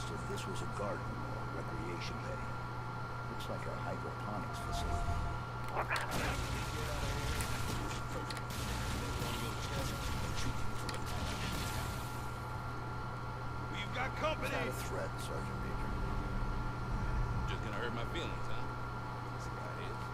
asked if this was a garden or recreation bay. Looks like a hydroponics facility. We've got company! Is that a threat, Sergeant Major? Just gonna hurt my feelings, huh? That's about it.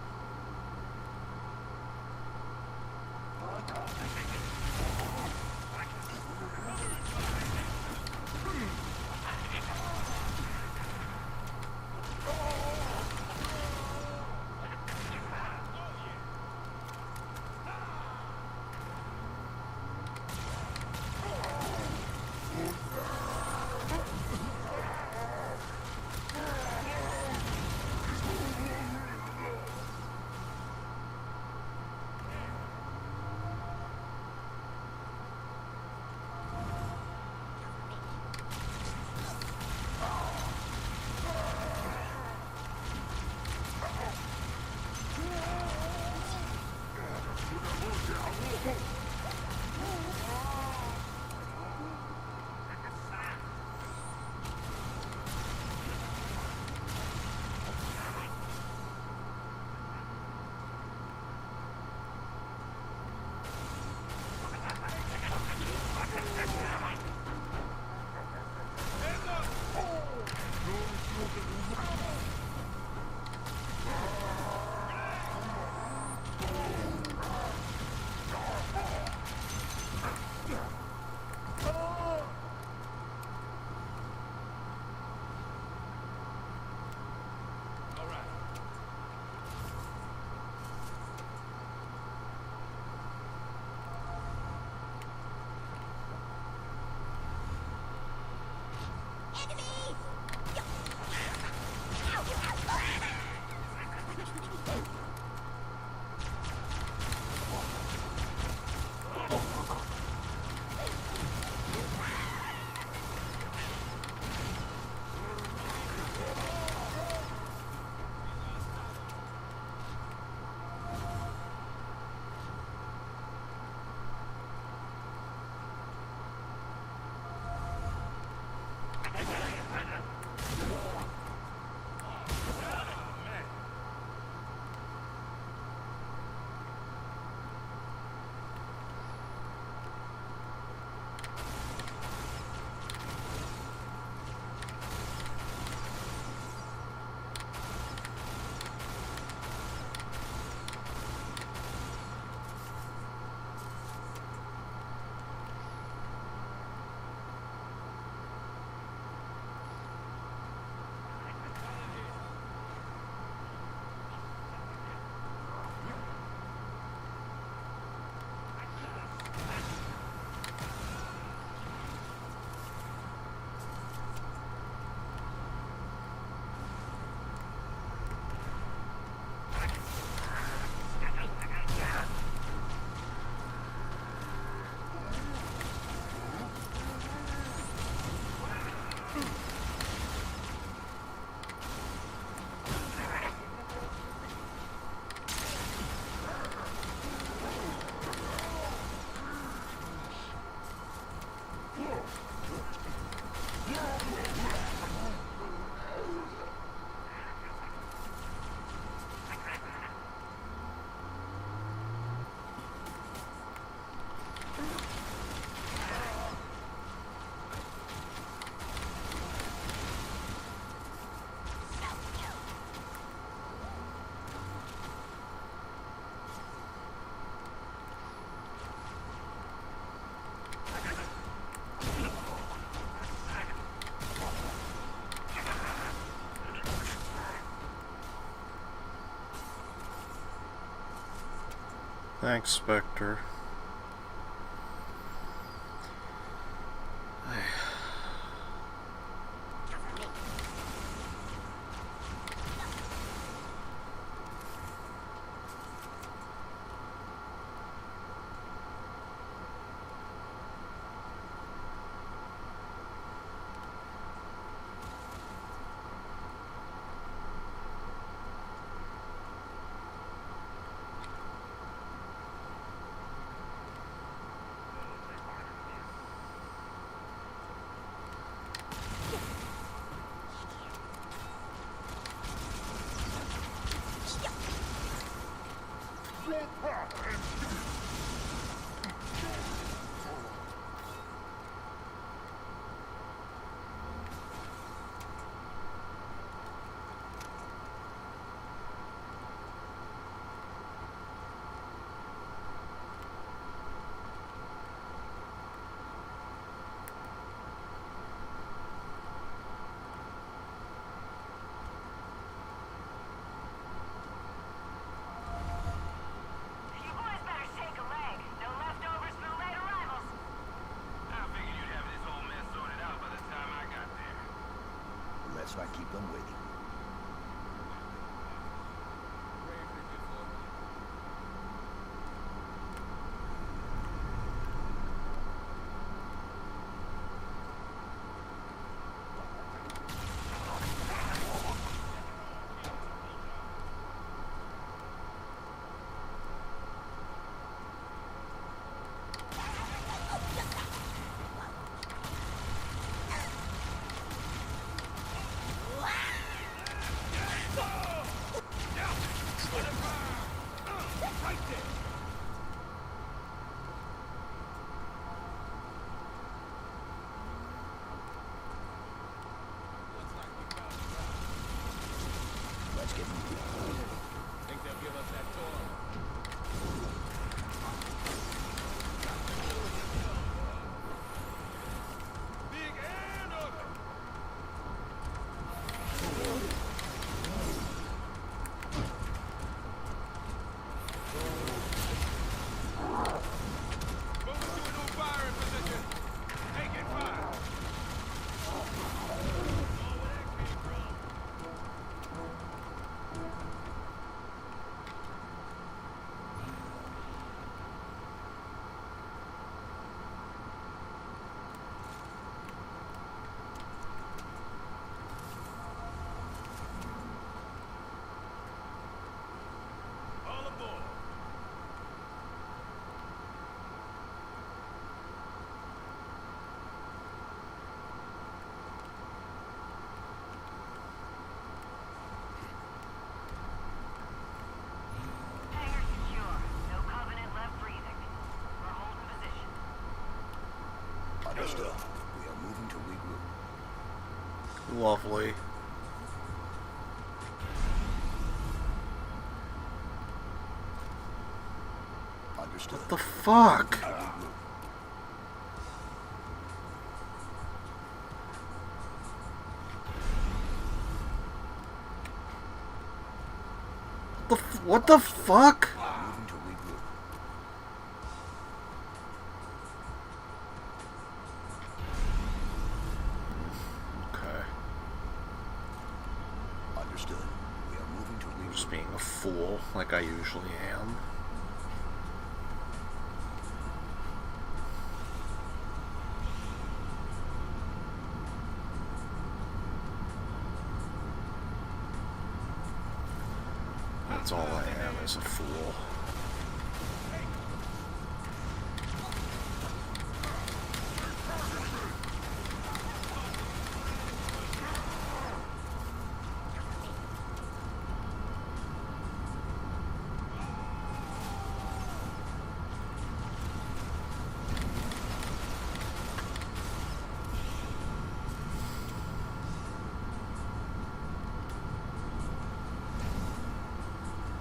Thanks, Spectre. You boys better shake a leg. No leftovers for the late arrivals. I figured you'd have this whole mess sorted out by the time I got there. Let's not keep them waiting. Let's get moving. Think they'll give us that tour? Big and ugly. Moving to a new firing position. Taking fire. Oh, where that came from? All aboard. Hangar secure. No Covenant left breathing. We're holding position. Understood. We are moving to regroup. Lovely. Understood. What the fuck? Regroup. What the fuck? Moving to regroup. Okay. Understood. We are moving to regroup. Just being a fool, like I usually am. That's all I am, is a fool.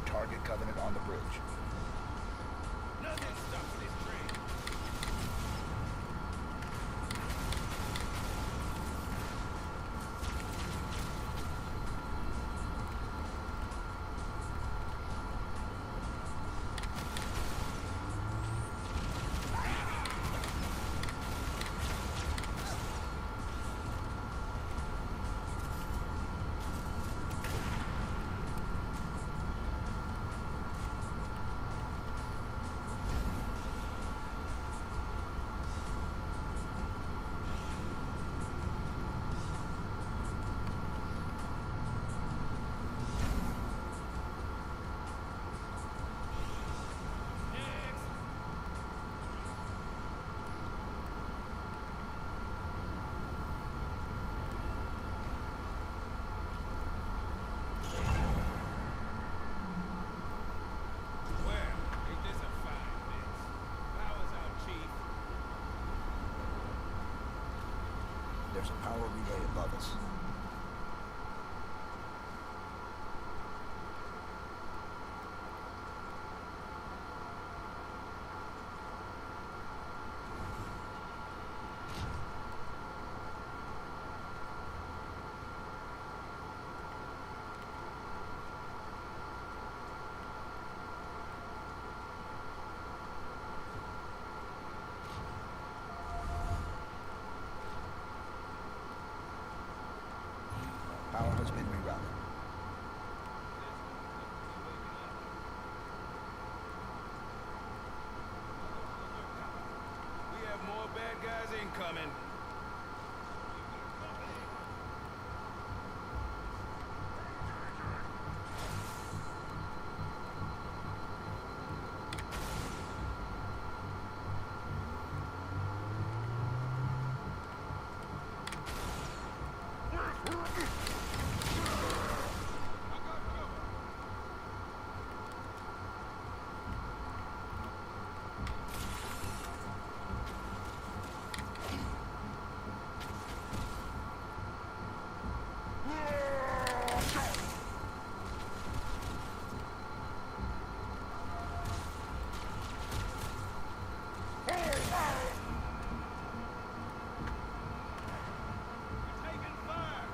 Target Covenant on the bridge. Nothing stopping this train. There's a power relay above us. Power has been rerouted. We have more bad guys incoming. Taking fire!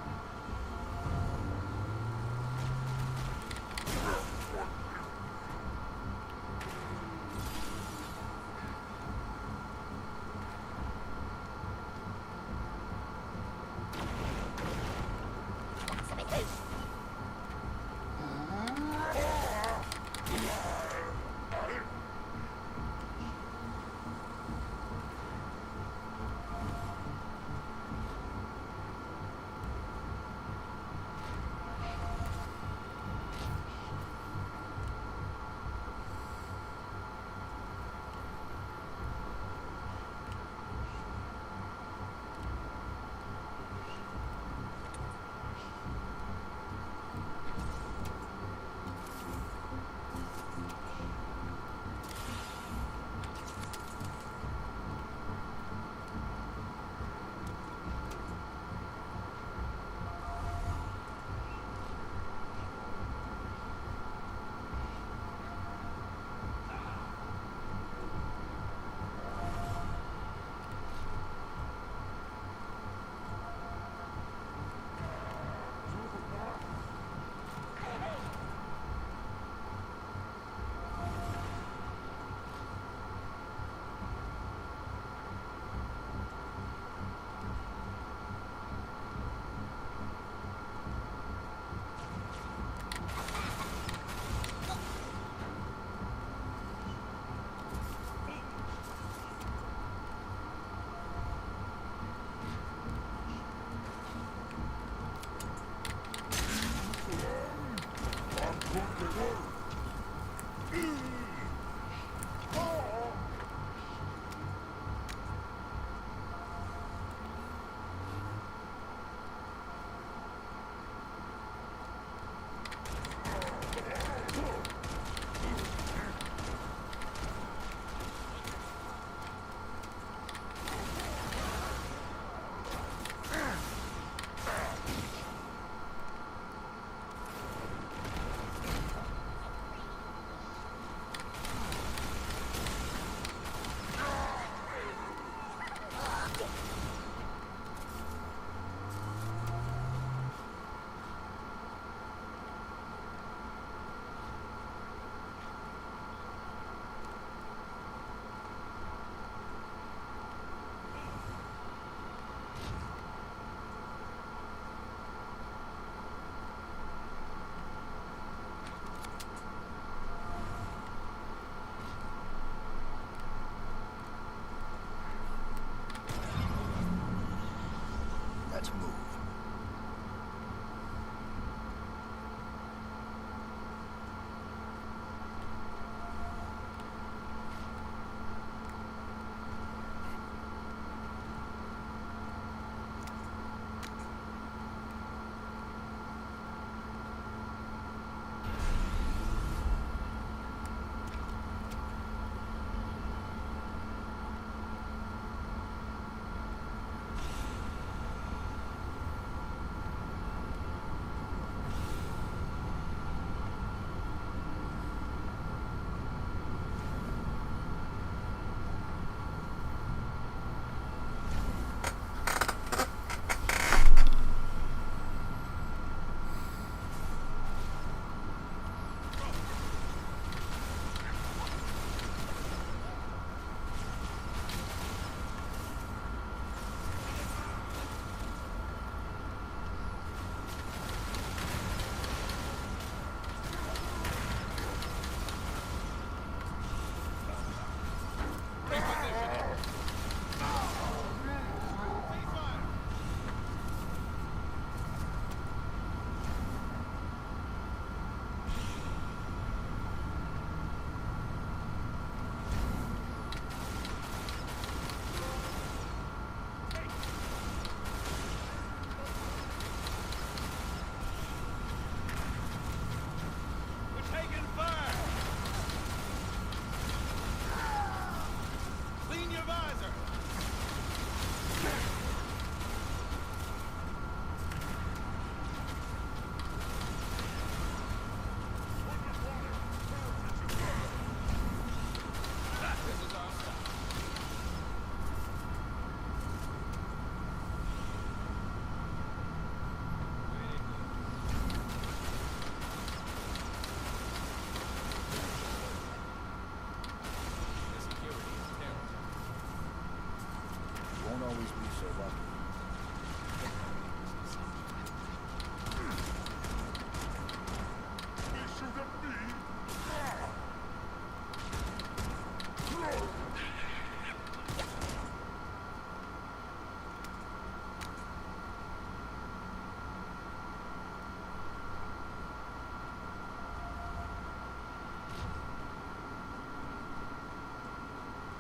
surprised me so lucky.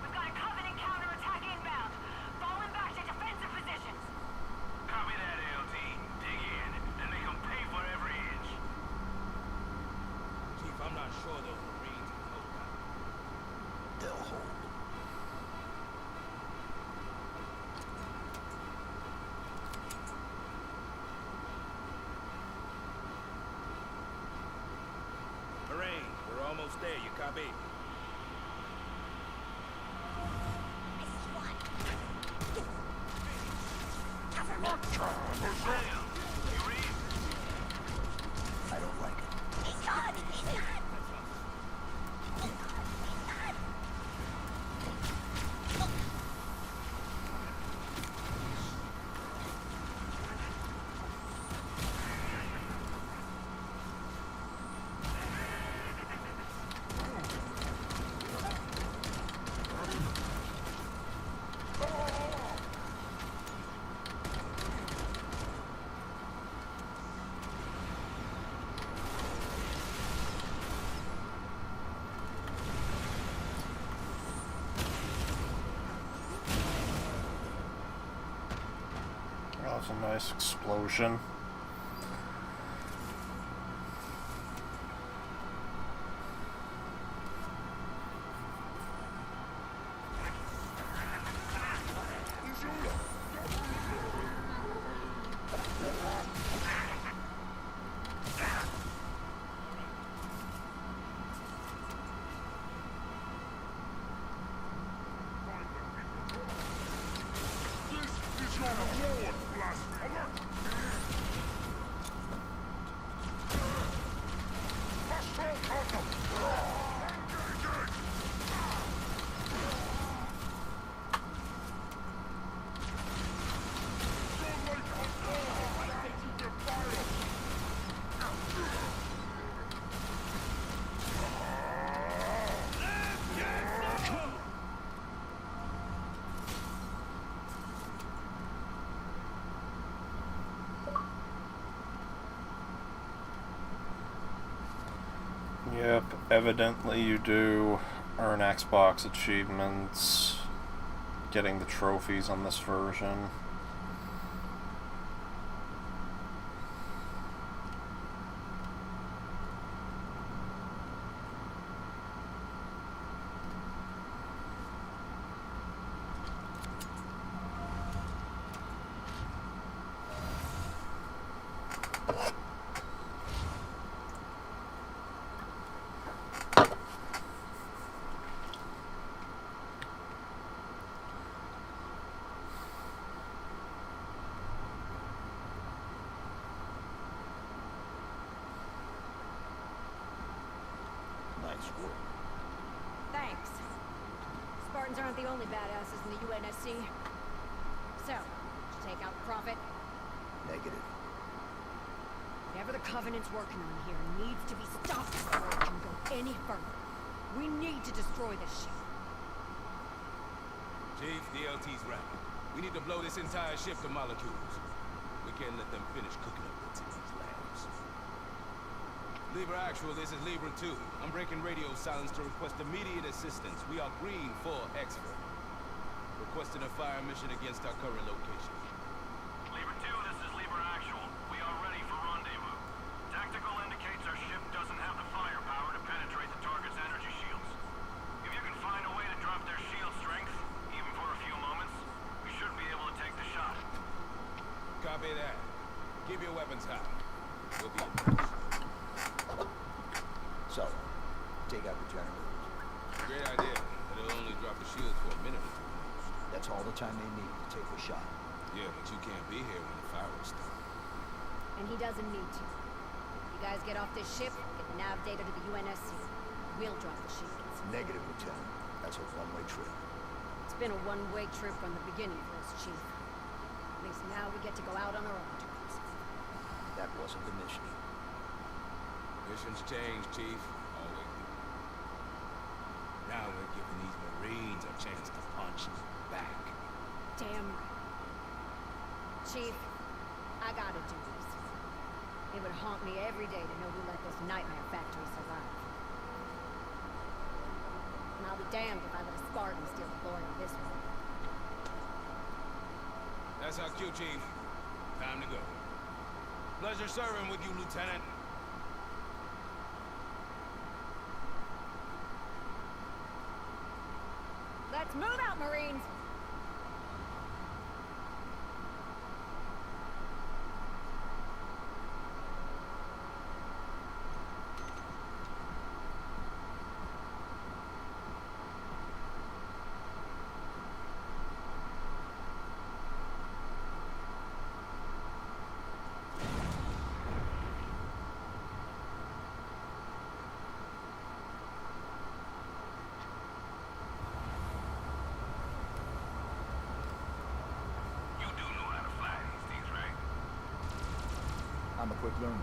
We've got a Covenant counterattack inbound. Falling back to defensive positions. Copy that, ALT. Dig in and make them pay for every inch. Chief, I'm not sure those Marines can hold out. They'll hold. Marine, we're almost there. You copy? I don't like it. That was a nice explosion. Yep, evidently you do earn Xbox achievements getting the trophies on this version. Nice work. Thanks. Spartans aren't the only badasses in the UNSC. So, did you take out Prophet? Negative. Whatever the Covenant's working on here needs to be stopped before it can go any further. We need to destroy this ship. Chief, DLT's right. We need to blow this entire ship to molecules. We can't let them finish cooking up what's in these labs. Libra Actual, this is Libra 2. I'm breaking radio silence to request immediate assistance. We are green for expert. Requesting a fire mission against our current location. Libra 2, this is Libra Actual. We are ready for rendezvous. Tactical indicates our ship doesn't have the firepower to penetrate the target's energy shields. If you can find a way to drop their shield strength, even for a few moments, we should be able to take the shot. Copy that. Keep your weapons high. We'll be in touch. So, take out the generators. Great idea. It'll only drop the shields for a minute or two. That's all the time they need to take a shot. Yeah, but you can't be here when the fireworks start. And he doesn't need to. You guys get off this ship, get the nav data to the UNSC. We'll drop the shields. Negative, Lieutenant. That's a one-way trip. It's been a one-way trip from the beginning for us, Chief. get to go out on our own terms. That wasn't the mission. Missions change, Chief. Always do. Now we're giving these Marines a chance to punch back. Damn right. Chief, I gotta do this. It would haunt me every day to know who let this nightmare factory survive. And I'll be damned if I let a Spartan steal the glory of this one. That's our cue, Chief. Time to go. Pleasure serving with you, Lieutenant. Let's move out, Marines! You do know how to fly these things, right? I'm a quick learner.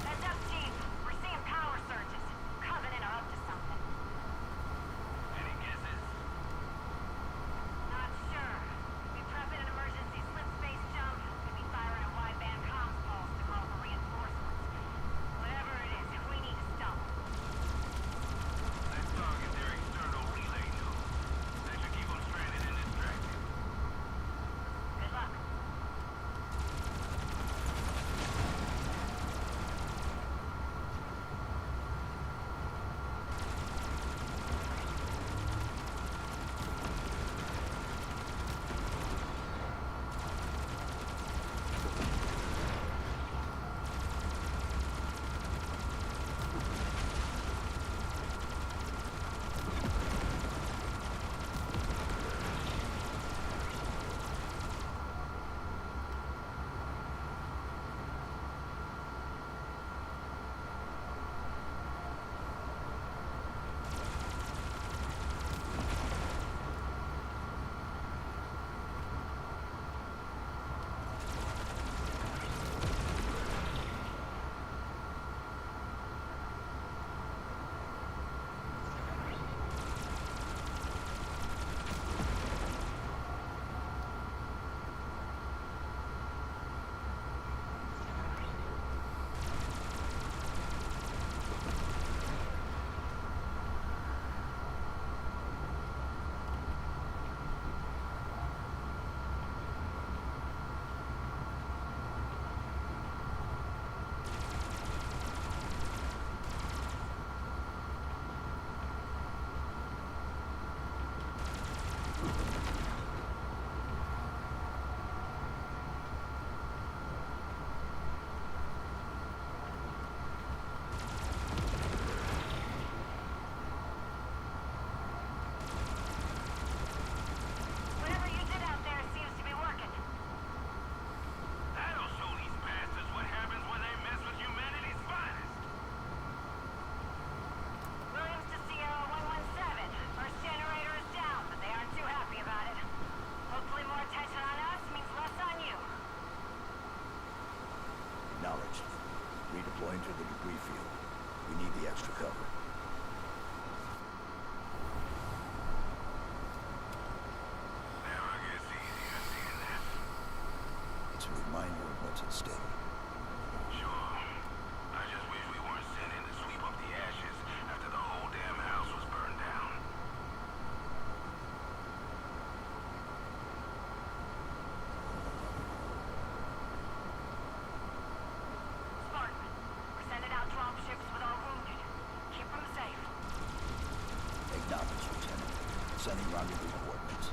Heads up, Chief. We're seeing power surges. Covenant are up to something. Any guesses? Not sure. We prepping an emergency slip space jump. Could be firing a wideband comms pulse to call for reinforcements. Whatever it is, we need to stop them. Let's target their external relay node. That should keep them stranded and distracted. Good luck. Whatever you did out there seems to be working. That'll show these bastards what happens when they mess with humanity's finest. Williams to Sierra 117. First generator is down, but they aren't too happy about it. Hopefully more attention on us means less on you. Acknowledged. Redeploying to the debris field. We need the extra cover. Never gets easier seeing that. It's a reminder of what's at stake. Sure. I just wish we weren't sent in to sweep up the ashes after the whole damn house was Sending rendezvous coordinates.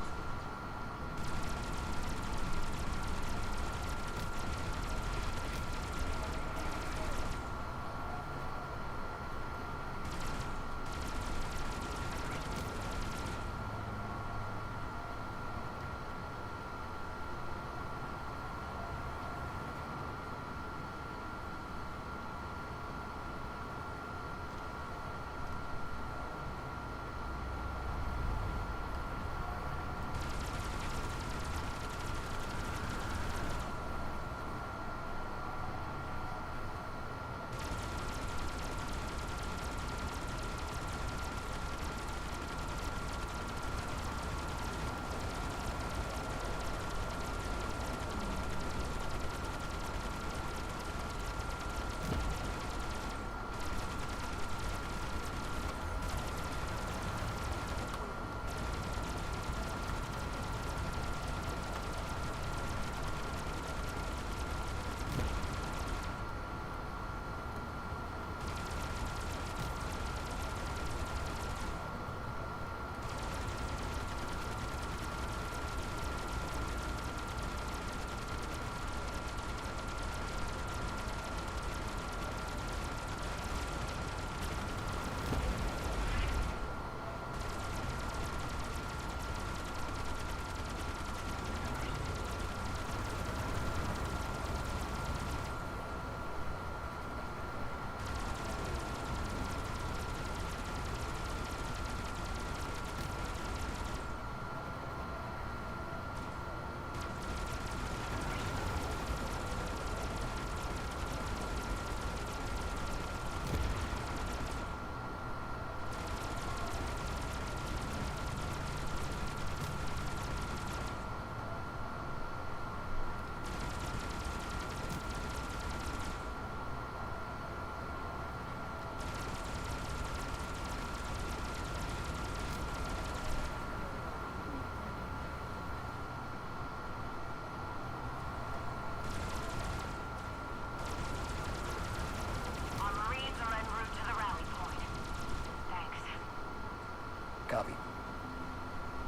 Copy.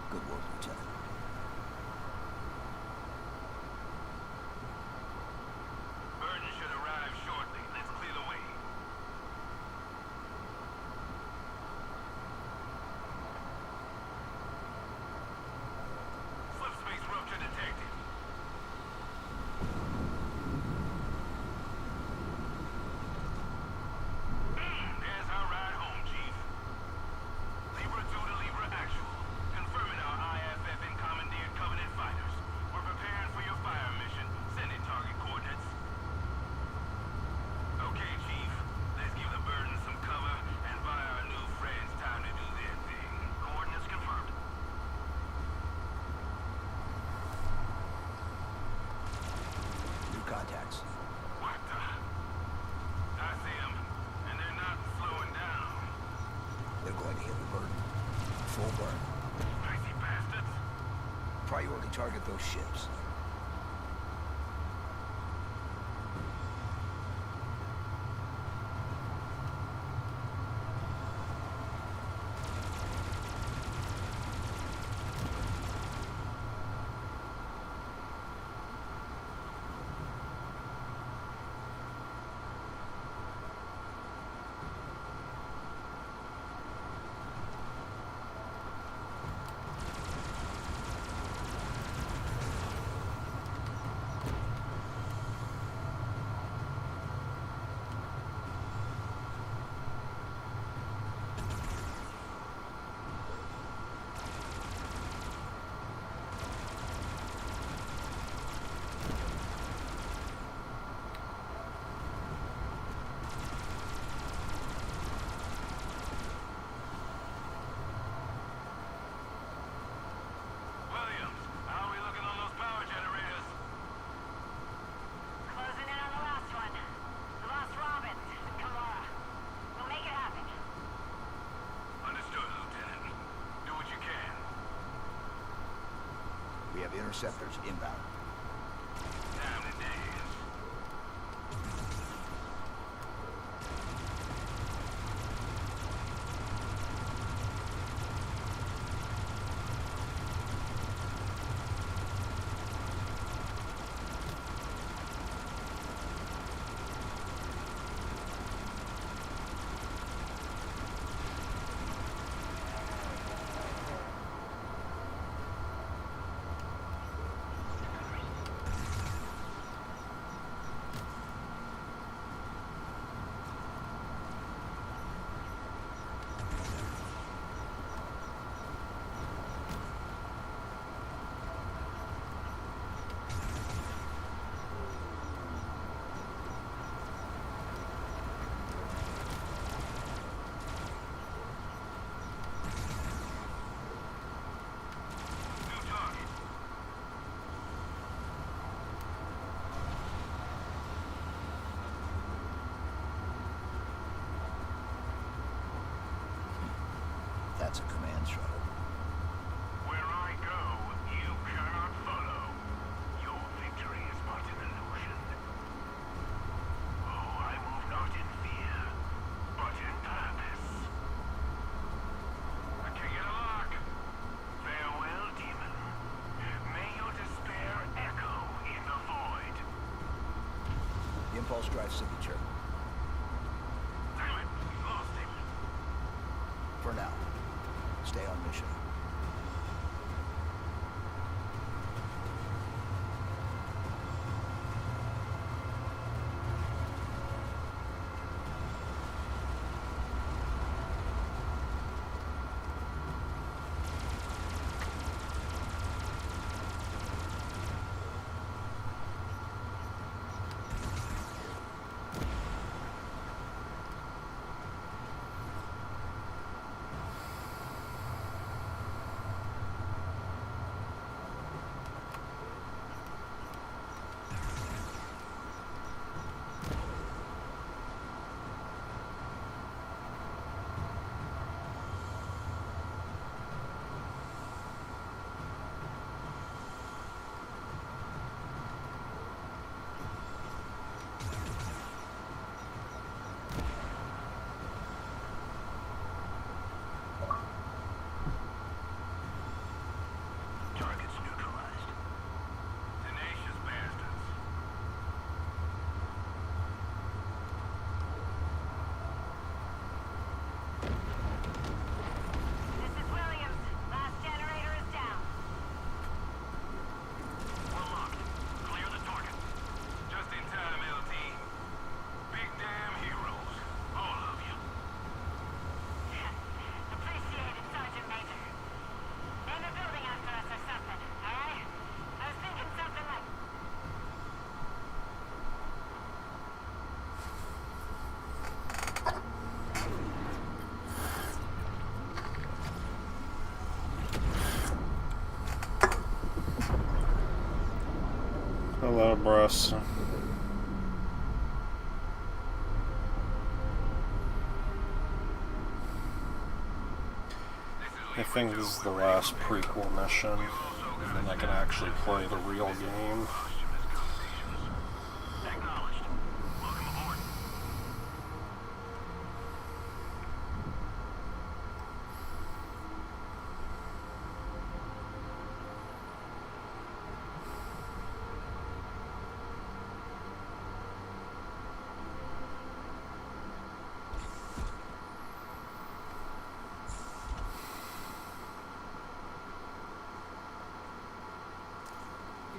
Good work, Lieutenant. Burden should arrive shortly. Let's clear the way. Slipspace rupture detected. There's our ride home, Chief. Libra 2 to Libra Actual. Confirming our IFF and commandeered Covenant fighters. We're preparing for your fire mission. Sending target coordinates. Okay, Chief. Let's give the Burden some cover and buy our new friends time to do their thing. Coordinates confirmed. New contacts. What the? I see them, and they're not slowing down. They're going to hit the Burden. Full burn. Crazy bastards. Priority target those ships. Williams, how are we looking on those power generators? Closing in on the last one. The Lost Robins and Kamara. We'll make it happen. Understood, Lieutenant. Do what you can. We have interceptors inbound. Time to dance. That's a command shuttle. Where I go, you cannot follow. Your victory is but an illusion. Oh, I move not in fear, but in purpose. I can't get a lock. Farewell, demon. May your despair echo in the void. The impulse drive signature. Damn it, we lost him. For now. Stay on mission. Targets neutralized. Tenacious bastards. This is Williams. Last generator is down. We're locked. Clear the target. Just in time, LT. Big damn heroes. All of you. Appreciate it, Sergeant Major. Name a building after us or something, alright? I was thinking something like... Hello, Bruce. I think this is the last prequel mission, and then I can actually play the real game. Acknowledged. Welcome aboard.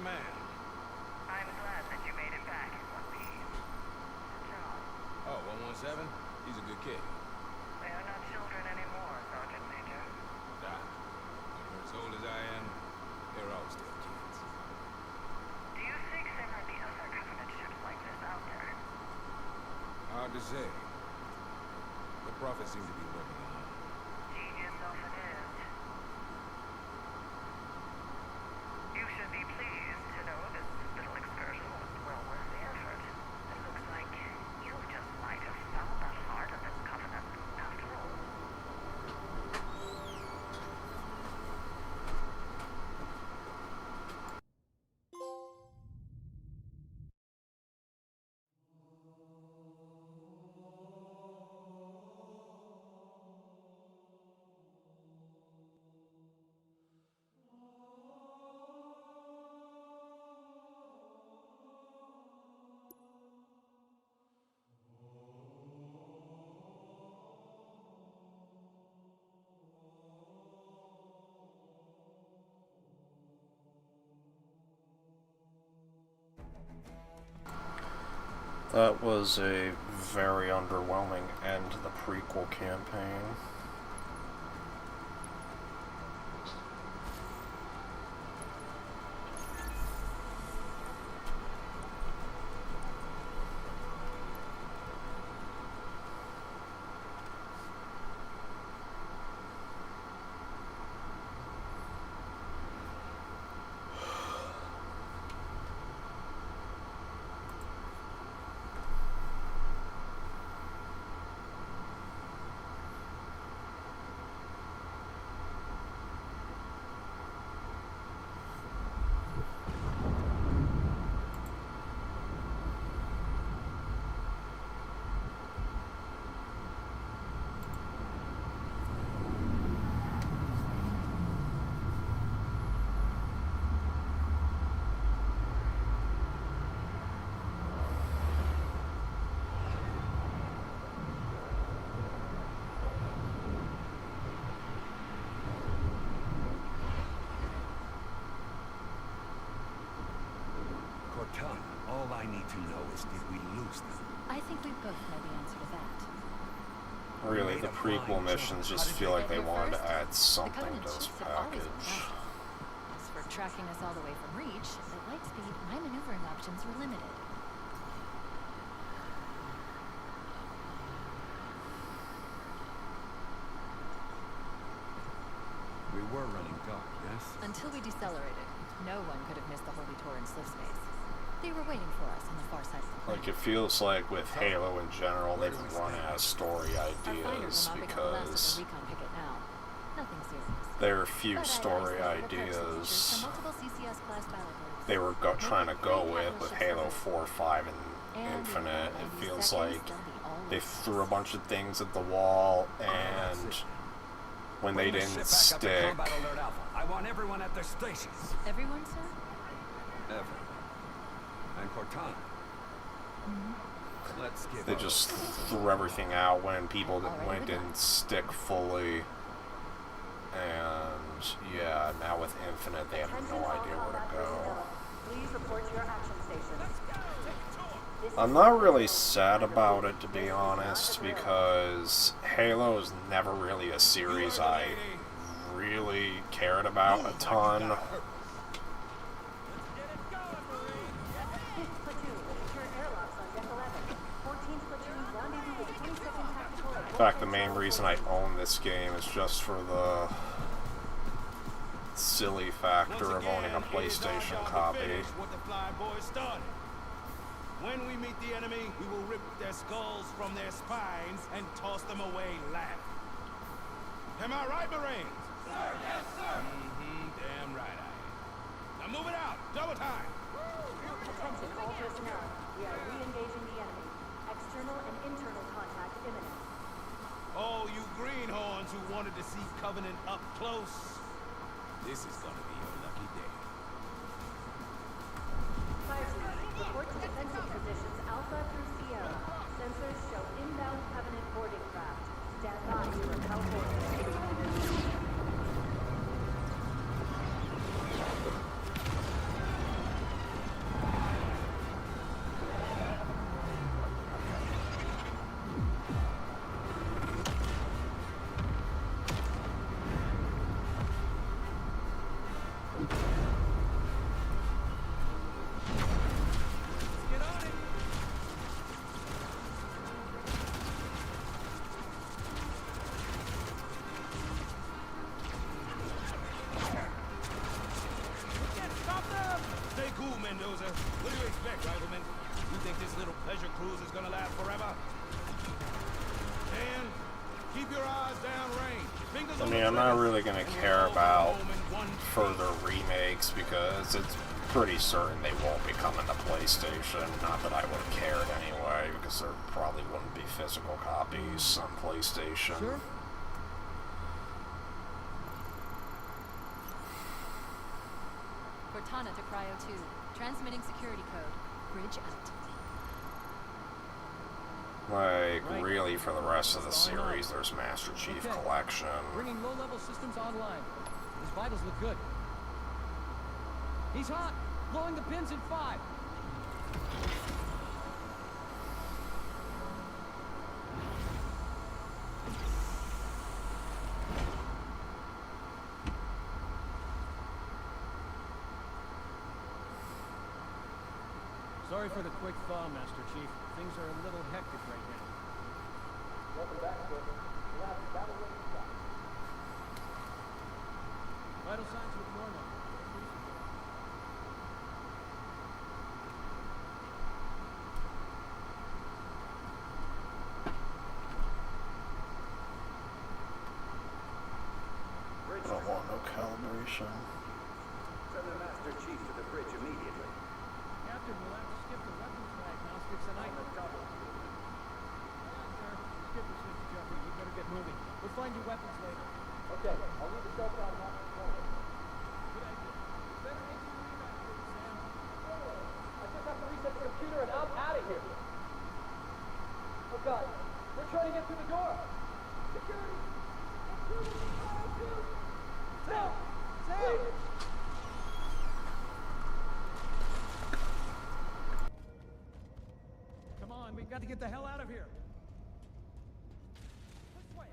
Man. I'm glad that you made it back in one piece. John, Oh, 117? He's a good kid. they are not children anymore, Sergeant Major. Nah. When you're as old as I am, they're all still kids. Do you think there might be other Covenant ships like this out there? Hard to say. The Prophet seems to be working on it. Genius often is. You should be pleased to know this little excursion was well worth the effort. It looks like you just might have found the heart of this Covenant after all. That was a very underwhelming end to the prequel campaign. All I need to know is, did we lose them? I think we both know the answer to that. Really, the prequel missions just feel like they wanted to add The something Covenant to this chiefs have always been package. crafty. As for tracking us all the way from Reach, at light speed, my maneuvering options were limited. We were running dark, yes? Until we decelerated, no one could have missed the Holy Tor in slip space. They were waiting for us on the far side of the planet. Like, it feels like with Halo in general, they've run out of story Our fighter will ideas not pick up the last of because the recon picket now. Nothing serious. there are few But I story isolated the features ideas from multiple CCS class battle groups. they were trying to go with Halo 4, 5, and Infinite. It feels like they threw a bunch of things at the wall, and when they didn't stick, I want everyone at their stations. Everyone, sir? Ever. And Cortana. Let's give they up. just threw everything out when when it didn't stick fully. And yeah, now with Infinite, they have no idea where to go. Please report to your action stations. I'm not really sad about it, to be honest, because Halo is never really a series I really cared about a ton. 5th platoon, secure airlocks on deck 11. 14th platoon, rendezvous with 22nd Tactical. In fact, the main reason I own this game is just for the silly factor of owning a PlayStation copy. What the Flying Boys started. When we meet the enemy, we will rip their skulls from their spines and toss them away laughing. Am I right, Marines? Sir, yes, sir. Damn right I am. Now move it out. Double time. Attention all personnel. We are re-engaging the enemy. External and internal contact imminent. Oh, you greenhorns who wanted to see Covenant up close. This is gonna be your lucky day. Fire team, report to defensive positions Alpha through Sierra. Sensors show inbound Covenant boarding craft. Stand by to repel boarding. Stay cool, Mendoza. What do you expect, Rifleman? You think this little pleasure cruise is gonna last forever? And keep your eyes downrange. Fingers I on mean, the I'm not trigger. really going to And we'll care all go about home in one further remakes because it's pretty certain they won't be coming to PlayStation. Not that I would have cared anyway, because there probably wouldn't be physical copies on PlayStation. Sure. Cortana to Cryo 2. Transmitting security code. Bridge out. Like, really, for the rest of the series, there's Master Chief Collection. Bringing low-level systems online. His vitals look good. He's hot. Blowing the pins in 5. Sorry for the quick thaw, Master Chief. Things are a little hectic right now. Welcome back, sir. We'll have the battle ready to start. Vital signs look normal. I don't want no calibration. Send the Master Chief to the bridge immediately. Captain, we'll have to skip the weapons diagnostics tonight. Double. Sir, skip the switch, Jeffrey. We better get moving. We'll find you weapons later. Okay, I'll leave the shelter on one corner. Good idea. You better make your readout, Sam. I just have to reset the computer and I'm out of here. Oh God, they're trying to get through the door. Security! Sam! Sam! got to get the hell out of here. This way.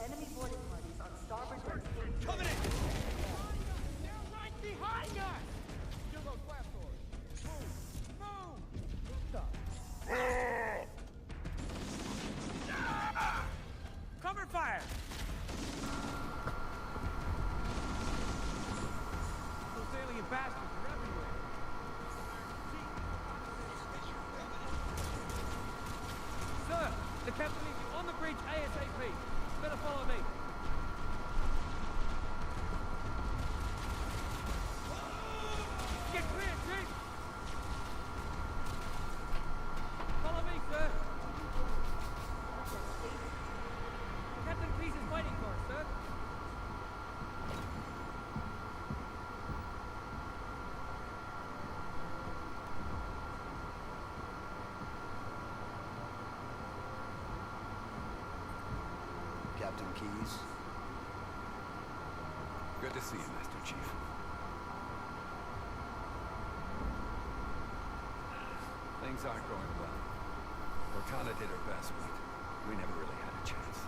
Enemy boarding parties on starboard deck station. Coming in! They're right behind us! Kill those blast doors. Move! Move! Stop. Cover fire! Those alien bastards are everywhere. Sir, the captain needs you on the bridge ASAP. Better follow me. Get clear, Chief! Follow me, sir. Captain Peace is waiting for us, sir. Captain Keyes? Good to see you, Master Chief. Things aren't going well. Cortana did her best, but we never really had a chance.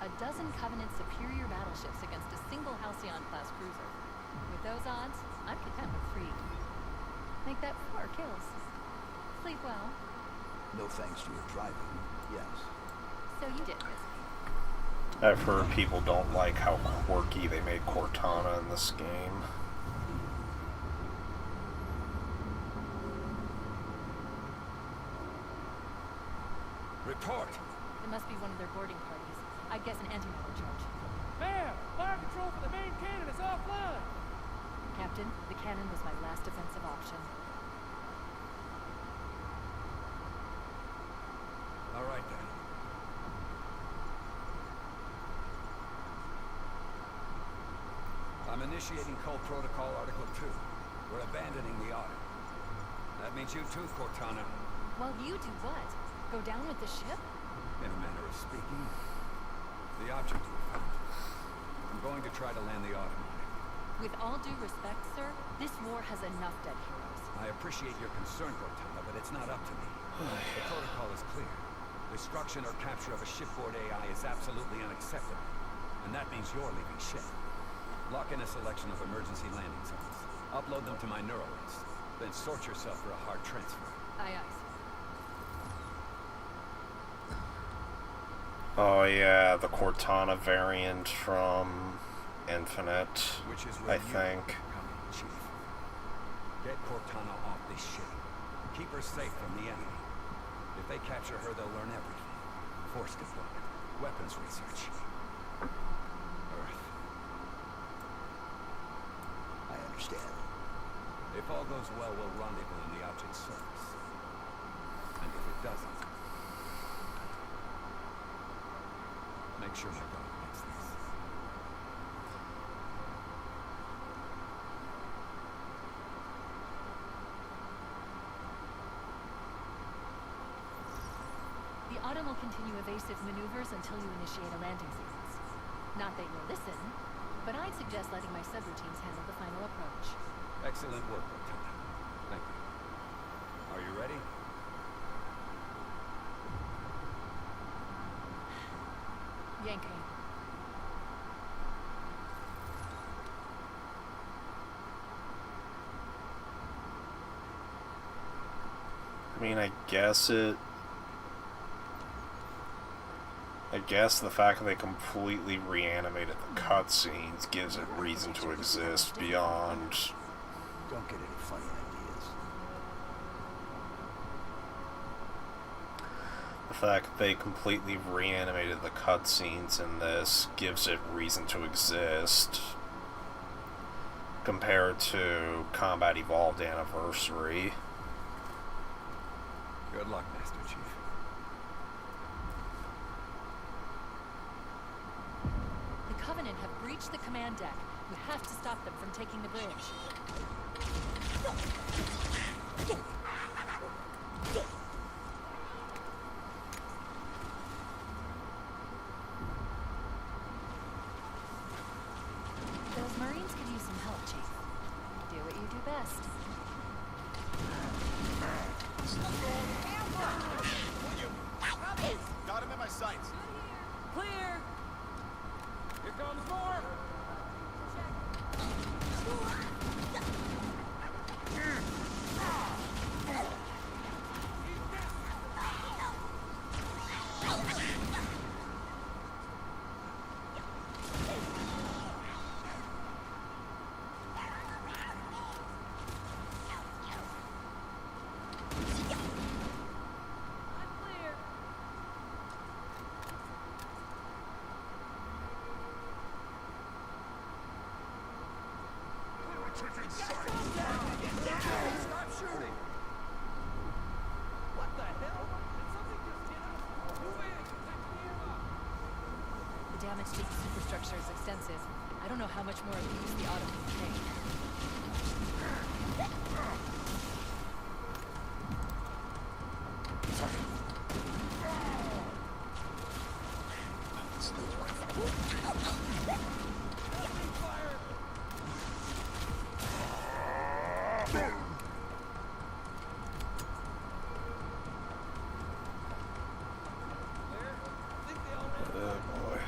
A dozen Covenant superior battleships against a single Halcyon-class cruiser. With those odds, I'm content with 3. Make that 4 kills. Sleep well. No thanks to your driving, yes. So you did miss me. I've heard people don't like how quirky they made Cortana in this game. Report! It must be one of their boarding parties. I'd guess an anti-matter charge. Ma'am, fire control for the main cannon is offline. Captain, the cannon was my last defensive option. All right, then. I'm initiating Code Protocol Article 2. We're abandoning the Otter. That means you too, Cortana. Well, you do what? Go down with the ship? In a manner of speaking. The object we found. I'm going to try to land the Otter on it. With all due respect, sir, this war has enough dead heroes. I appreciate your concern, Cortana, but it's not up to me. The protocol is clear. Destruction or capture of a shipboard AI is absolutely unacceptable. And that means you're leaving ship. Lock in a selection of emergency landing zones. Upload them to my Neuralink. Then sort yourself for a hard transfer. Aye, aye, sir. Oh yeah, the Cortana variant from Infinite, Which is where I think. Come in, Chief. Get Cortana off this ship. Keep her safe from the enemy. If they capture her, they'll learn everything. Force deployment, weapons research. Earth. I understand. If all goes well, we'll rendezvous in the object's surface. And if it doesn't, make sure my dog gets this. The Autumn will continue evasive maneuvers until you initiate a landing sequence. Not that you'll listen, but I'd suggest letting my subroutines handle the final approach. Excellent work, Lieutenant. Thank you. Are you ready? Yankee. I mean, I guess the fact that they completely reanimated the cutscenes gives it reason to exist beyond. Don't get any funny ideas. The fact that they completely reanimated the cutscenes in this gives it reason to exist compared to Combat Evolved Anniversary. Good luck, Master Chief. The Covenant have breached the command deck. We have to stop them from taking the bridge. Those Marines could use some help, Chief. Do what you do best. Got him in my sights. Clear! Here comes more! Stop shooting! What the hell? Did something just hit us? Move in! Attack the airlock! The damage to the superstructure is extensive. I don't know how much more abuse the auto can take. Oh boy.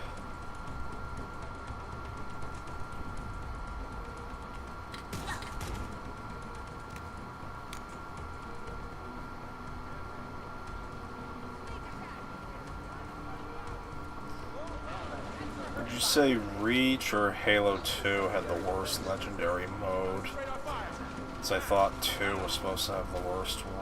Would you say Reach or Halo 2 had the worst legendary mode? Because I thought 2 was supposed to have the worst one.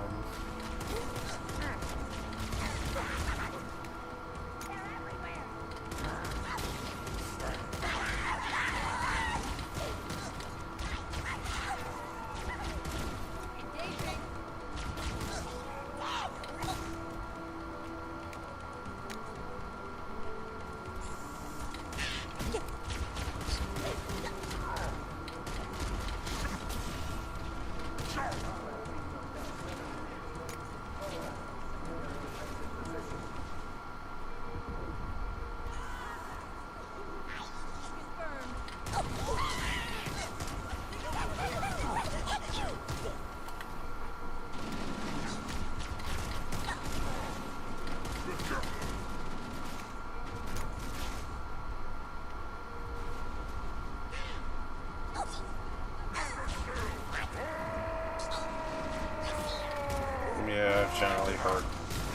Yeah, I've generally heard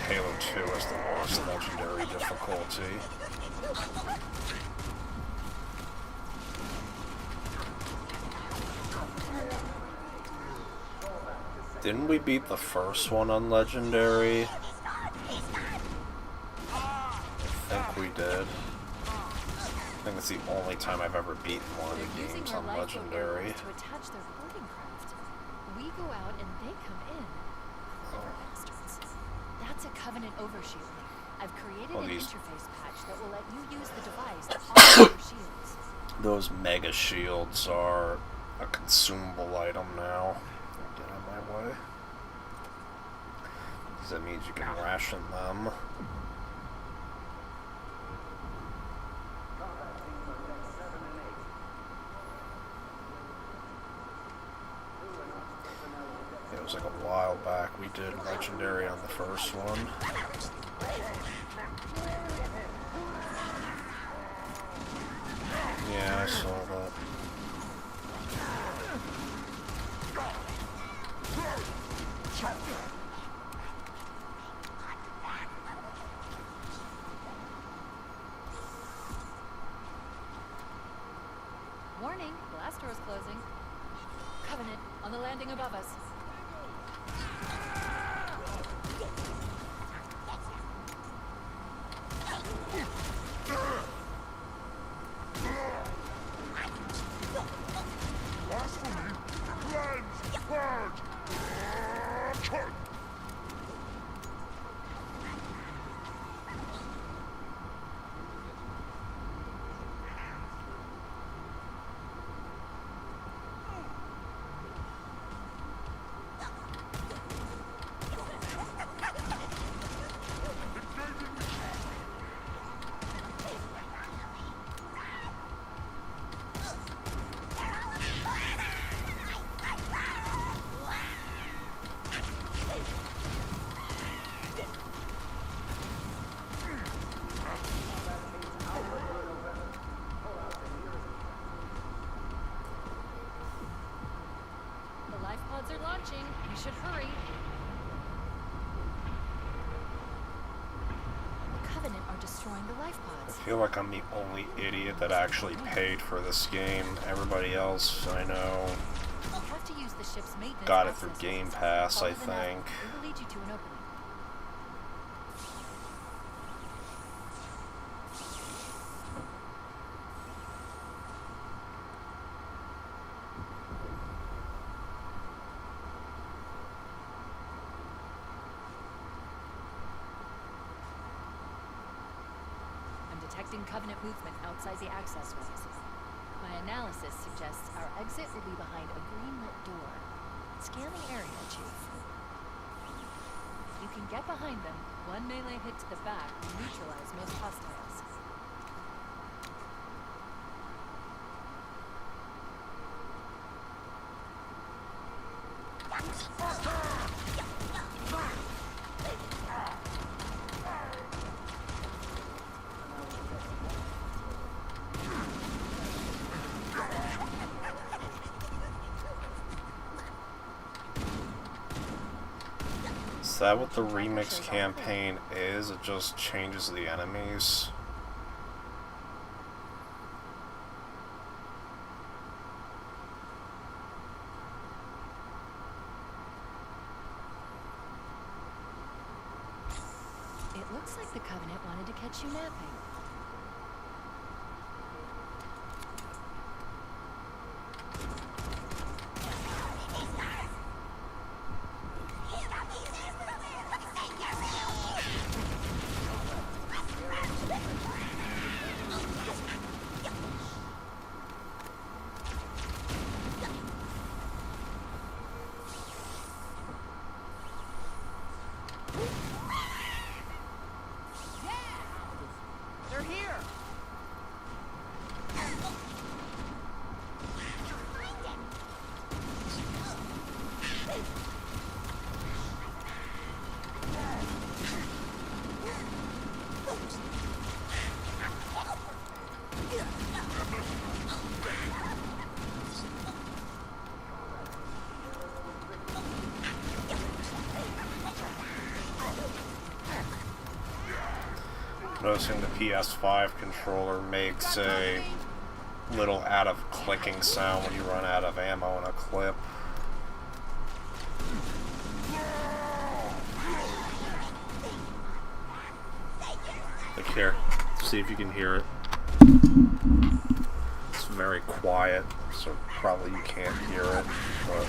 Halo 2 is the worst legendary difficulty. Didn't we beat the first one on legendary? I think we did. I think it's the only time I've ever beaten one of the games on legendary. To attach their boarding craft. We go out and they come in. Clever bastards. That's a Covenant overshield. I've created an interface patch that will let you use the device to operate your shields. Those mega shields are a consumable item now. Get out of my way. Because that means you can ration them. It was like a while back we did legendary on the first one. Yeah, I saw that. Warning, blast door is closing. Covenant on the landing above us. watching. We should hurry. The Covenant are destroying the life I pods. feel like I'm the only idiot that actually paid for this game. Everybody else I know You have to use the ship's maintenance got it through access Game routes. Pass, I Follow the nav. think. It will lead you to an opening. I'm detecting Covenant movement outside the access ways. My analysis suggests our exit will be behind a green-lit door. Scan the area, Chief. If you can get behind them, one melee hit to the back will neutralize most hostiles. Is that what the remix campaign is? It just changes the enemies? It looks like the Covenant wanted to catch you napping. They're here! Noticing the PS5 controller makes a little out of clicking sound when you run out of ammo in a clip. Like here, see if you can hear it. It's very quiet, so probably you can't hear it, but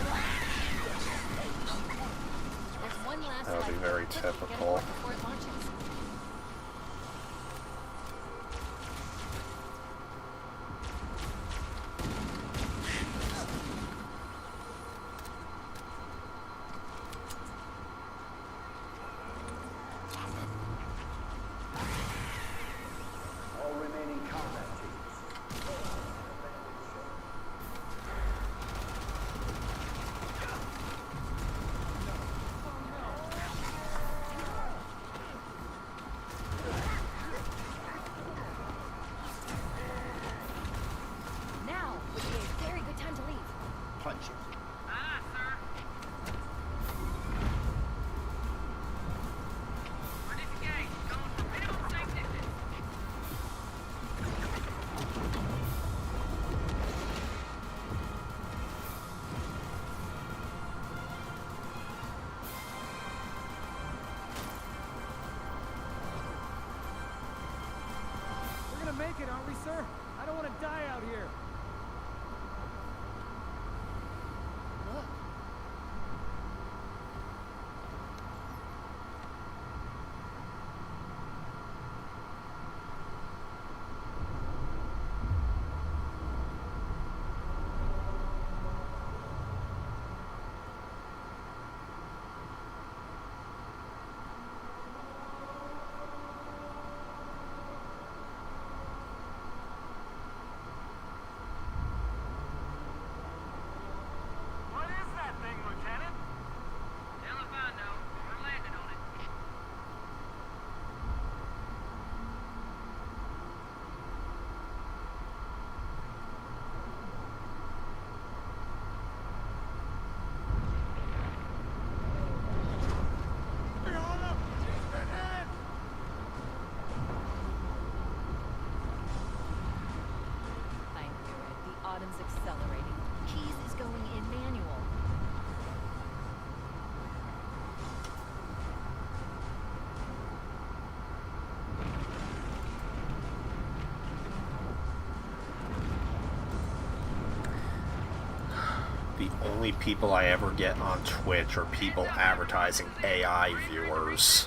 There's one last that would be life very point. Get aboard typical. before it launches. All remaining combat teams. Now would be a very good time to leave. Punch it. We're gonna make it, aren't we, sir? I don't want to die out here. Look. only people I ever get on Twitch are people advertising AI viewers.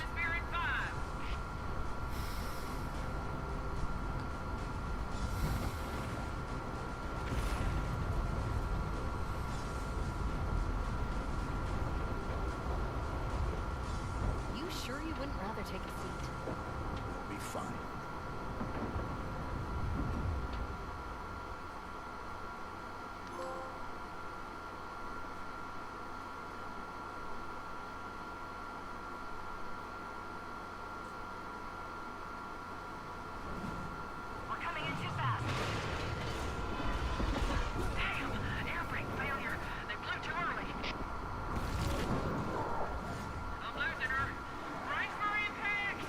You sure you wouldn't rather take a seat? Be fine. We're coming in too fast. Damn! Air brake failure. They blew too early. I'm losing her. Brace for impact!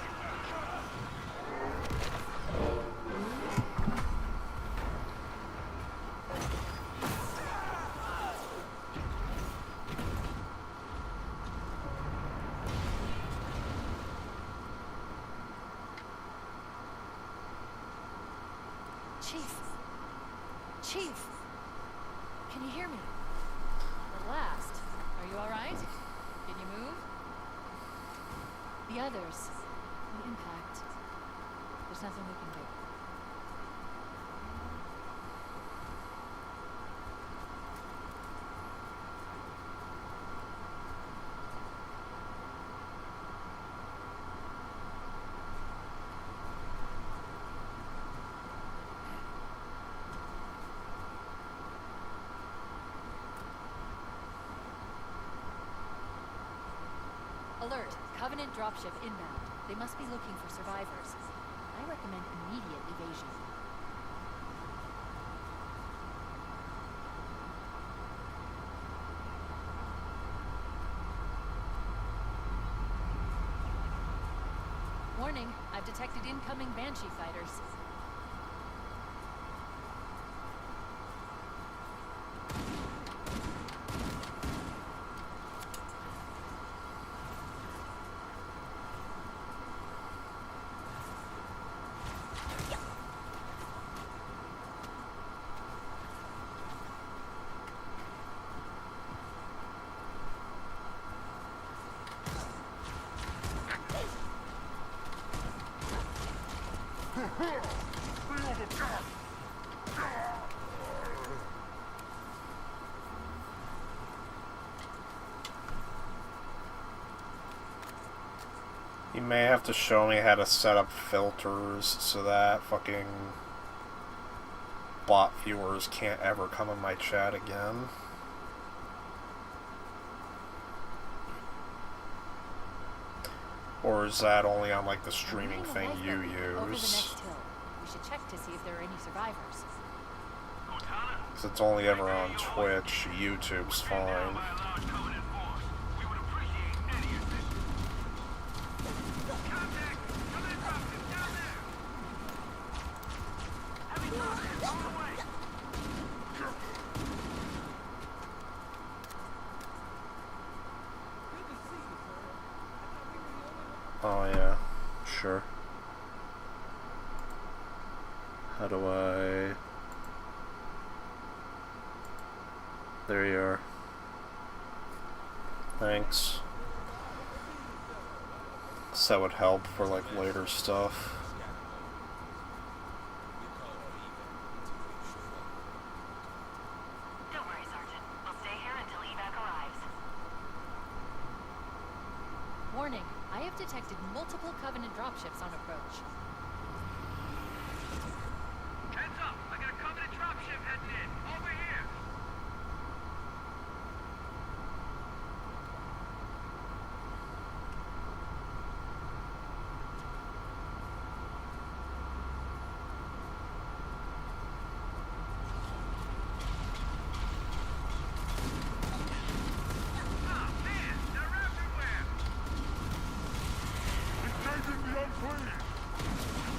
Chief. Chief. Can you hear me? At last. Are you alright? Can you move? The others. The impact. There's nothing we can do. Alert! Covenant dropship inbound. They must be looking for survivors. I recommend immediate evasion. Warning, I've detected incoming Banshee fighters. You may have to show me how to set up filters so that fucking bot viewers can't ever come in my chat again. Or is that only on like the streaming thing you Over the use? next hill. We should check to see if there are any survivors. Cortana, Because it's only ever on Twitch. YouTube's down fine. by a large Covenant force. We would appreciate any assistance. Contact! Covenant dropship down there! Heavy fire! On the way! Oh yeah, sure. How do I... There you are. Thanks. So that would help for like later stuff. Don't worry, Sergeant. We'll stay here until evac arrives. Warning, I have detected multiple Covenant dropships on approach. Heads up! I got a Covenant dropship heading in! Over here! Oh man! They're everywhere! Engaging the unclean!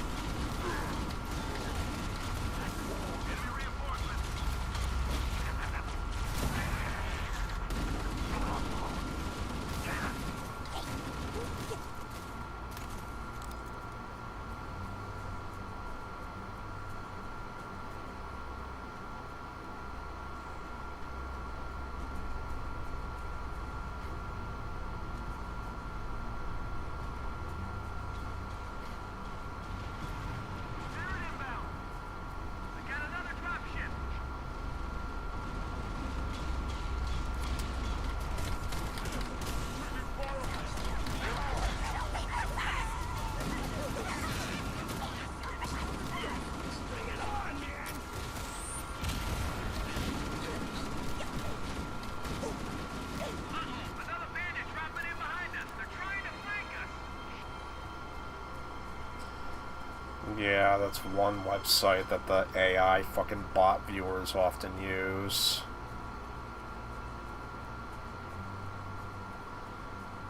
Yeah, that's one website that the AI fucking bot viewers often use.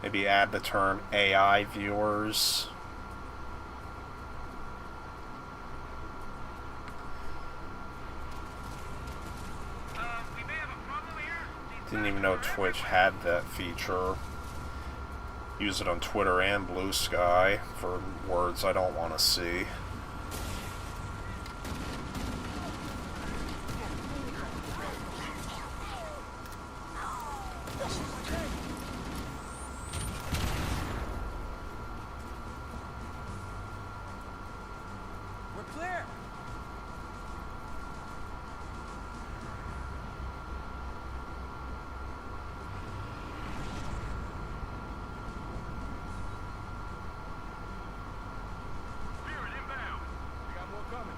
Maybe add the term AI viewers. We may have a problem here. Didn't even know Twitch had that feature. Use it on Twitter and Blue Sky for words I don't want to see. We're clear. Spirit inbound. We got more coming.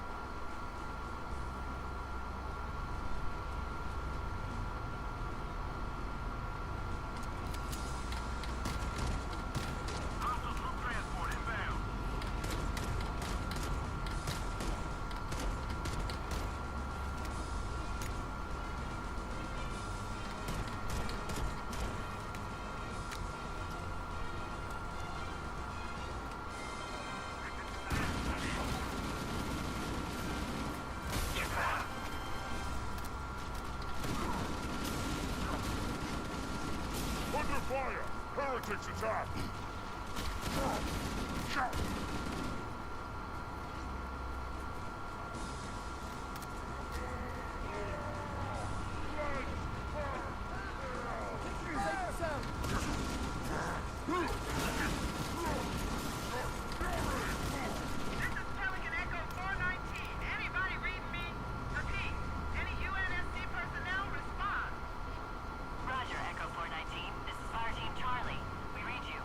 Hostile troop transport inbound. Under fire! Heretics attack! Shot! This is Pelican Echo 419. Anybody reading me? Repeat. Any UNSC personnel respond. Roger, Echo 419. This is Fire Team Charlie. We read you.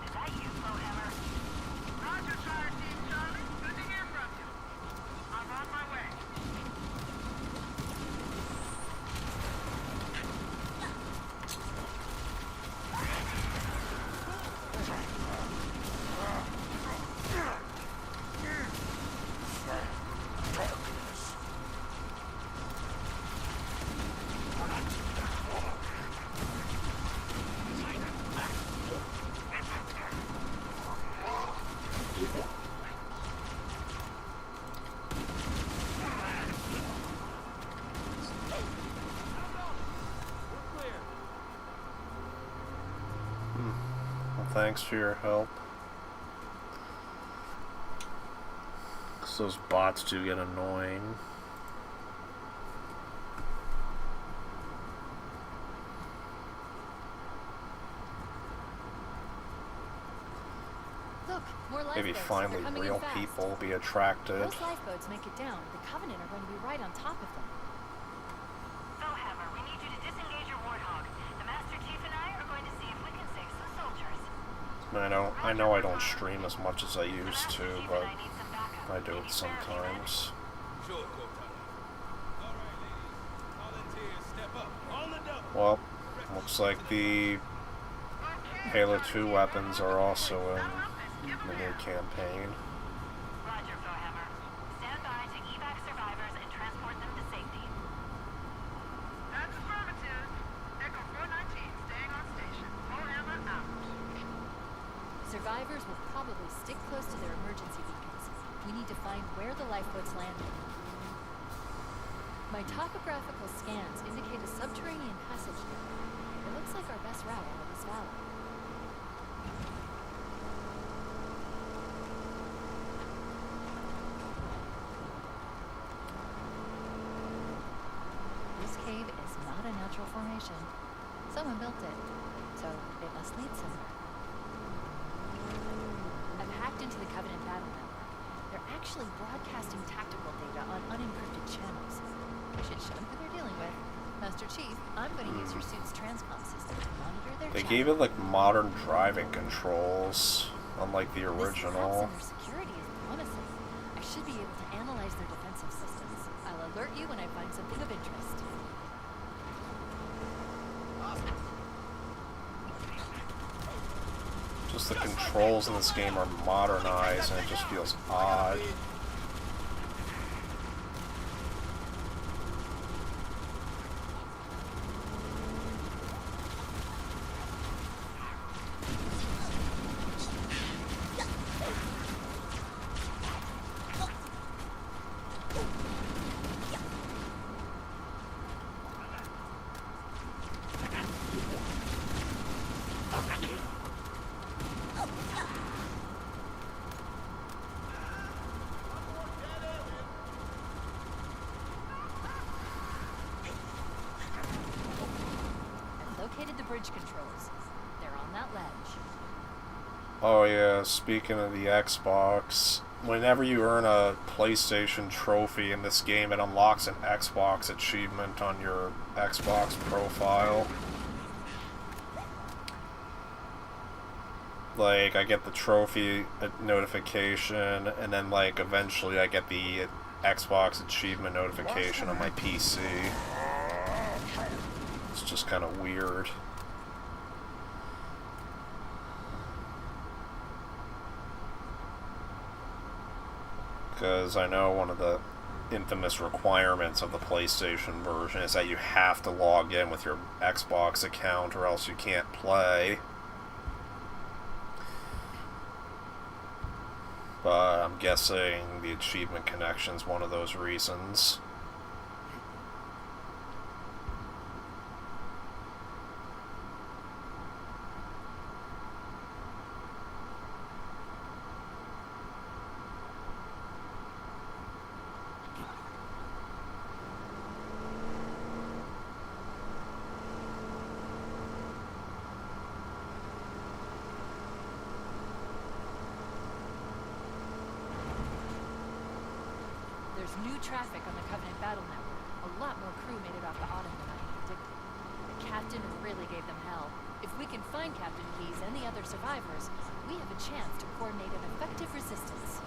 Is that you, Flowhammer? Roger, Fire Team Charlie. Good to hear from you. I'm on my way. Well, thanks for your help. 'Cause those bots do get annoying. Look, more lifeboats. Maybe They're finally coming in real fast. people will be attracted. Those lifeboats make it down. The Covenant are going to be right on top of them. Flowhammer, we need you to disengage your Warthog. The Master Chief and I are going to see if we can save some soldiers. I know I don't stream as much as I The used Master to, Chief but and I need some backup. I do Can it you serve me, men? sometimes. Sure, Cortana. All right, ladies. Volunteers, step up. On the double. Well, looks like the Halo 2 weapons are also in the new campaign. Roger, Flowhammer. Stand by to evac survivors and transport them to safety. That's affirmative. Echo 419, staying on station. Flowhammer out. Survivors will probably stick close to their emergency beacons. We need to find where the lifeboats landed. My topographical scans indicate a subterranean passage there. It looks like our best route out of this valley. This cave is not a natural formation. Someone built it, so it must lead somewhere. I've hacked into the Covenant battle network. They're actually broadcasting tactical data on unencrypted channels. I should show them who they're dealing with. Master Chief, I'm going to use your suit's transcom system to monitor their They channel. gave it like modern driving controls, unlike the This lab original. center security is promising. I should be able to analyze their defensive systems. I'll alert you when I find something of interest. Just the controls in this game are modernized and it just feels odd. bridge controls. They're on that ledge. Oh yeah, speaking of the Xbox, whenever you earn a PlayStation trophy in this game, it unlocks an Xbox achievement on your Xbox profile. Like, I get the trophy notification, and then, like, eventually I get the Xbox achievement notification on my PC. It's just kind of weird. Because I know one of the infamous requirements of the PlayStation version is that you have to log in with your Xbox account or else you can't play. But I'm guessing the achievement connection's one of those reasons. There's new traffic on the Covenant battle network. A lot more crew made it off the Autumn than I had predicted. The captain really gave them hell. If we can find Captain Keyes and the other survivors, we have a chance to coordinate an effective resistance.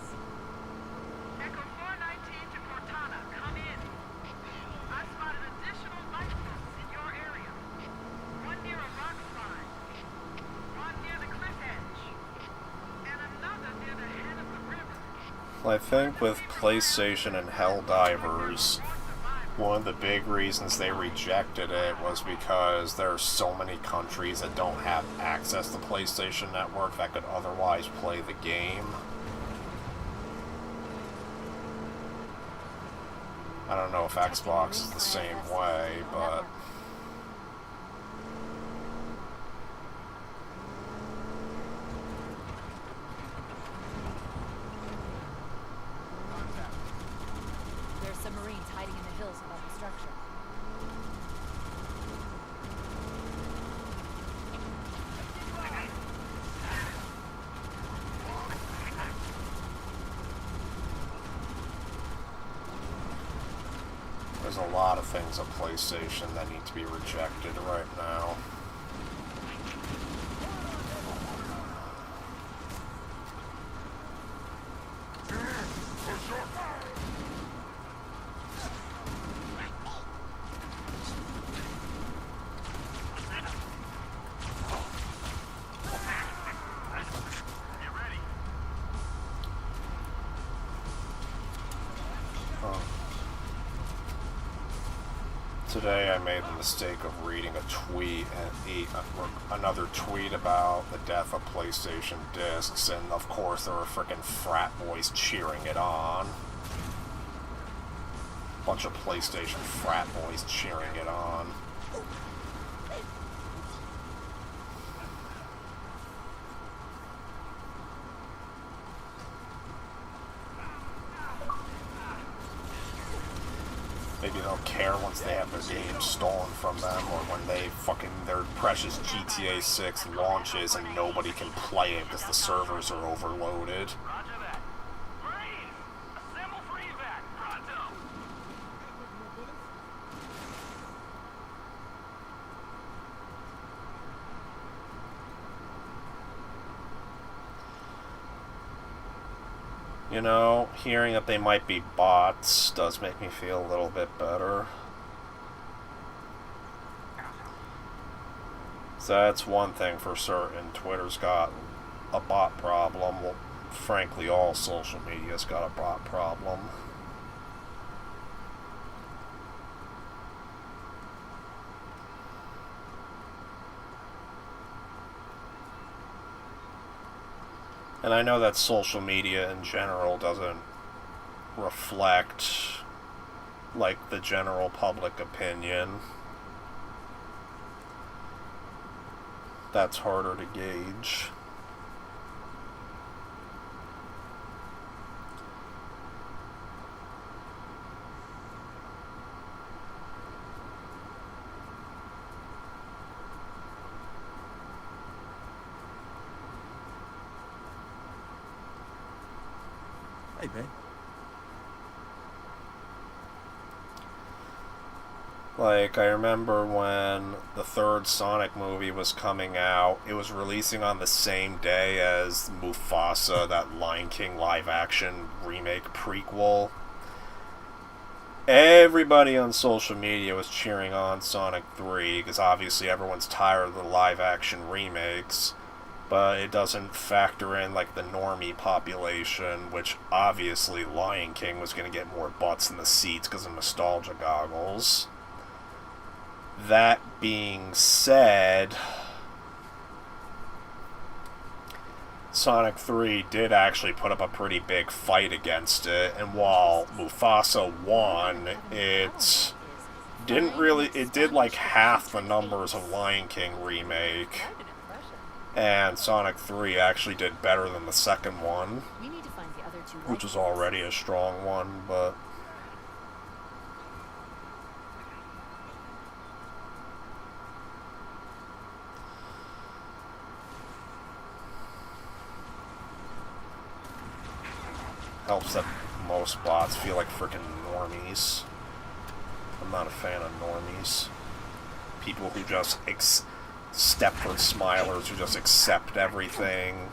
Echo 419 to Cortana, come in. I've spotted additional lifeboats in your area. One near a rock slide, one near the cliff edge, and another near the head of the river. I think with PlayStation and Helldivers, one of the big reasons they rejected it was because there are so many countries that don't have access to PlayStation Network that could otherwise play the game. I don't know if Xbox is the same way, but... There's some Marines hiding in the hills above the structure. There's a lot of things on PlayStation that need to be rejected right now. Today I made the mistake of reading a tweet and another tweet about the death of PlayStation discs, and of course there were frickin' frat boys cheering it on. Bunch of PlayStation frat boys cheering it on. Maybe they'll care once they have their game stolen from them, or when their precious GTA 6 launches and nobody can play it because the servers are overloaded. Roger that. Marines, assemble for evac, pronto. You know, hearing that they might be bots does make me feel a little bit better. So that's one thing for certain. Twitter's got a bot problem. Well, frankly, all social media's got a bot problem. And I know that social media in general doesn't reflect, like, the general public opinion. That's harder to gauge. Hey, babe. Like, I remember when the third Sonic movie was coming out, it was releasing on the same day as Mufasa, that Lion King live-action remake prequel. Everybody on social media was cheering on Sonic 3, because obviously everyone's tired of the live-action remakes, but it doesn't factor in, like, the normie population, which obviously Lion King was going to get more butts in the seats because of nostalgia goggles. That being said, Sonic 3 did actually put up a pretty big fight against it, and while Mufasa won, it did like half the numbers of Lion King remake, and Sonic 3 actually did better than the second one, which was already a strong one, but helps that most bots feel like freaking normies. I'm not a fan of normies. People who just Stepford Smilers who just accept everything.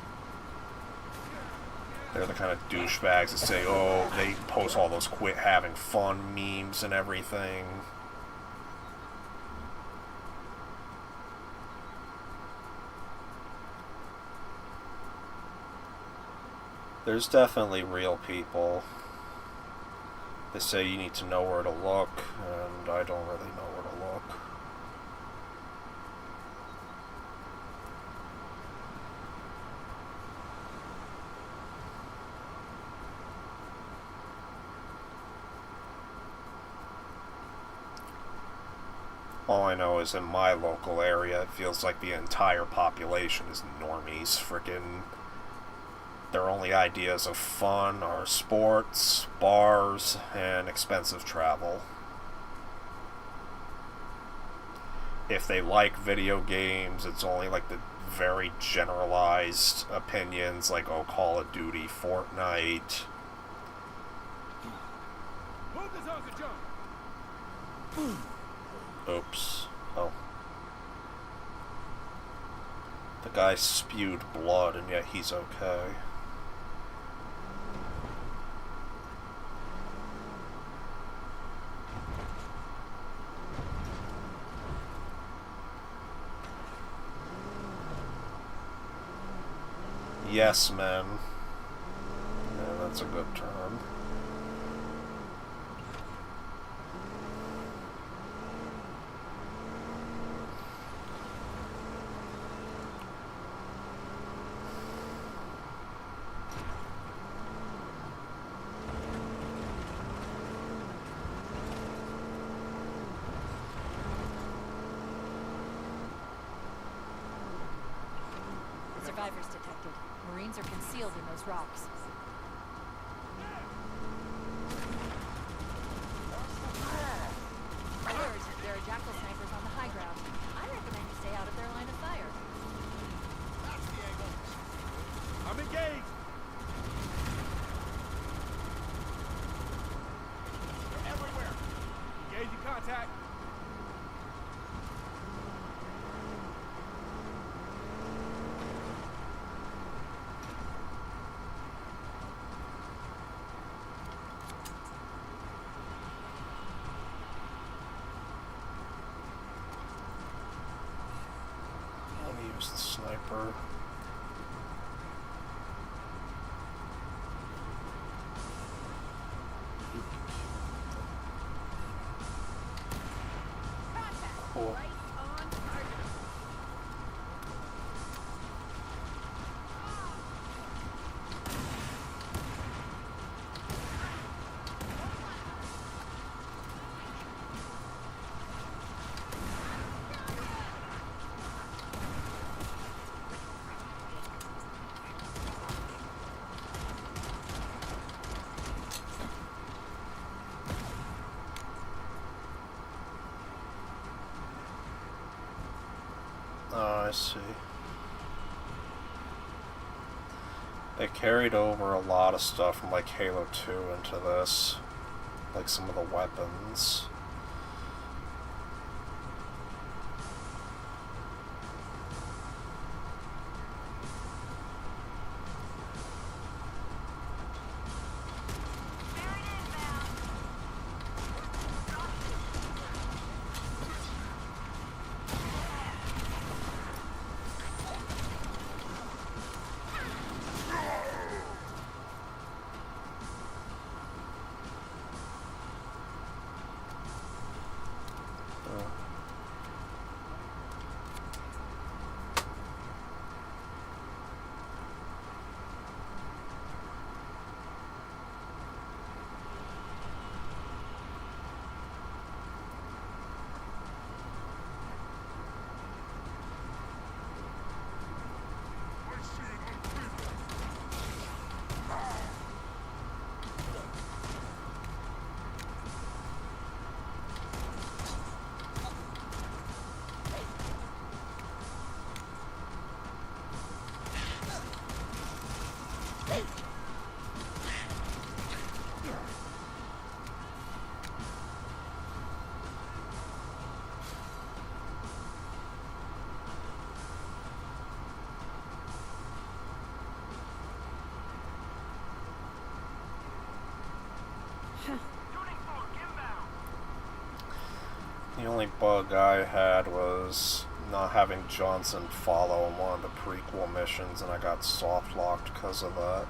They're the kind of douchebags that say, oh, they post all those quit having fun memes and everything. There's definitely real people. They say you need to know where to look, and I don't really know where to look. All I know is in my local area, it feels like the entire population is normies. Frickin' their only ideas of fun are sports, bars, and expensive travel. If they like video games, it's only like the very generalized opinions, like, oh, Call of Duty, Fortnite. Oops. Oh. The guy spewed blood, and yet he's okay. Yes, men. Yeah, that's a good term. Survivors detected. Marines are concealed in those rocks. Alert! There are jackal snipers on the high ground. I recommend you stay out of their line of fire. That's the angle. I'm engaged. They're everywhere. Engaging contact. The sniper. Cool. I see. They carried over a lot of stuff from like Halo 2 into this, like some of the weapons. The only bug I had was not having Johnson follow in one of the prequel missions, and I got soft locked because of that.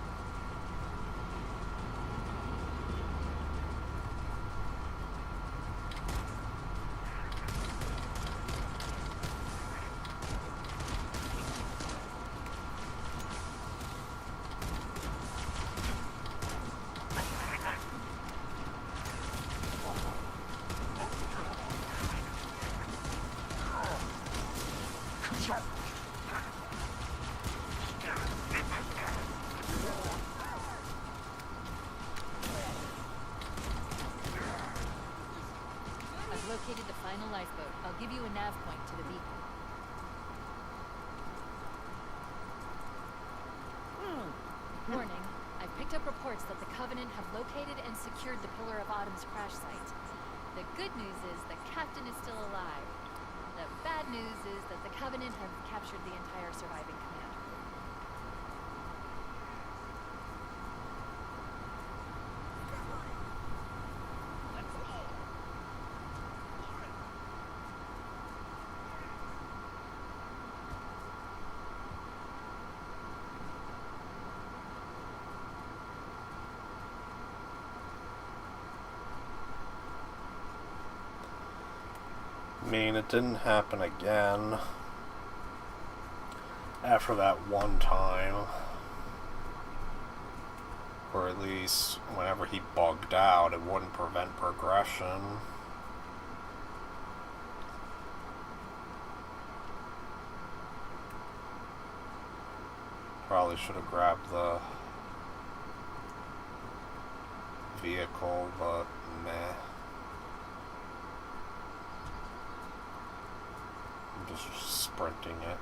Located the final lifeboat. I'll give you a nav point to the beacon. Warning. I've picked up reports that the Covenant have located and secured the Pillar of Autumn's crash site. The good news is the captain is still alive. The bad news is that the Covenant have captured the entire surviving commander. I mean, it didn't happen again after that one time. Or at least whenever he bugged out, it wouldn't prevent progression. Probably should have grabbed the vehicle, but meh. I'm just sprinting it.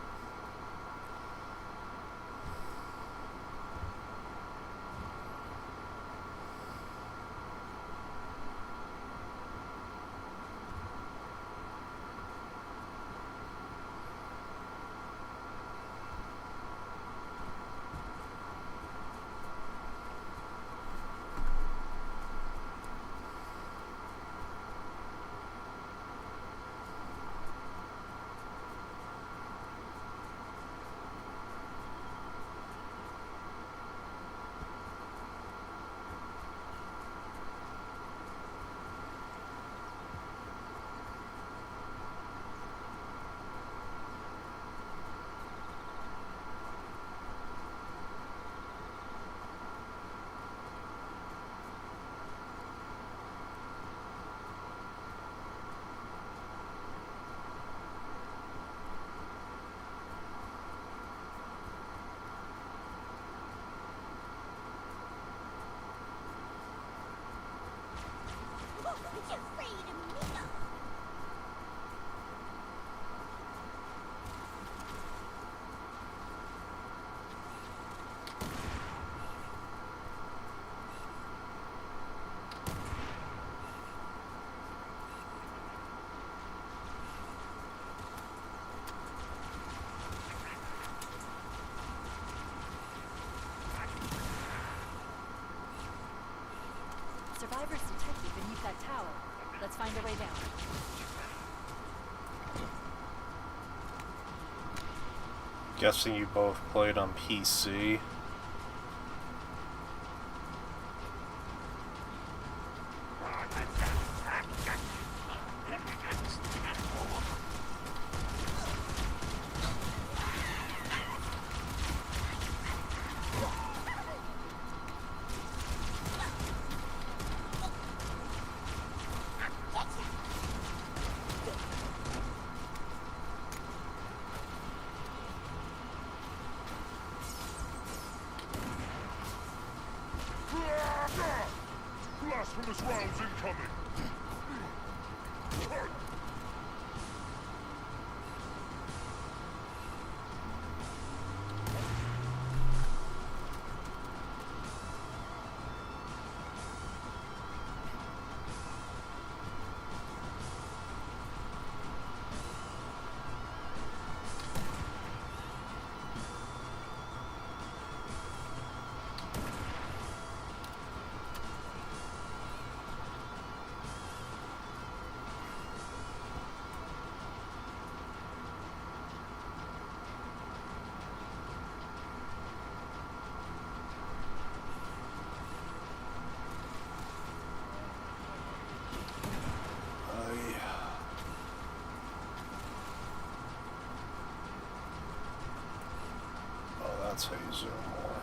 survivor's detected beneath that tower. Let's find a way down. Guessing you both played on PC. Blasphemous rounds incoming! That's how you zoom more.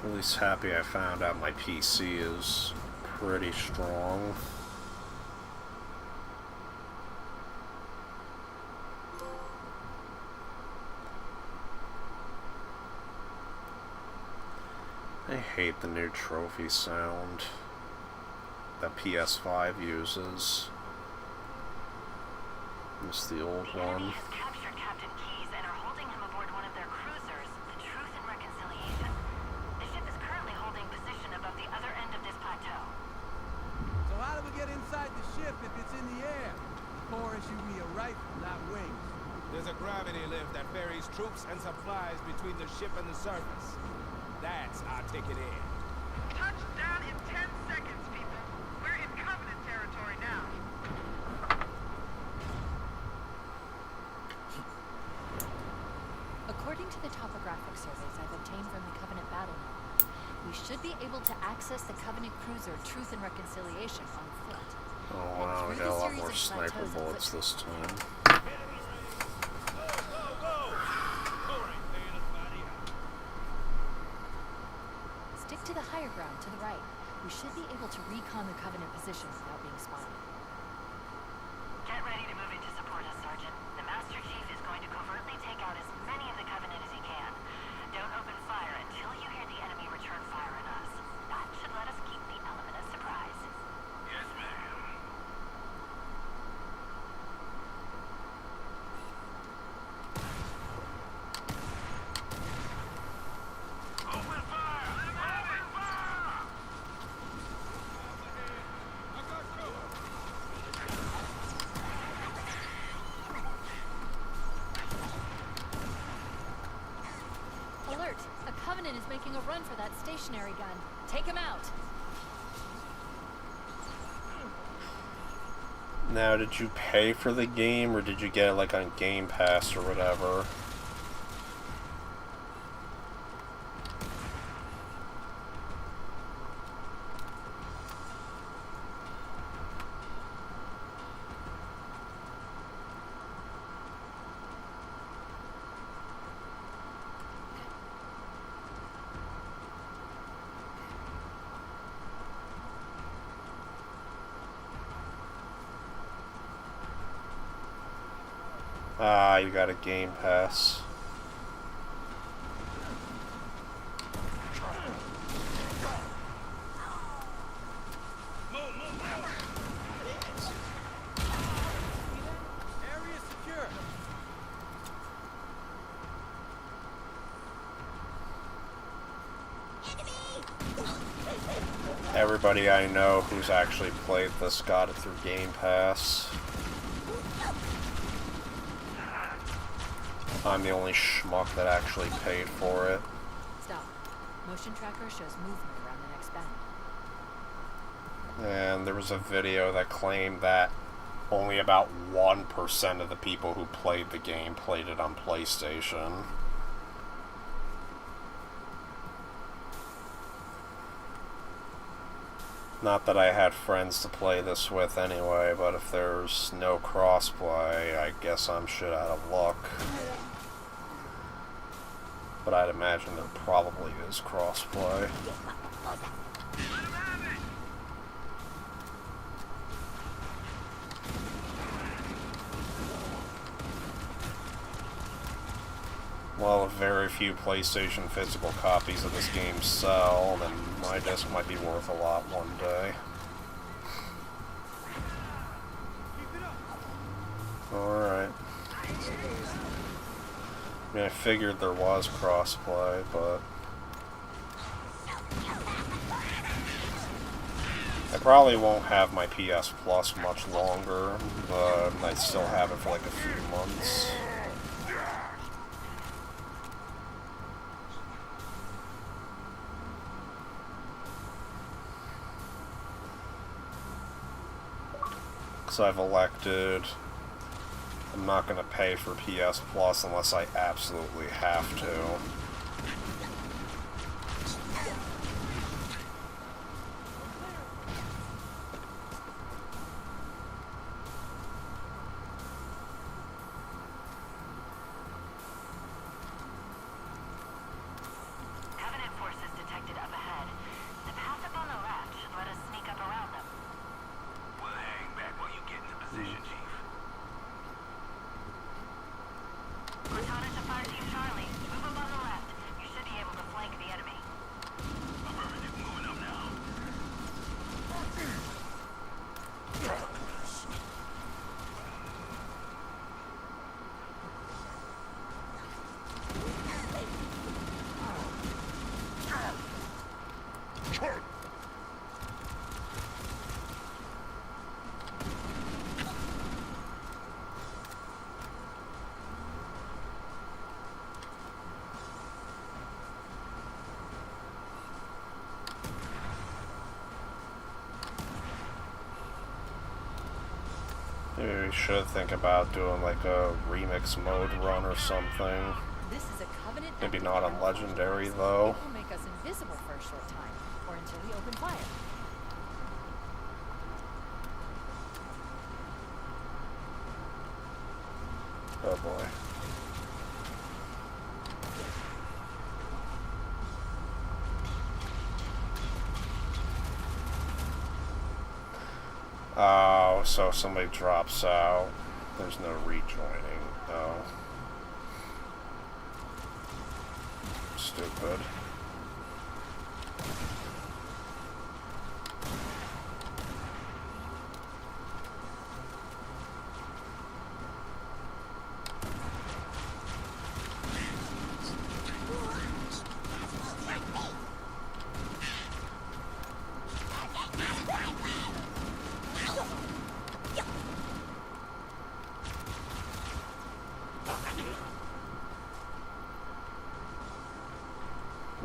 At least happy I found out my PC is pretty strong. I hate the new trophy sound that PS5 uses. Miss the old one. If it's in the air, Corps issued me a rifle, not wings. There's a gravity lift that ferries troops and supplies between the ship and the surface. That's our ticket in. Touchdown in 10 seconds, people. We're in Covenant territory now. According to the topographic surveys I've obtained from the Covenant battle map, we should be able to access the Covenant cruiser Truth and Reconciliation on foot. Oh wow, we got a lot more sniper bullets this time. Stick to the higher ground to the right. we should be able to recon the Covenant position without being spotted. Get ready to move in to support us, Sergeant. The Master Chief is going to covertly take out as many of the Covenant as he can. Don't open fire until you hear the enemy return fire on us. That should let us keep the element of surprise. Yes, ma'am. Open fire! Let 'em have it! Fire! Alert! A Covenant is making a run for that stationary gun. Take him out! Now, did you pay for the game, or did you get it like on Game Pass or whatever? Ah, you got a Game Pass. Area secure. Everybody I know who's actually played this got it through Game Pass. I'm the only schmuck that actually paid for it. Stop. Motion tracker shows movement around the next bend. And there was a video that claimed that only about 1% of the people who played the game played it on PlayStation. Not that I had friends to play this with anyway, but if there's no crossplay, I guess I'm shit out of luck. But I'd imagine there probably is crossplay. Well, if very few PlayStation physical copies of this game sell, then my disc might be worth a lot one day. Alright. I mean, I figured there was crossplay, but I probably won't have my PS Plus much longer, but I still have it for like a few months. So I've elected I'm not going to pay for PS Plus unless I absolutely have to. Covenant forces detected up ahead. The path up on the left should let us sneak up around them. We'll hang back while you get into position, Chief. Cortana to Fire Team Charlie. Move up on the left. You should be able to flank the enemy. Affirmative, moving up now. Maybe we should think about doing like a remix mode run or something. This is a Covenant. Maybe not on Legendary though. It will make us invisible for a short time, or until we open fire. Oh boy. Oh, so if somebody drops out, there's no rejoining. Oh. Stupid.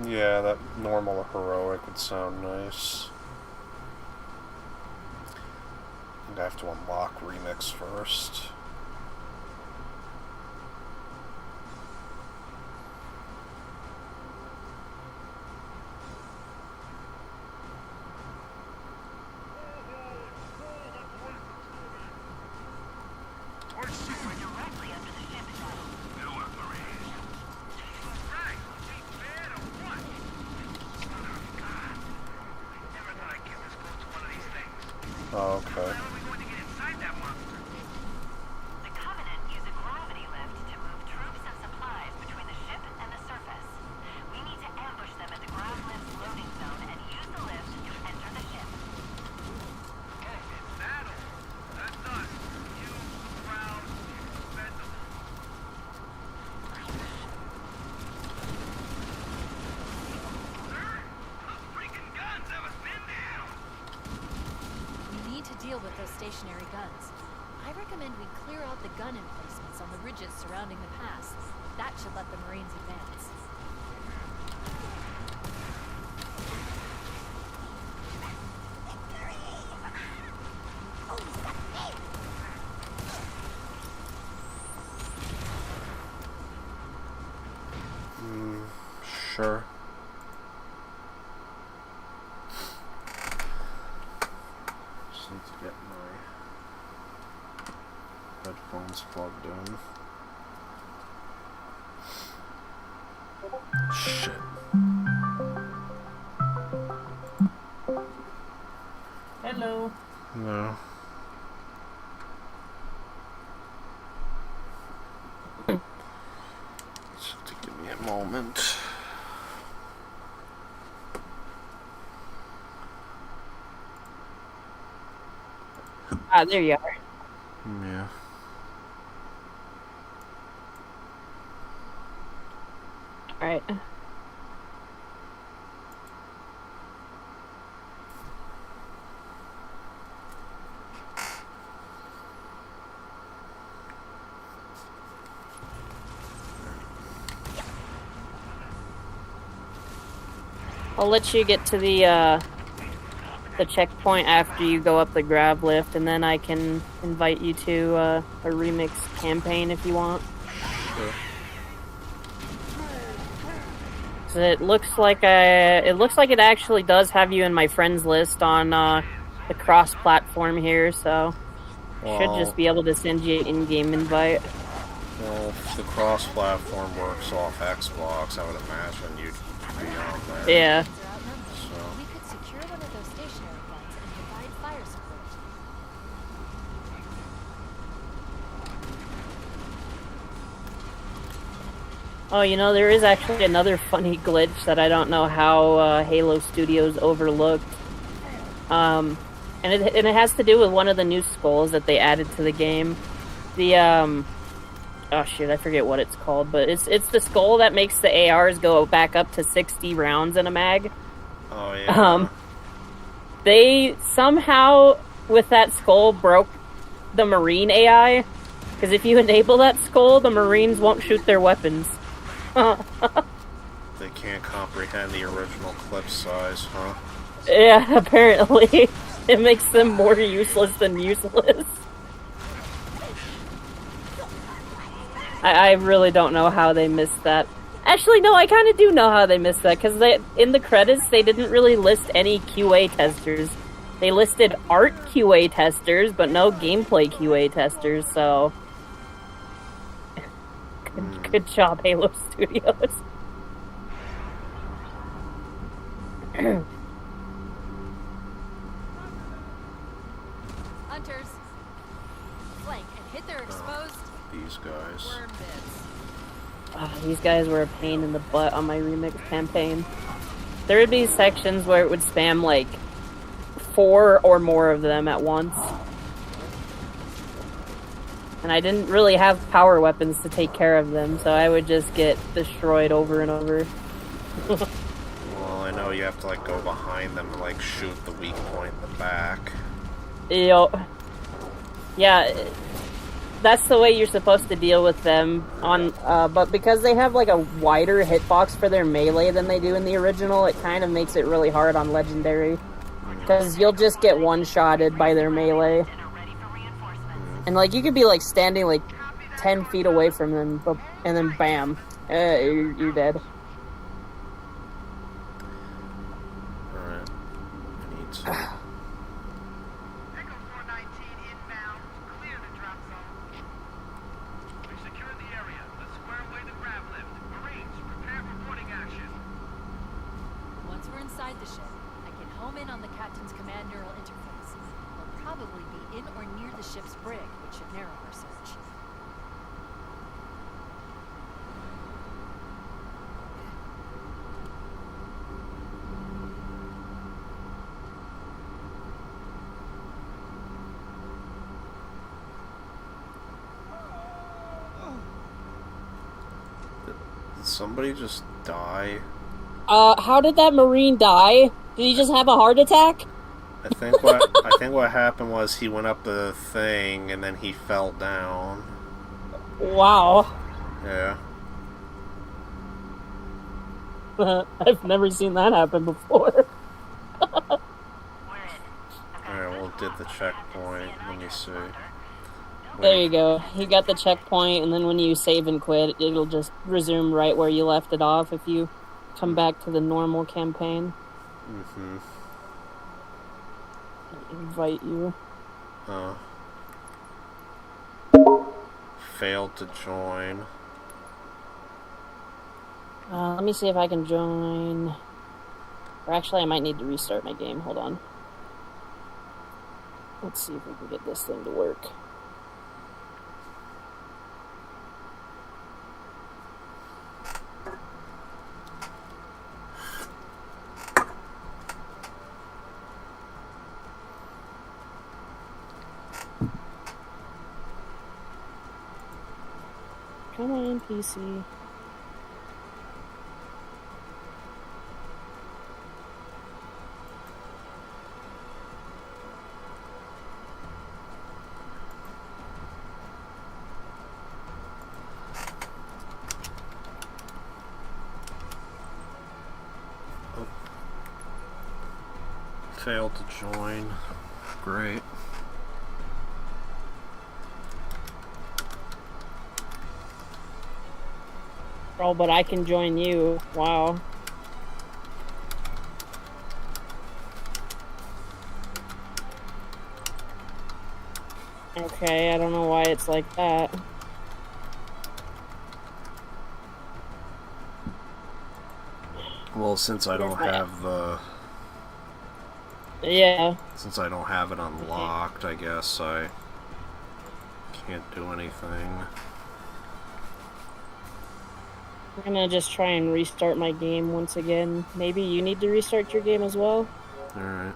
Yeah, that normal or heroic would sound nice. I think I have to unlock Remix first. Oh, okay. The Covenant use a gravity lift to move troops and supplies between the ship and the surface. We need to ambush them at the ground lift loading zone and use the lift to enter the ship. Oh, it's that old. That's us. You, proud, expendable. Sir, those freaking guns have us pinned down. We need to deal with those stationary guns. I recommend we clear out the gun emplacements on the ridges surrounding the pass. That should let the Marines advance. Sure. Just need to get my headphones plugged in. Shit. Hello. No. Just have to give me a moment. Ah, there you are. Yeah. Alright. I'll let you get to the checkpoint after you go up the grab lift, and then I can invite you to a remix campaign if you want. Sure. So it looks like it actually does have you in my friends list on the cross-platform here, so Well, should just be able to send you an in-game invite. Well, if the cross-platform works off Xbox, I would imagine you'd be on there. Yeah. So. We could secure one of those stationary guns and provide fire support. Oh, you know, there is actually another funny glitch that I don't know how Halo Studios overlooked. And it has to do with one of the new skulls that they added to the game. The, oh shit, I forget what it's called, but it's the skull that makes the ARs go back up to 60 rounds in a mag. Oh, yeah. They somehow, with that skull, broke the Marine AI. Because if you enable that skull, the Marines won't shoot their weapons. They can't comprehend the original clip size, huh? Yeah, apparently. It makes them more useless than useless. I really don't know how they missed that. Actually, no, I kind of do know how they missed that, because in the credits, they didn't really list any QA testers. They listed art QA testers, but no gameplay QA testers, so... Good job, Halo Studios. Hunters. Flank and hit their exposed These guys. worm bits. These guys were a pain in the butt on my remix campaign. There would be sections where it would spam like 4 or more of them at once. And I didn't really have power weapons to take care of them, so I would just get destroyed over and over. Well, I know you have to like go behind them and like shoot the weak point in the back. Yep. Yeah, that's the way you're supposed to deal with them on, but because they have like a wider hitbox for their melee than they do in the original, it kind of makes it really hard on Legendary. Because you'll just get one-shotted by their melee. And like, you could be like standing like 10 feet away from them, and then bam, you're dead. Alright. I need to... Echo 419 inbound. Clear the drop zone. We've secured the area. Let's square away the grab lift. Marines, prepare for boarding action. Once we're inside the ship, I can home in on the captain's command neural interface. We'll probably be in or near the ship's brig, which should narrow our search. Did somebody just die? How did that Marine die? Did he just have a heart attack? I think what happened was he went up the thing and then he fell down. Wow. Yeah. I've never seen that happen before. Alright, well, did the checkpoint. Let me see. There you go. You got the checkpoint, and then when you save and quit, it'll just resume right where you left it off if you come back to the normal campaign. Mm-hmm. Invite you. Failed to join. Let me see if I can join. Or actually, I might need to restart my game. Hold on. Let's see if we can get this thing to work. Come on, PC. Oh. Failed to join. Great. Oh, but I can join you. Wow. Okay, I don't know why it's like that. Well, since I don't have the... Yeah. Since I don't have it unlocked, I guess I can't do anything. I'm gonna just try and restart my game once again. Maybe you need to restart your game as well? Alright.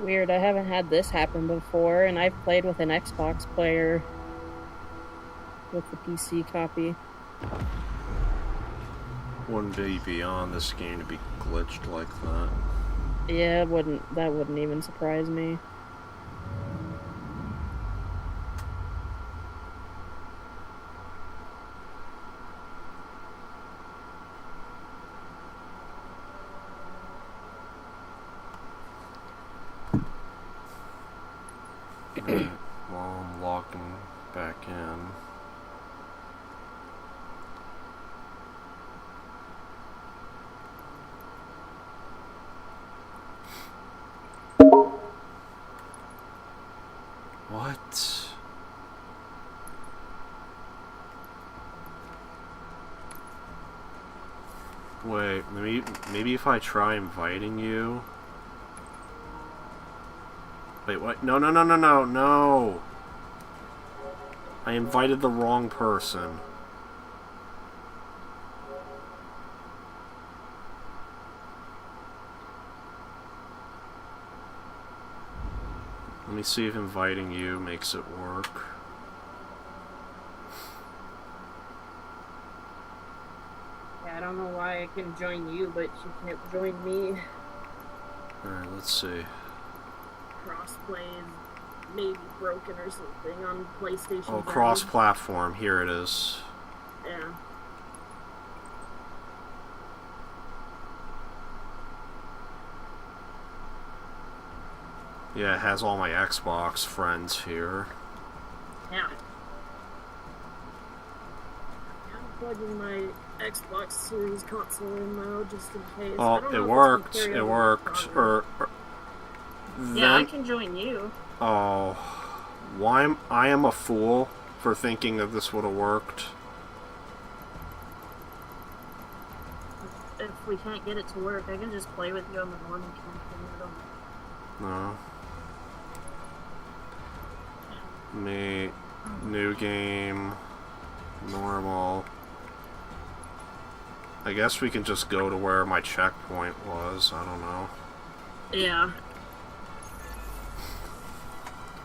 Weird, I haven't had this happen before, and I've played with an Xbox player with the PC copy. Wouldn't be beyond this game to be glitched like that. Yeah, that wouldn't even surprise me. While I'm locking back in. What? Wait, maybe if I try inviting you... Wait, what? No, no, no, no, no, no! I invited the wrong person. Let me see if inviting you makes it work. Yeah, I don't know why I can join you, but you can't join me. Alright, let's see. Crossplay is maybe broken or something on PlayStation. Oh, cross-platform. Here it is. Yeah. Yeah, it has all my Xbox friends here. Yeah. I'm plugging my Xbox Series console in now, just in case. Oh, it worked. It worked. Yeah, I can join you. Oh, why I am a fool for thinking that this would have worked. If we can't get it to work, I can just play with you on the morning campaign. No. Me, new game, normal. I guess we can just go to where my checkpoint was. I don't know. Yeah.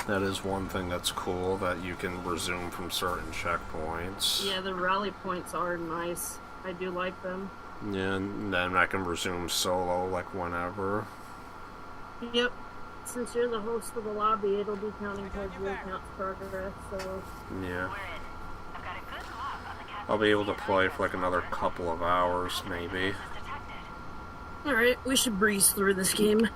That is one thing that's cool, that you can resume from certain checkpoints. Yeah, the rally points are nice. I do like them. Yeah, and then I can resume solo, like, whenever. Yep. Since you're the host of the lobby, it'll be counting towards your account's progress, so... Yeah. I'll be able to play for, like, another couple of hours, maybe. Alright, we should breeze through this game.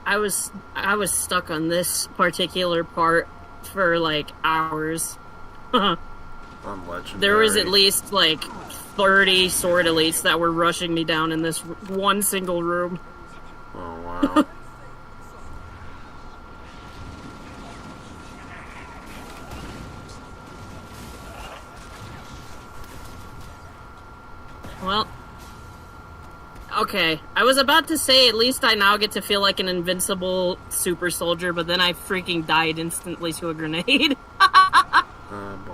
I was stuck on this particular part for like hours. I'm legendary. There was at least like 30 sword elites that were rushing me down in this one single room. Oh wow. Well, okay, I was about to say at least I now get to feel like an invincible super soldier, but then I freaking died instantly to a grenade. Oh boy.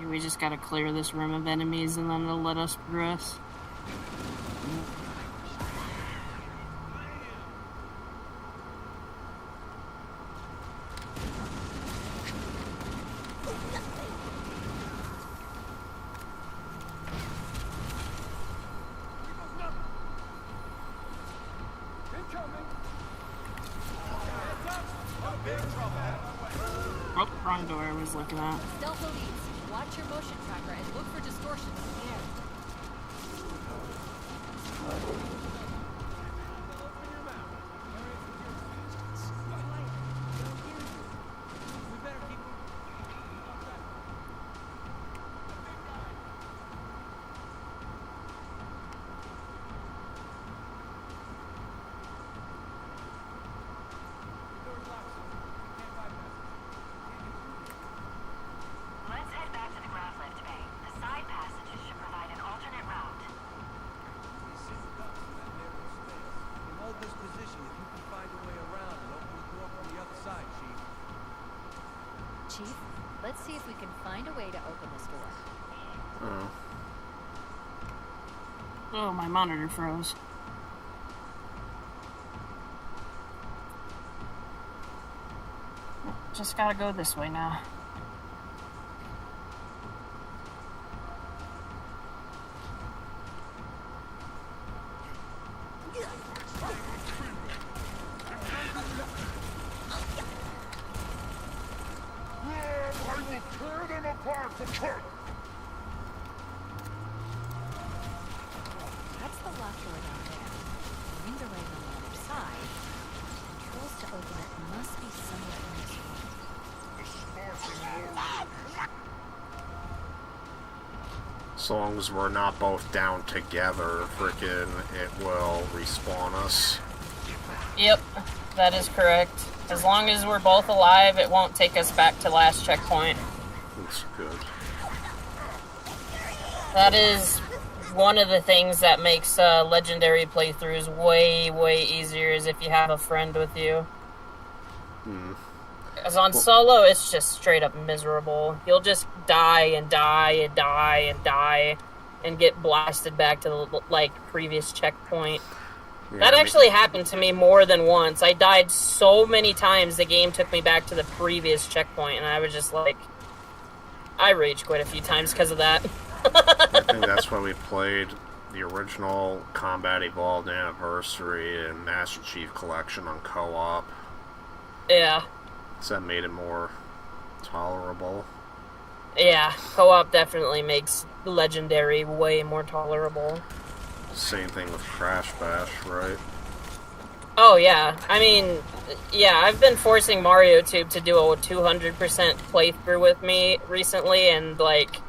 We just gotta clear this room of enemies and then it'll let us progress. Oh, wrong door I was looking at. Stealth elites, watch your motion tracker and look for distortions in the air. Let's head back to the ground lift bay. The side passages should provide an alternate route. We'll hold this position if you can find a way around and open the door from the other side, Chief. Chief, let's see if we can find a way to open this door. Oh. Oh, my monitor froze. Just gotta go this way now. That's the lock door down there. The wings are right on the other side. Controls to open it must be somewhere in this room. As long as we're not both down together, frickin' it will respawn us. Yep, that is correct. As long as we're both alive, it won't take us back to last checkpoint. That's good. That is one of the things that makes legendary playthroughs way, way easier is if you have a friend with you. Because on solo, it's just straight up miserable. You'll just die and die and die and die and get blasted back to the, like, previous checkpoint. Yeah, That actually happened to me more than once. I died so many times the game took me back to the previous checkpoint, and I was just like... I rage quit a few times because of that. I think that's why we played the original Combat Evolved Anniversary and Master Chief Collection on co-op. Yeah. So that made it more tolerable. Yeah, co-op definitely makes Legendary way more tolerable. Same thing with Crash Bash, right? Oh, yeah. I mean, yeah, I've been forcing MarioTube to do a 200% playthrough with me recently, and, like,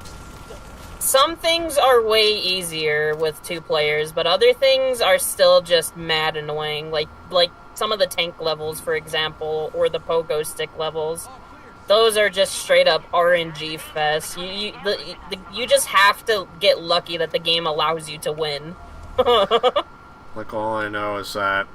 some things are way easier with 2 players, but other things are still just mad annoying. Like some of the tank levels, for example, or the pogo stick levels. Those are just straight up RNG fest. You just have to get lucky that the game allows you to win. Like, all I know is that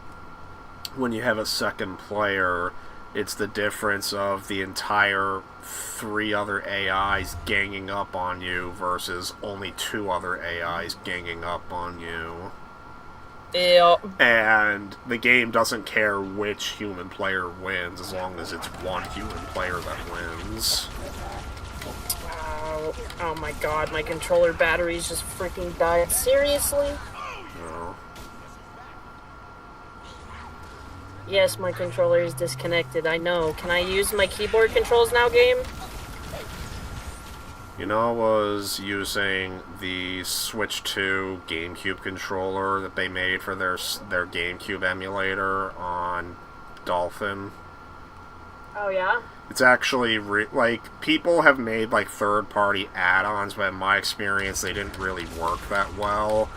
when you have a second player, it's the difference of the entire 3 other AIs ganging up on you versus only 2 other AIs ganging up on you. Yep. And the game doesn't care which human player wins as long as it's one human player that wins. Oh my god, my controller batteries just freaking died. Seriously? No. Yes, my controller is disconnected, I know. Can I use my keyboard controls now, game? You know, I was using the Switch 2 GameCube controller that they made for their GameCube emulator on Dolphin. Oh, yeah? It's actually, like, people have made, like, third-party add-ons, but in my experience, they didn't really work that well.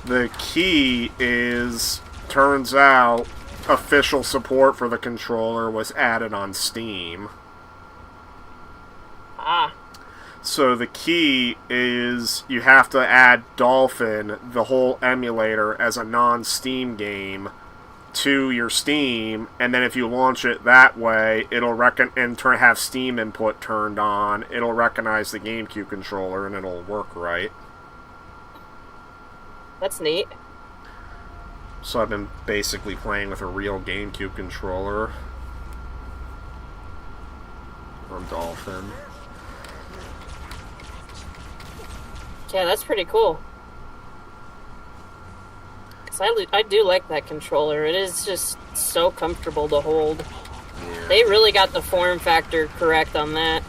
The key is, turns out, official support for the controller was added on Steam. Ah. So the key is you have to add Dolphin, the whole emulator, as a non-Steam game to your Steam, and then if you launch it that way, it'll have Steam input turned on, it'll recognize the GameCube controller, and it'll work right. That's neat. So I've been basically playing with a real GameCube controller on Dolphin. Yeah, that's pretty cool. 'Cause I do like that controller. It is just so comfortable to hold. Yeah. They really got the form factor correct on that.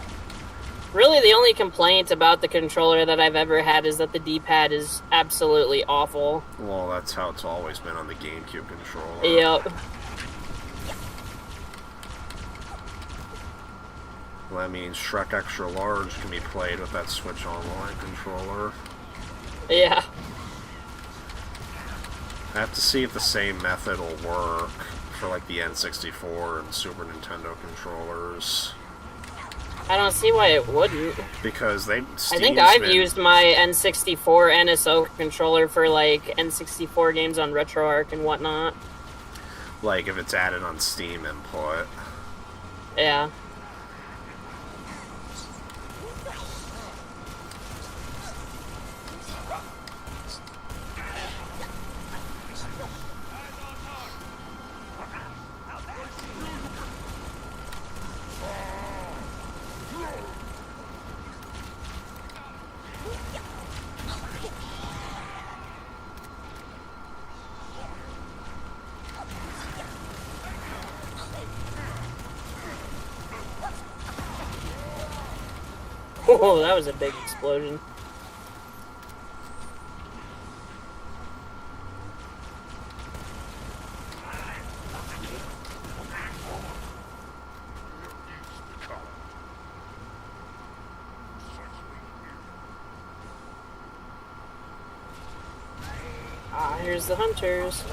Really, the only complaint about the controller that I've ever had is that the D-pad is absolutely awful. Well, that's how it's always been on the GameCube controller. Yep. Well, that means Shrek Extra Large can be played with that Switch Online controller. Yeah. I have to see if the same method will work for, like, the N64 and Super Nintendo controllers. I don't see why it wouldn't. Because I think I've used my N64 NSO controller for, like, N64 games on RetroArch and whatnot. Like, if it's added on Steam input. Yeah. Oh, that was a big explosion. Ah, here's the hunters.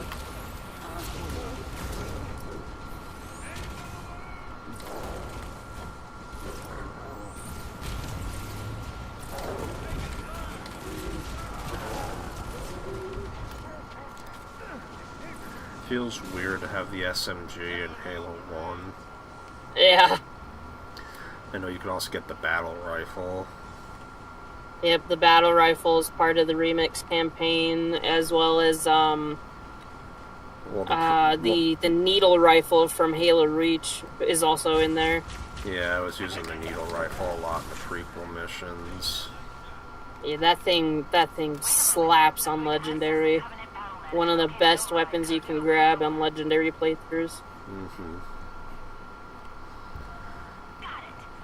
Feels weird to have the SMG in Halo 1. Yeah. I know you can also get the battle rifle. Yep, the battle rifle is part of the remix campaign, as well as the needle rifle from Halo Reach is also in there. Yeah, I was using the needle rifle a lot in the prequel missions. Yeah, that thing slaps on Legendary. One of the best weapons you can grab on Legendary playthroughs. Mm-hmm.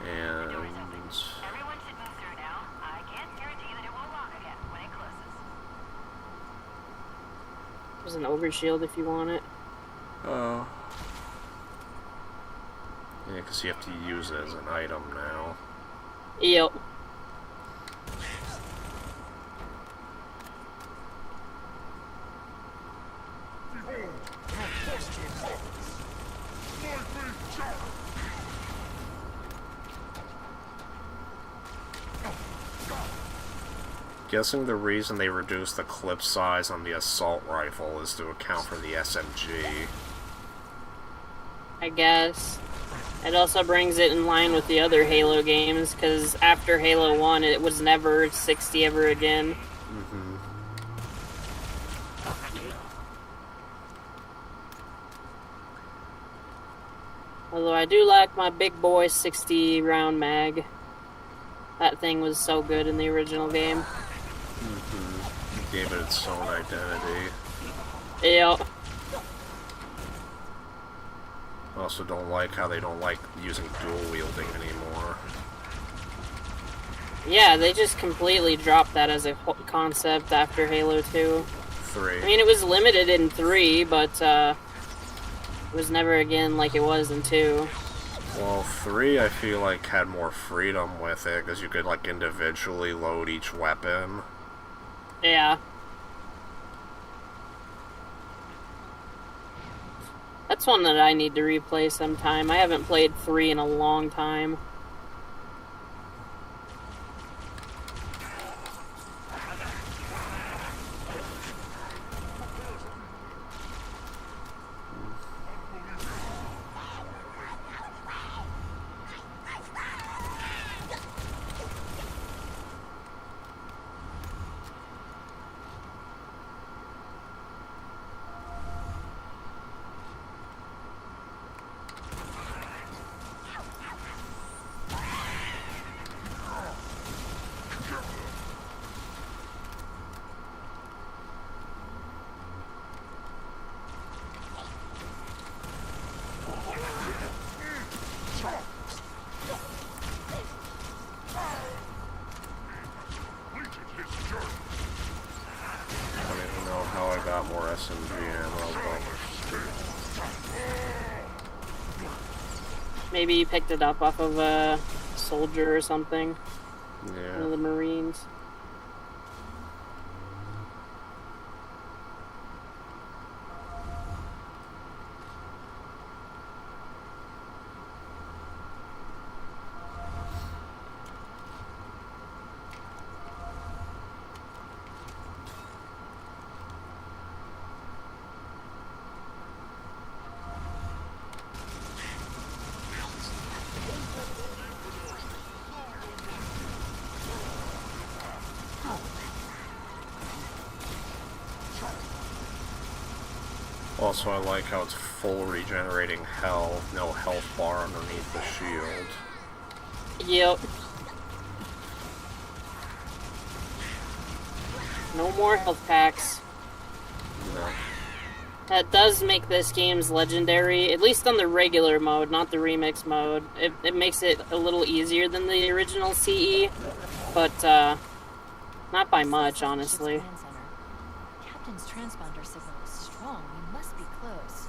And Everyone should move through now. I can't guarantee that it won't lock again when it closes. There's an overshield if you want it. oh. Yeah, because you have to use it as an item now. Yep. Guessing the reason they reduced the clip size on the assault rifle is to account for the SMG. I guess. It also brings it in line with the other Halo games, because after Halo 1, it was never 60 ever again. Mm-hmm. Although I do like my big boy 60 round mag. That thing was so good in the original game. Mm-hmm. Gave it its own identity. Yep. Also don't like how they don't like using dual wielding anymore. Yeah, they just completely dropped that as a concept after Halo 2. 3. I mean, it was limited in 3, but it was never again like it was in 2. Well, 3 I feel like had more freedom with it, because you could like individually load each weapon. Yeah. That's one that I need to replay sometime. I haven't played 3 in a long time. Maybe you picked it up off of a soldier or something. Yeah. One of the Marines. Also, I like how it's full regenerating health, no health bar underneath the shield. Yep. No more health packs. No. That does make this game's legendary, at least on the regular mode, not the remix mode. It makes it a little easier than the original CE, but not by much, honestly. Captain's transponder signal is strong. We must be close.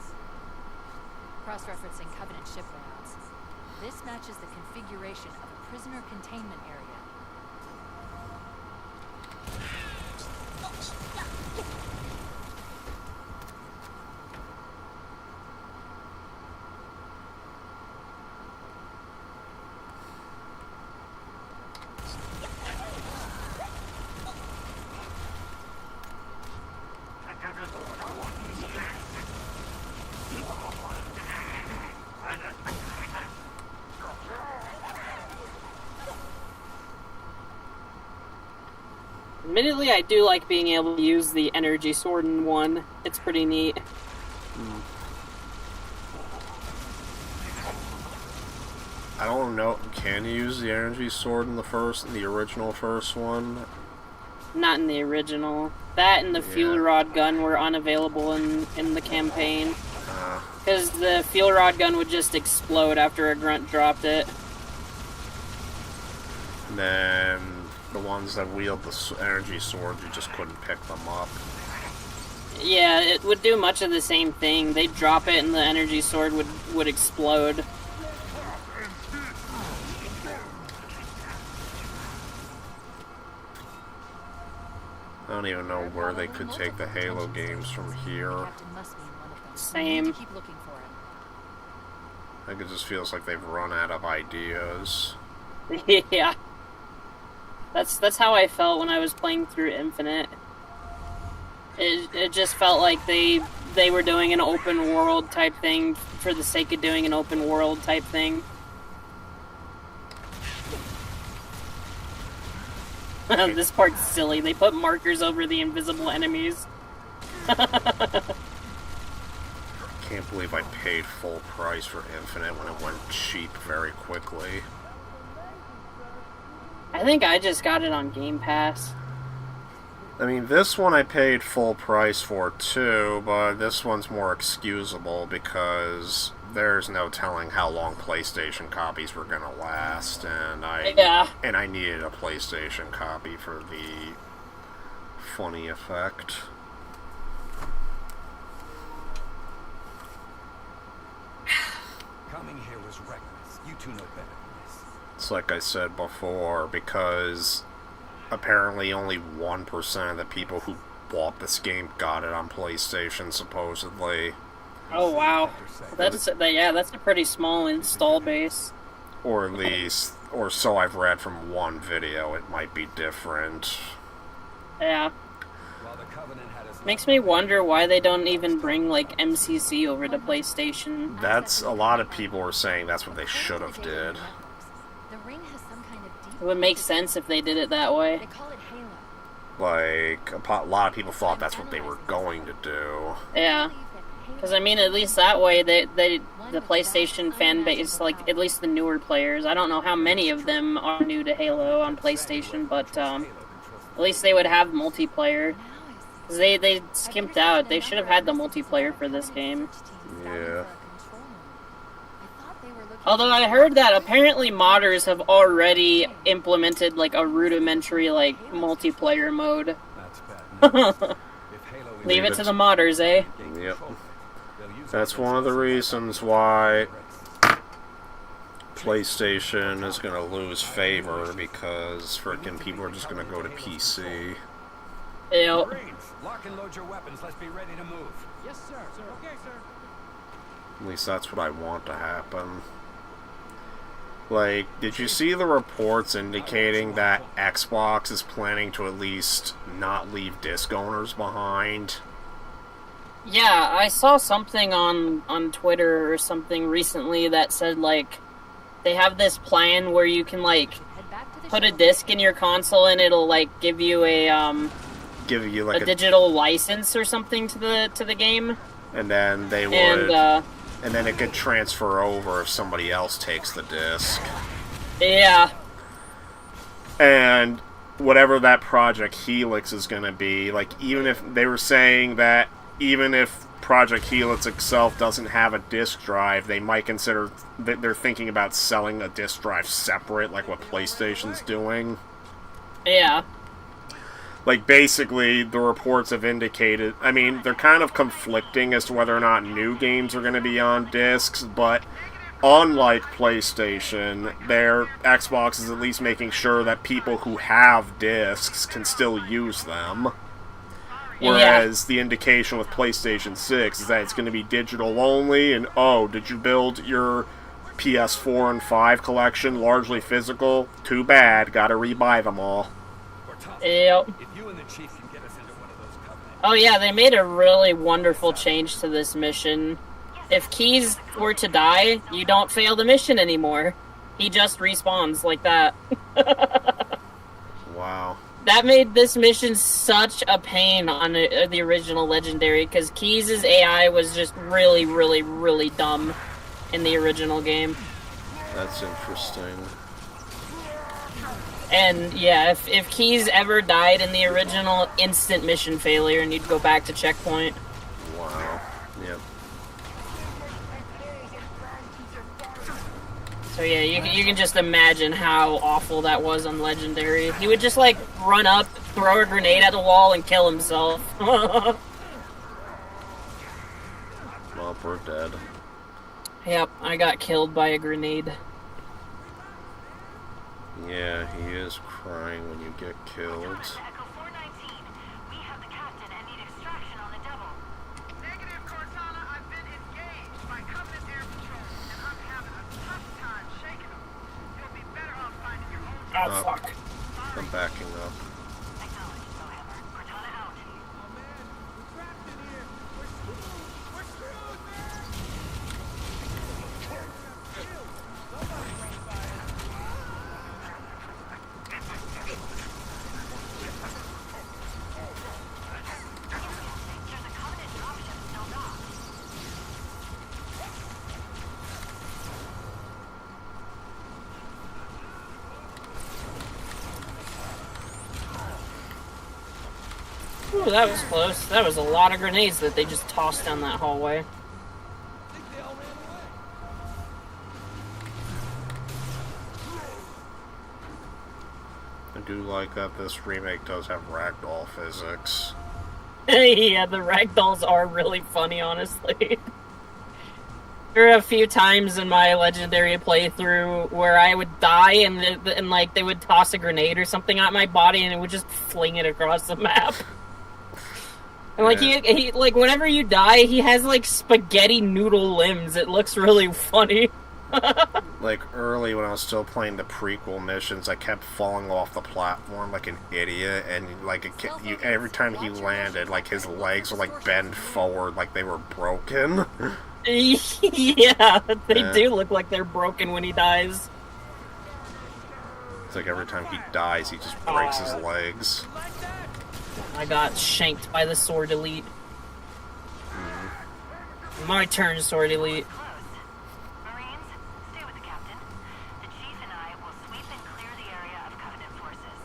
Cross-referencing Covenant ship layouts. This matches the configuration of a prisoner containment area. Admittedly, I do like being able to use the energy sword in 1. It's pretty neat. I don't know. Can you use the energy sword in the original first one? Not in the original. That and the fuel rod gun were unavailable in the campaign. Because the fuel rod gun would just explode after a grunt dropped it. And then the ones that wield the energy sword, you just couldn't pick them up. Yeah, it would do much of the same thing. They'd drop it and the energy sword would explode. I don't even know where they could take the Halo games from here. Same. I think it just feels like they've run out of ideas. Yeah. That's how I felt when I was playing through Infinite. It just felt like they were doing an open world type thing for the sake of doing an open world type thing. This part's silly. They put markers over the invisible enemies. Can't believe I paid full price for Infinite when it went cheap very quickly. I think I just got it on Game Pass. I mean, this one I paid full price for too, but this one's more excusable because there's no telling how long PlayStation copies were gonna last, and I needed a PlayStation copy for the funny effect. Coming here was reckless. You two know better than this. It's like I said before, because apparently only 1% of the people who bought this game got it on PlayStation, supposedly. Oh wow, that's a pretty small install base. Or at least, or so I've read from one video. It might be different. Yeah. Makes me wonder why they don't even bring like MCC over to PlayStation. That's a lot of people were saying that's what they should have did. It would make sense if they did it that way. Like a lot of people thought that's what they were going to do. Yeah. Because, I mean, at least that way, the PlayStation fan base, like, at least the newer players, I don't know how many of them are new to Halo on PlayStation, but, at least they would have multiplayer. Because they skimped out. They should have had the multiplayer for this game. Yeah. Although I heard that apparently modders have already implemented, like, a rudimentary, like, multiplayer mode. Leave it to the modders, eh? Yep. That's one of the reasons why PlayStation is going to lose favor, because frickin' people are just going to go to PC. Yep. Lock and load your weapons. Let's be ready to move. Yes, sir. Okay, sir. At least that's what I want to happen. Like, did you see the reports indicating that Xbox is planning to at least not leave disc owners behind? Yeah, I saw something on Twitter or something recently that said, like, they have this plan where you can, like, put a disc in your console and it'll, like, give you a digital license or something to the game. And then they would... And then it could transfer over if somebody else takes the disc. Yeah. And whatever that Project Helix is going to be, like, even if they were saying that even if Project Helix itself doesn't have a disk drive, they might consider that they're thinking about selling a disk drive separate, like what PlayStation's doing. Yeah. Like, basically, the reports have indicated... I mean, they're kind of conflicting as to whether or not new games are going to be on discs, but unlike PlayStation, their Xbox is at least making sure that people who have discs can still use them. Whereas the indication with PlayStation 6 is that it's going to be digital only, and oh, did you build your PS4 and 5 collection largely physical? Too bad, gotta rebuy them all. Yep. Oh yeah, they made a really wonderful change to this mission. If Keyes were to die, you don't fail the mission anymore. He just respawns like that. Wow. That made this mission such a pain on the original Legendary, because Keyes' AI was just really, really, really dumb in the original game. That's interesting. And yeah, if Keyes ever died in the original, instant mission failure, and you'd go back to checkpoint. Wow. Yep. So yeah, you can just imagine how awful that was on Legendary. He would just like run up, throw a grenade at the wall, and kill himself. Well, we're dead. Yep, I got killed by a grenade. Yeah, he is crying when you get killed. Echo 419. We have the captain and need extraction on the double. Negative, Cortana. I've been engaged by Covenant Air Patrol, and I'm having a tough time shaking them. You'll be better off finding your own... Oh, fuck. I'm backing up. Acknowledged, Bowhammer. Cortana out. Oh man, we're trapped in here. We're screwed. We're screwed, man. Somebody run fire. There's a Covenant dropship still docked. Ooh, that was close. That was a lot of grenades that they just tossed down that hallway. I think they all ran away. I do like that this remake does have ragdoll physics. Yeah, the ragdolls are really funny, honestly. There are a few times in my Legendary playthrough where I would die and like they would toss a grenade or something at my body and it would just fling it across the map. And like he like whenever you die, he has like spaghetti noodle limbs. It looks really funny. Like early when I was still playing the prequel missions, I kept falling off the platform like an idiot, and like every time he landed, like his legs would like bend forward like they were broken. Yeah, they do look like they're broken when he dies. It's like every time he dies, he just breaks his legs. I got shanked by the Sword Elite. My turn, Sword Elite. Marines, stay with the captain. The chief and I will sweep and clear the area of Covenant forces.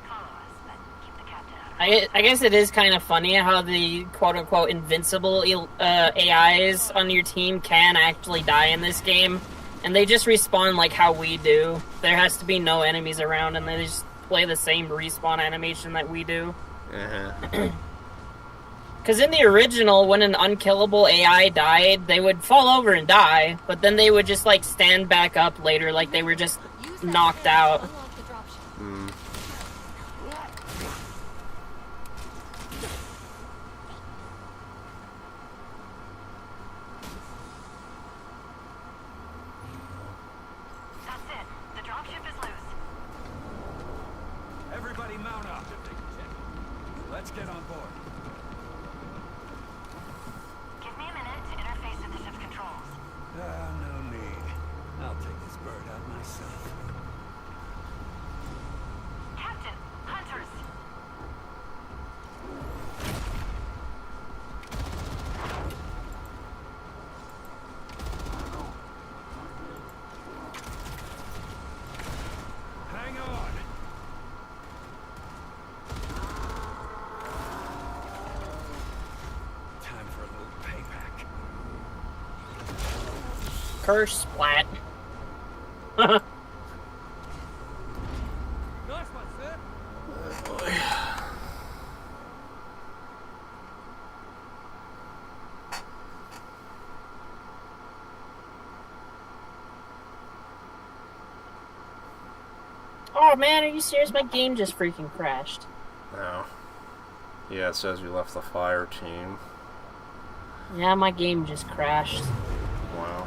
Follow us, but keep the captain out of I guess it is kind of funny how the quote-unquote invincible AIs on your team can actually die in this game, and they just respawn like how we do. There has to be no enemies around, and they just play the same respawn animation that we do. Because in the original, when an unkillable AI died, they would fall over and die, but then they would just like stand back up later like they were just knocked out. That's it. The dropship is loose. Everybody mount up. Let's get on board. Give me a minute to interface with the ship's controls. No need. I'll take this bird out myself. Captain, hunters. Hang on. Time for a little payback. Curse splat. Nice one, sir. Oh boy. Oh man, are you serious? My game just freaking crashed. No. Yeah, it says you left the fire team. Yeah, my game just crashed. Wow.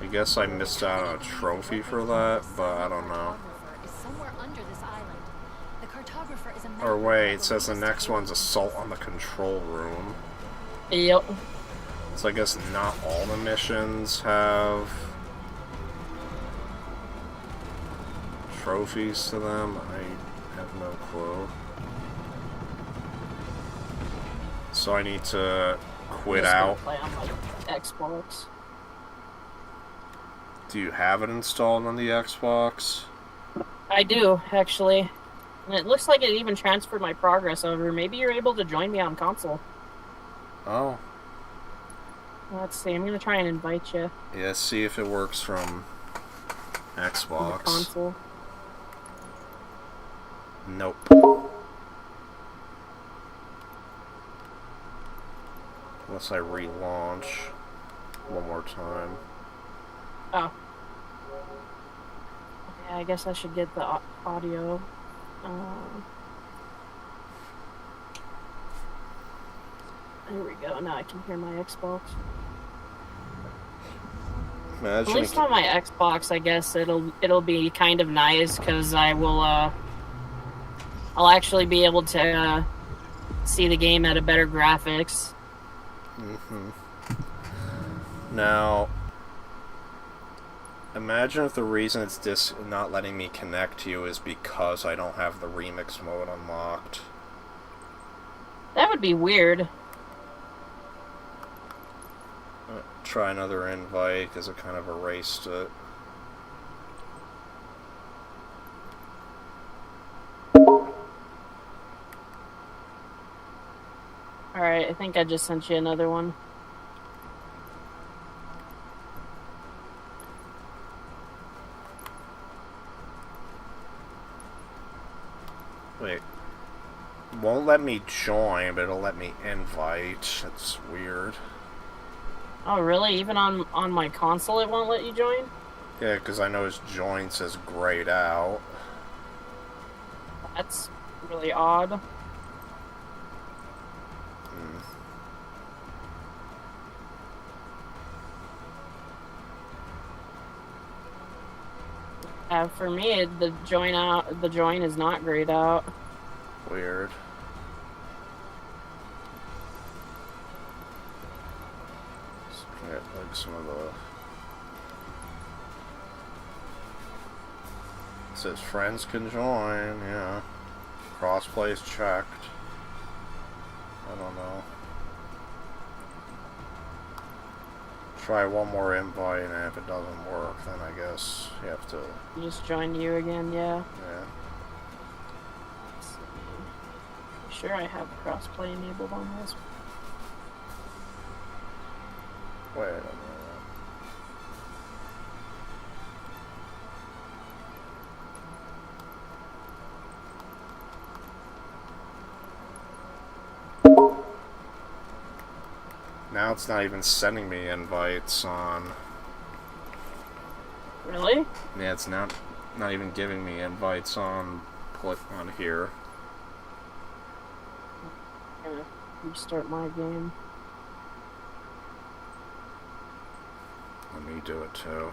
I guess I missed out on a trophy for that, but I don't know. Or wait, it says the next one's assault on the control room. Yep. So I guess not all the missions have trophies to them. I have no clue. So I need to quit out. Play on my Xbox. Do you have it installed on the Xbox? I do, actually. And it looks like it even transferred my progress over. Maybe you're able to join me on console. Oh. Let's see, I'm gonna try and invite you. Yeah, see if it works from Xbox. Console. Nope. Unless I relaunch one more time. Oh. Okay, I guess I should get the audio. There we go. Now I can hear my Xbox. Imagine At least on my Xbox, I guess it'll be kind of nice because I will I'll actually be able to see the game at a better graphics. Now, imagine if the reason it's not letting me connect to you is because I don't have the remix mode unlocked. That would be weird. Try another invite because it kind of erased it. Alright, I think I just sent you another one. Wait. Won't let me join, but it'll let me invite. It's weird. Oh, really? Even on my console it won't let you join? Yeah, because I know his join says grayed out. That's really odd. For me, the join is not grayed out. Weird. Get like some of the. It says friends can join. Yeah. Crossplay's checked. I don't know. Try one more invite, and if it doesn't work, then I guess you have to... Just join you again, yeah. Yeah. Sure, I have crossplay enabled on this. Wait a minute. Now it's not even sending me invites on... Really? Yeah, it's not even giving me invites on here. I'm gonna restart my game. Let me do it too.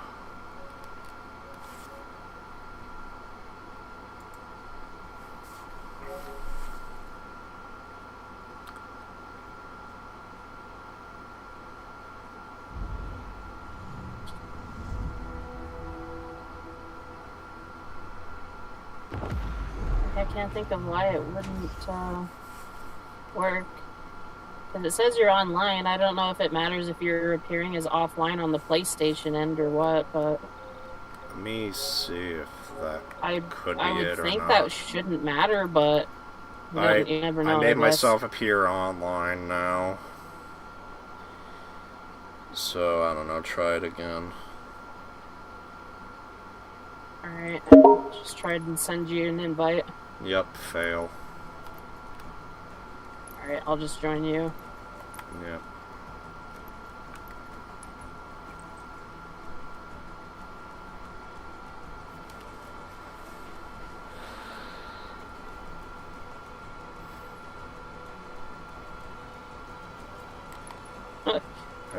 I can't think of why it wouldn't work. Because it says you're online. I don't know if it matters if you're appearing as offline on the PlayStation end or what, but... Let me see if that could be I would it or think not. that shouldn't matter, but you never know. I made guess. myself appear online now. So, I don't know, try it again. Alright, just tried and send you an invite. Yep, fail. Alright, I'll just join you. Yep.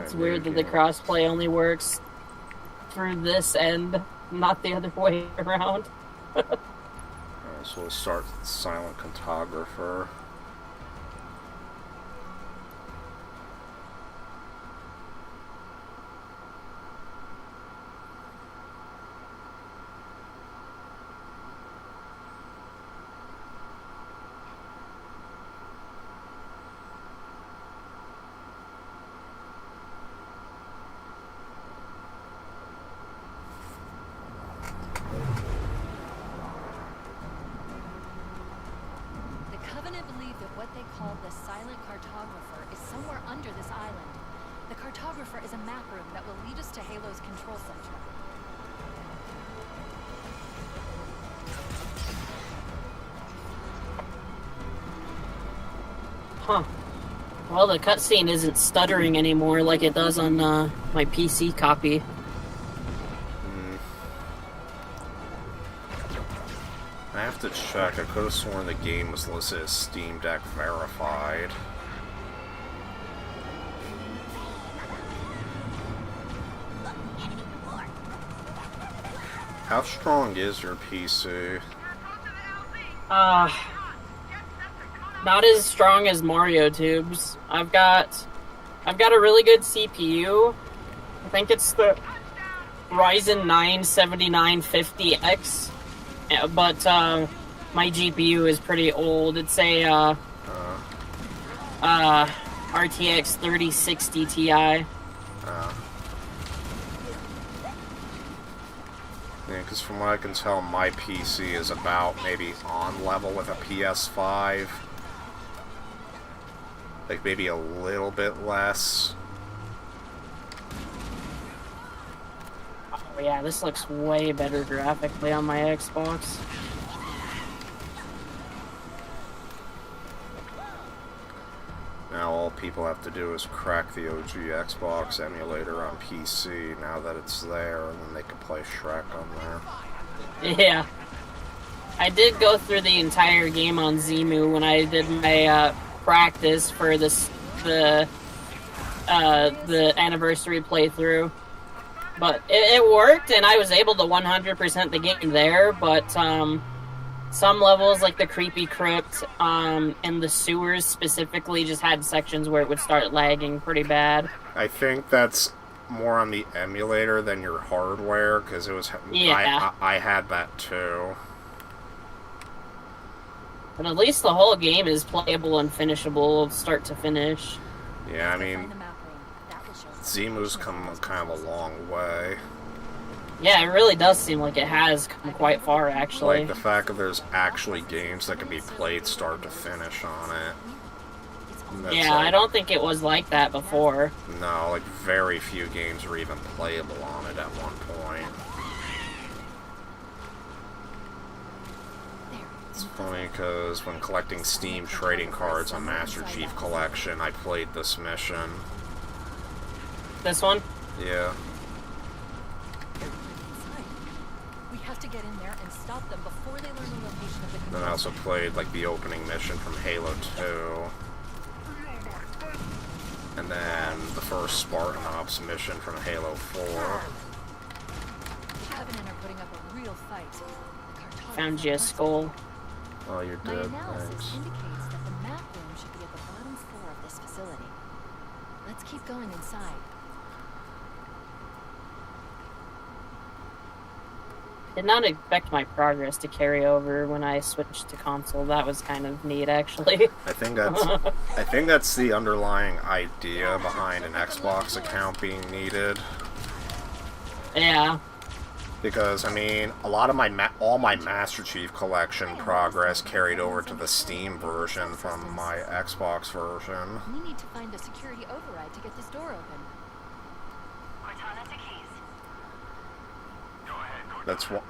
It's weird that the crossplay only works for this end, not the other way around. Alright, so we'll start Silent Cartographer. The Silent Cartographer is somewhere under this island. The Cartographer is a map room that will lead us to Halo's control center. Huh. Well, the cutscene isn't stuttering anymore like it does on my PC copy. I have to check. I could have sworn the game was listed as Steam Deck verified. How strong is your PC? Not as strong as Mario Tubes. I've got a really good CPU. I think it's the Ryzen 9 7950X. But my GPU is pretty old. It's a RTX 3060 Ti. Yeah, because from what I can tell, my PC is about maybe on level with a PS5. Like maybe a little bit less. Oh yeah, this looks way better graphically on my Xbox. Now all people have to do is crack the OG Xbox emulator on PC now that it's there, and then they can play Shrek on there. Yeah. I did go through the entire game on Zemu when I did my practice for this the anniversary playthrough. But it worked, and I was able to 100% the game there, but some levels, like the Creepy Crypt and the sewers specifically, just had sections where it would start lagging pretty bad. I think that's more on the emulator than your hardware, because it was... Yeah. I had that too. But at least the whole game is playable and finishable start to finish. Yeah, I mean... Zemu's come kind of a long way. Yeah, it really does seem like it has come quite far, actually. Like, the fact that there's actually games that can be played start to finish on it. Yeah, like, I don't think it was like that before. No, like, very few games were even playable on it at one point. It's funny, because when collecting Steam trading cards on Master Chief Collection, I played this mission. This one? Yeah. We have to get in there and stop them before they learn the location of the control. Then I also played, like, the opening mission from Halo 2. And then the first Spartan Ops mission from Halo 4. The Covenant are putting up a real fight. Found you a skull. Oh, you're My dead, analysis thanks. indicates that the map room should be at the bottom floor of this facility. Let's keep going inside. Did not expect my progress to carry over when I switched to console. That was kind of neat, actually. I think that's the underlying idea behind an Xbox account being needed. Yeah. Because, I mean, a lot of all my Master Chief Collection progress carried over to the Steam version from my Xbox version. We need to find a security override to get this door open.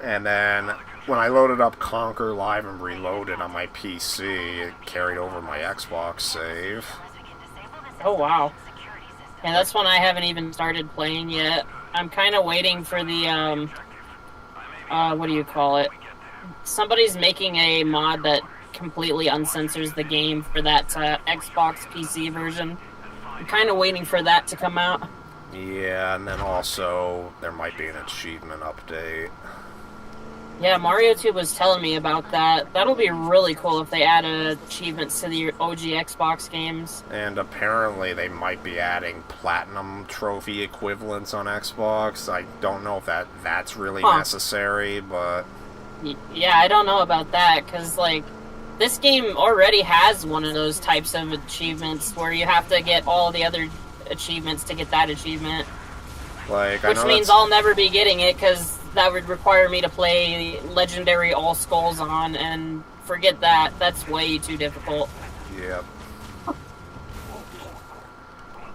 And then when I loaded up Conquer Live and Reloaded on my PC, it carried over my Xbox save. Oh, wow. And that's one I haven't even started playing yet. I'm kind of waiting for the, what do you call it? Somebody's making a mod that completely uncensors the game for that Xbox PC version. I'm kind of waiting for that to come out. Yeah, and then also there might be an achievement update. Yeah, MarioTube was telling me about that. That'll be really cool if they add achievements to the OG Xbox games. And apparently they might be adding platinum trophy equivalents on Xbox. I don't know if that's really necessary, but... Yeah, I don't know about that, because, like, this game already has one of those types of achievements where you have to get all the other achievements to get that achievement. Like, which means I'll never be getting it, because that would require me to play Legendary All Skulls on, and forget that. That's way too difficult. Yep.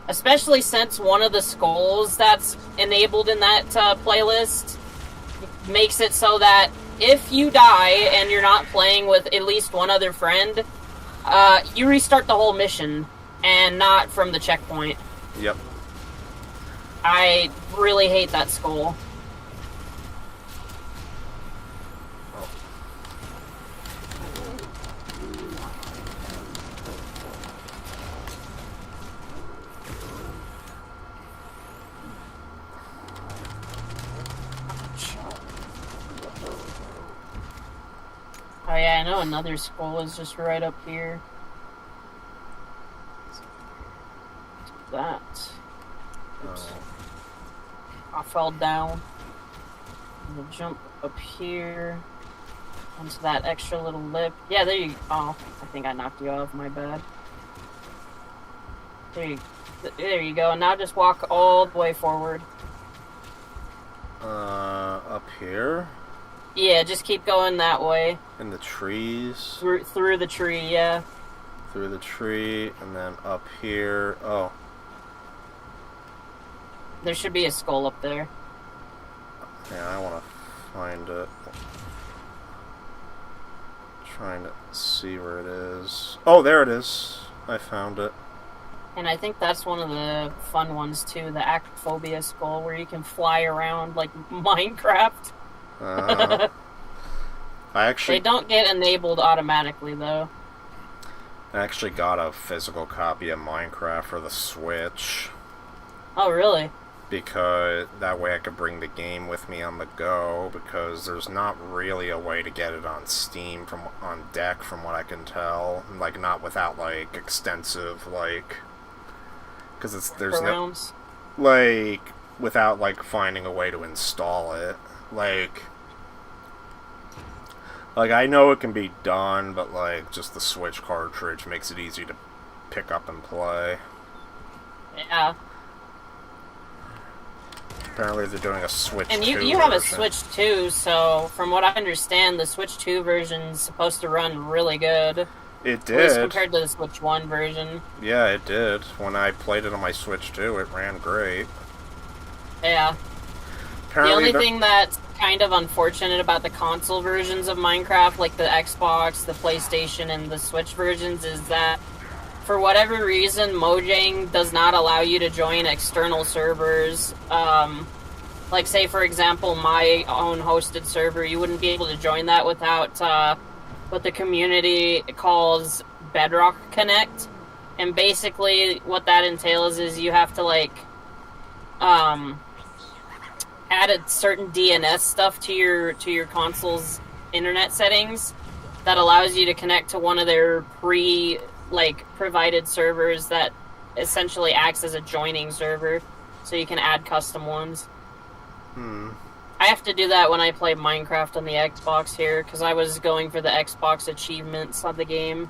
Especially since one of the skulls that's enabled in that playlist makes it so that if you die and you're not playing with at least one other friend, you restart the whole mission, and not from the checkpoint. Yep. I really hate that skull. Oh yeah, I know another skull is just right up here. That. Oops. I fell down. I'm gonna jump up here onto that extra little lip. Yeah, there you. Oh, I think I knocked you off. My bad. There you go. Now just walk all the way forward. Up here? Yeah, just keep going that way. In the trees? Through the tree, yeah. Through the tree, and then up here. Oh. There should be a skull up there. Yeah, I want to find it. Trying to see where it is. Oh, there it is. I found it. And I think that's one of the fun ones too, the Acrophobia skull, where you can fly around like Minecraft. I actually... They don't get enabled automatically, though. I actually got a physical copy of Minecraft for the Switch. Oh, really? Because that way I could bring the game with me on the go, because there's not really a way to get it on Steam on deck, from what I can tell. Like, not without, like, extensive, like... Because there's Programs. no... Like, without, like, finding a way to install it. Like, I know it can be done, but, like, just the Switch cartridge makes it easy to pick up and play. Yeah. Apparently they're doing a Switch 2 And you have a Switch 2, so from what I understand, the Switch 2 version's supposed to run really good. It did. At least compared to the Switch 1 version. Yeah, it did. When I played it on my Switch 2, it ran great. Yeah. Apparently the only thing that's kind of unfortunate about the console versions of Minecraft, like the Xbox, the PlayStation, and the Switch versions, is that for whatever reason, Mojang does not allow you to join external servers. Like, say, for example, my own hosted server, you wouldn't be able to join that without what the community calls Bedrock Connect. And basically, what that entails is you have to, like, add a certain DNS stuff to your console's internet settings that allows you to connect to one of their provided servers that essentially acts as a joining server, so you can add custom ones. I have to do that when I play Minecraft on the Xbox here, because I was going for the Xbox achievements of the game.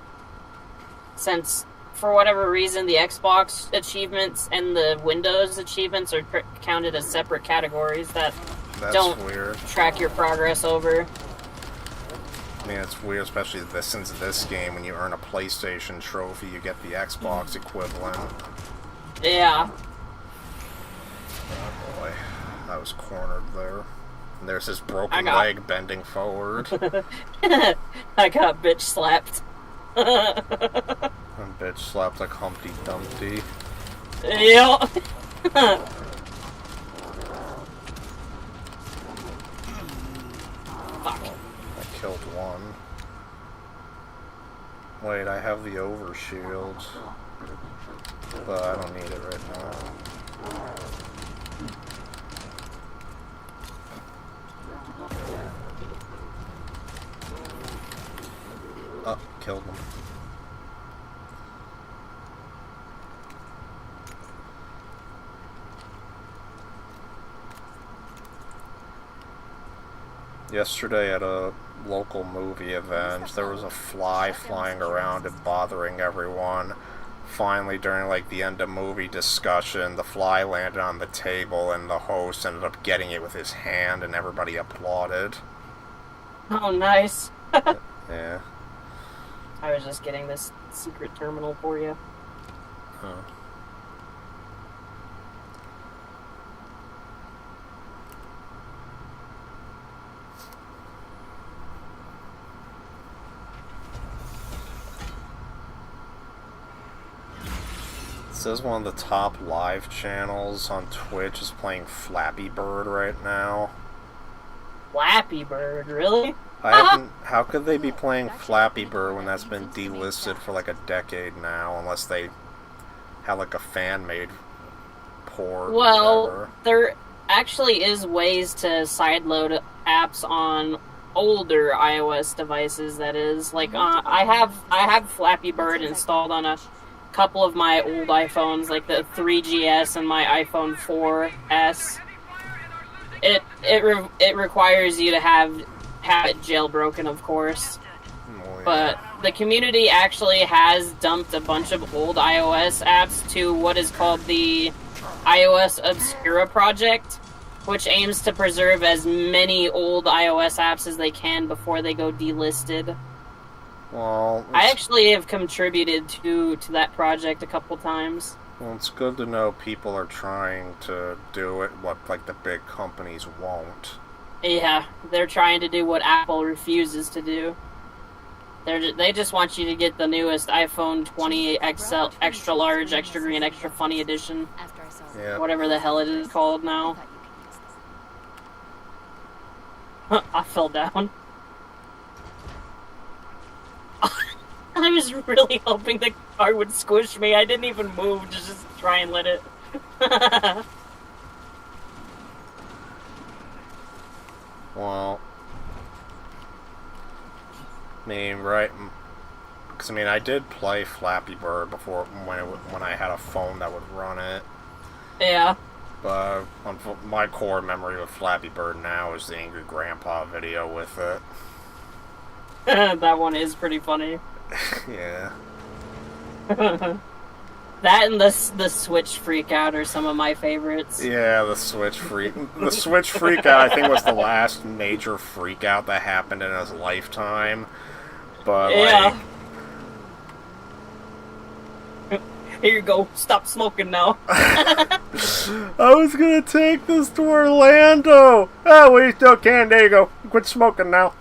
Since, for whatever reason, the Xbox achievements and the Windows achievements are counted as separate categories that don't track your progress over. I mean, it's weird, especially since this game, when you earn a PlayStation trophy, you get the Xbox equivalent. Yeah. Oh boy, I was cornered there. And there's his broken leg bending forward. I got bitch slapped. And bitch slapped like Humpty Dumpty. Yep. Fuck. I killed one. Wait, I have the overshield. But I don't need it right now. Oh, killed him. Yesterday at a local movie event, there was a fly flying around and bothering everyone. Finally, during like the end of movie discussion, the fly landed on the table and the host ended up getting it with his hand and everybody applauded. Oh, nice. Yeah. I was just getting this secret terminal for you. Huh. It says one of the top live channels on Twitch is playing Flappy Bird right now. Flappy Bird, really? How could they be playing Flappy Bird when that's been delisted for like a decade now, unless they have like a fan-made port? Well, there actually is ways to sideload apps on older iOS devices. That is, like, I have Flappy Bird installed on a couple of my old iPhones, like the 3GS and my iPhone 4S. It requires you to have it jailbroken, of course. Oh, yeah. But the community actually has dumped a bunch of old iOS apps to what is called the iOS Obscura project, which aims to preserve as many old iOS apps as they can before they go delisted. Well, I actually have contributed to that project a couple times. Well, it's good to know people are trying to do it what like the big companies won't. Yeah, they're trying to do what Apple refuses to do. They just want you to get the newest iPhone 20 XL, extra large, extra green, extra funny edition. Yeah. Whatever the hell it is called now. I fell down. I was really hoping the car would squish me. I didn't even move to just try and let it. Well, I mean, right? Because I mean, I did play Flappy Bird before when I had a phone that would run it. Yeah. But my core memory of Flappy Bird now is the Angry Grandpa video with it. That one is pretty funny. Yeah. That and the Switch Freakout are some of my favorites. Yeah, the Switch Freakout I think was the last major freakout that happened in his lifetime. But yeah. Here you go. Stop smoking now. I was gonna take this to Orlando. Oh, we still can. There you go. Quit smoking now.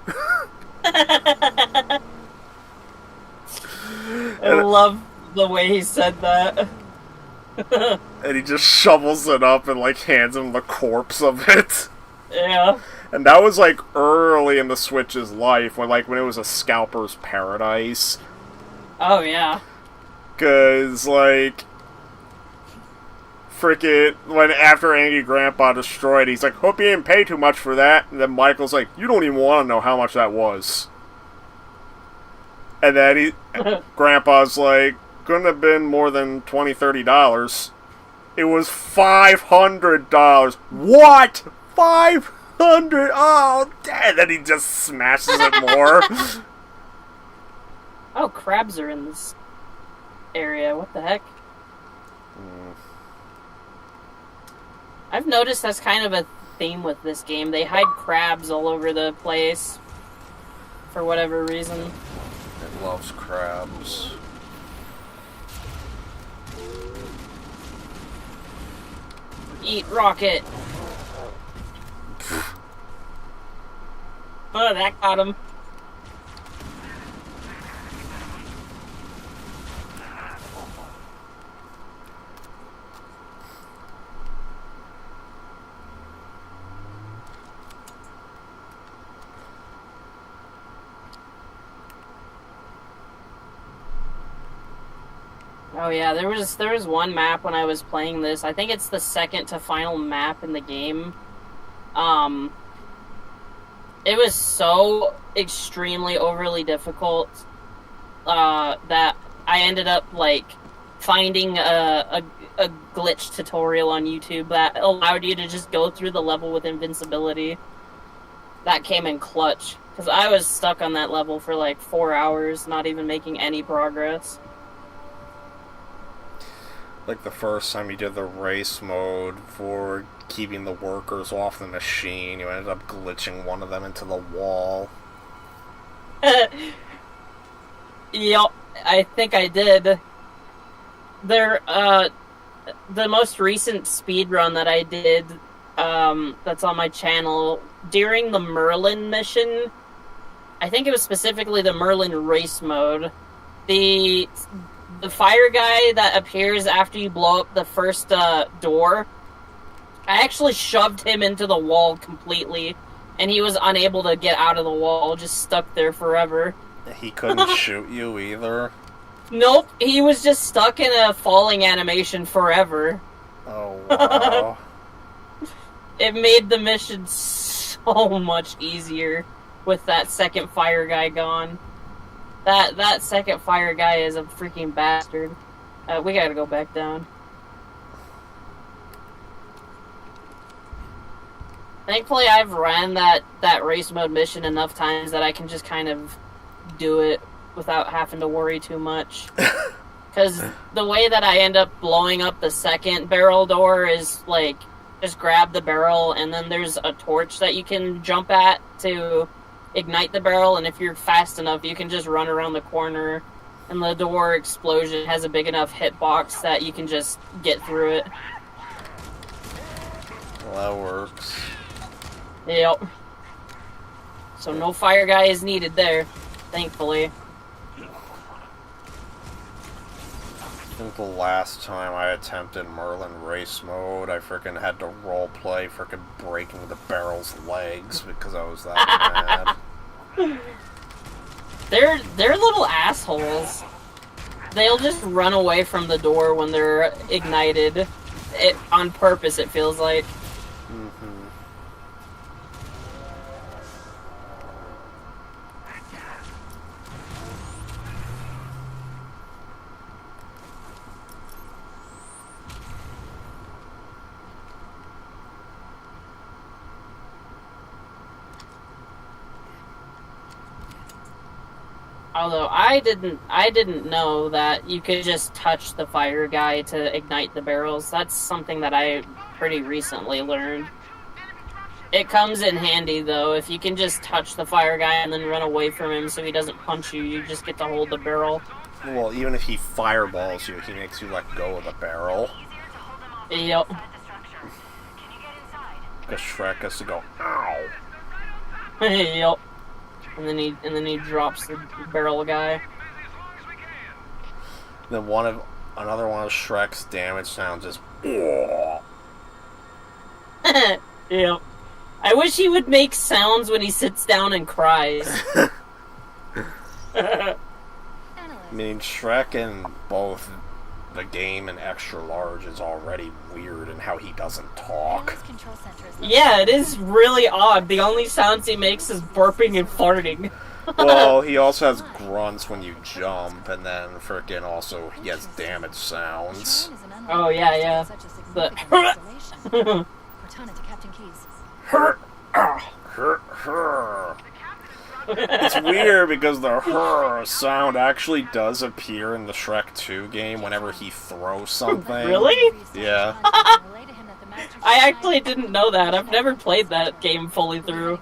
I love the way he said that. And he just shovels it up and like hands him the corpse of it. Yeah. And that was like early in the Switch's life, when it was a scalper's paradise. Oh yeah. 'Cause like, frickin' when after Angry Grandpa destroyed, he's like, hope you didn't pay too much for that. And then Michael's like, you don't even want to know how much that was. And then Grandpa's like, couldn't have been more than $20, $30. It was $500. What? 500? Oh, damn. Then he just smashes it more. Oh, crabs are in this area. What the heck? I've noticed that's kind of a theme with this game. They hide crabs all over the place. For whatever reason. It loves crabs. Eat rocket. Oh, that got him. Oh yeah, there was one map when I was playing this. I think it's the second to final map in the game. It was so extremely overly difficult that I ended up like finding a glitch tutorial on YouTube that allowed you to just go through the level with invincibility. That came in clutch because I was stuck on that level for like 4 hours, not even making any progress. Like the first time you did the race mode for keeping the workers off the machine, you ended up glitching one of them into the wall. Yep, I think I did. The most recent speedrun that I did, that's on my channel, during the Merlin mission, I think it was specifically the Merlin race mode, the fire guy that appears after you blow up the first door, I actually shoved him into the wall completely, and he was unable to get out of the wall, just stuck there forever. He couldn't shoot you either? Nope, he was just stuck in a falling animation forever. Oh, wow. It made the mission so much easier with that second fire guy gone. That second fire guy is a freaking bastard. We gotta go back down. Thankfully, I've ran that race mode mission enough times that I can just kind of do it without having to worry too much. Because the way that I end up blowing up the second barrel door is, like, just grab the barrel, and then there's a torch that you can jump at to ignite the barrel, and if you're fast enough, you can just run around the corner, and the door explosion has a big enough hitbox that you can just get through it. Well, that works. Yep. So no fire guy is needed there, thankfully. I think the last time I attempted Merlin race mode, I frickin' had to roleplay frickin' breaking the barrel's legs because I was that mad. They're little assholes. They'll just run away from the door when they're ignited. On purpose, it feels like. Mm-hmm. Although I didn't know that you could just touch the fire guy to ignite the barrels. That's something that I pretty recently learned. It comes in handy though. If you can just touch the fire guy and then run away from him so he doesn't punch you, you just get to hold the barrel. Well, even if he fireballs you, he makes you let go of the barrel. Yep. Because Shrek has to go, ow. Yep. And then he drops the barrel guy. Then another one of Shrek's damage sounds is Yep. I wish he would make sounds when he sits down and cries. I mean, Shrek in both the game and Extra Large is already weird in how he doesn't talk. Yeah, it is really odd. The only sounds he makes is burping and farting. Well, he also has grunts when you jump, and then frickin' also he has damage sounds. Oh, yeah. But Cortana to Captain Keys. It's weird because the her sound actually does appear in the Shrek 2 game whenever he throws something. Really? Yeah. I actually didn't know that. I've never played that game fully through.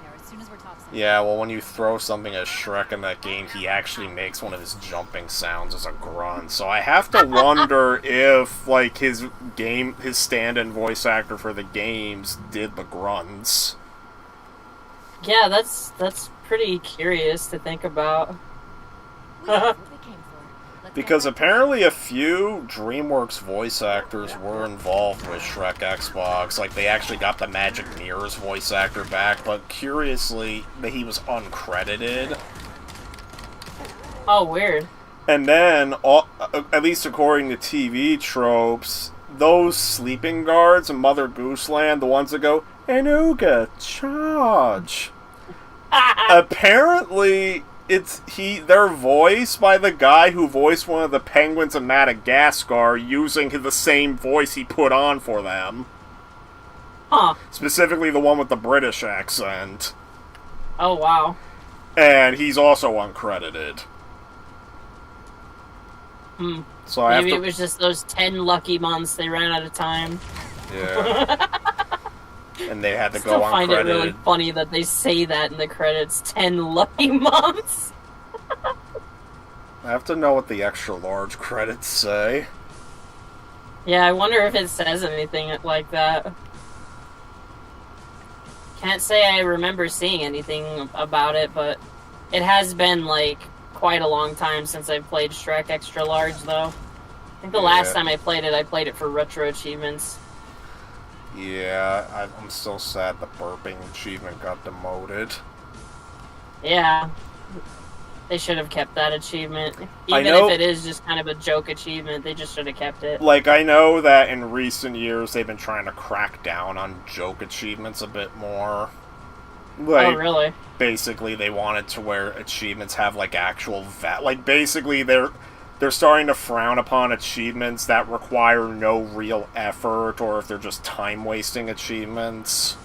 Yeah, well, when you throw something at Shrek in that game, he actually makes one of his jumping sounds as a grunt. So I have to wonder if, like, his stand-in voice actor for the games did the grunts. Yeah, that's pretty curious to think about. Because apparently a few DreamWorks voice actors were involved with Shrek Xbox. Like, they actually got the Magic Mirrors voice actor back, but curiously, he was uncredited. Oh, weird. And then, at least according to TV tropes, those sleeping guards in Mother Goose Land, the ones that go, Anuga, charge! Apparently, they're voiced by the guy who voiced one of the penguins in Madagascar using the same voice he put on for them. Huh. Specifically the one with the British accent. Oh, wow. And he's also uncredited. So Maybe it was just those 10 lucky months they ran out of time. Yeah. And they had to go uncredited. I find it really funny that they say that in the credits. 10 lucky months. I have to know what the extra large credits say. Yeah, I wonder if it says anything like that. Can't say I remember seeing anything about it, but it has been, like, quite a long time since I've played Shrek Extra Large, though. I think the last time I played it for retro achievements. Yeah, I'm still sad the burping achievement got demoted. Yeah. They should have kept that achievement. Even if it is just kind of a joke achievement, they just should have kept it. Like, I know that in recent years they've been trying to crack down on joke achievements a bit more. Like, oh, really? Basically, they wanted to where achievements have, like, actual like, basically, they're starting to frown upon achievements that require no real effort, or if they're just time-wasting achievements.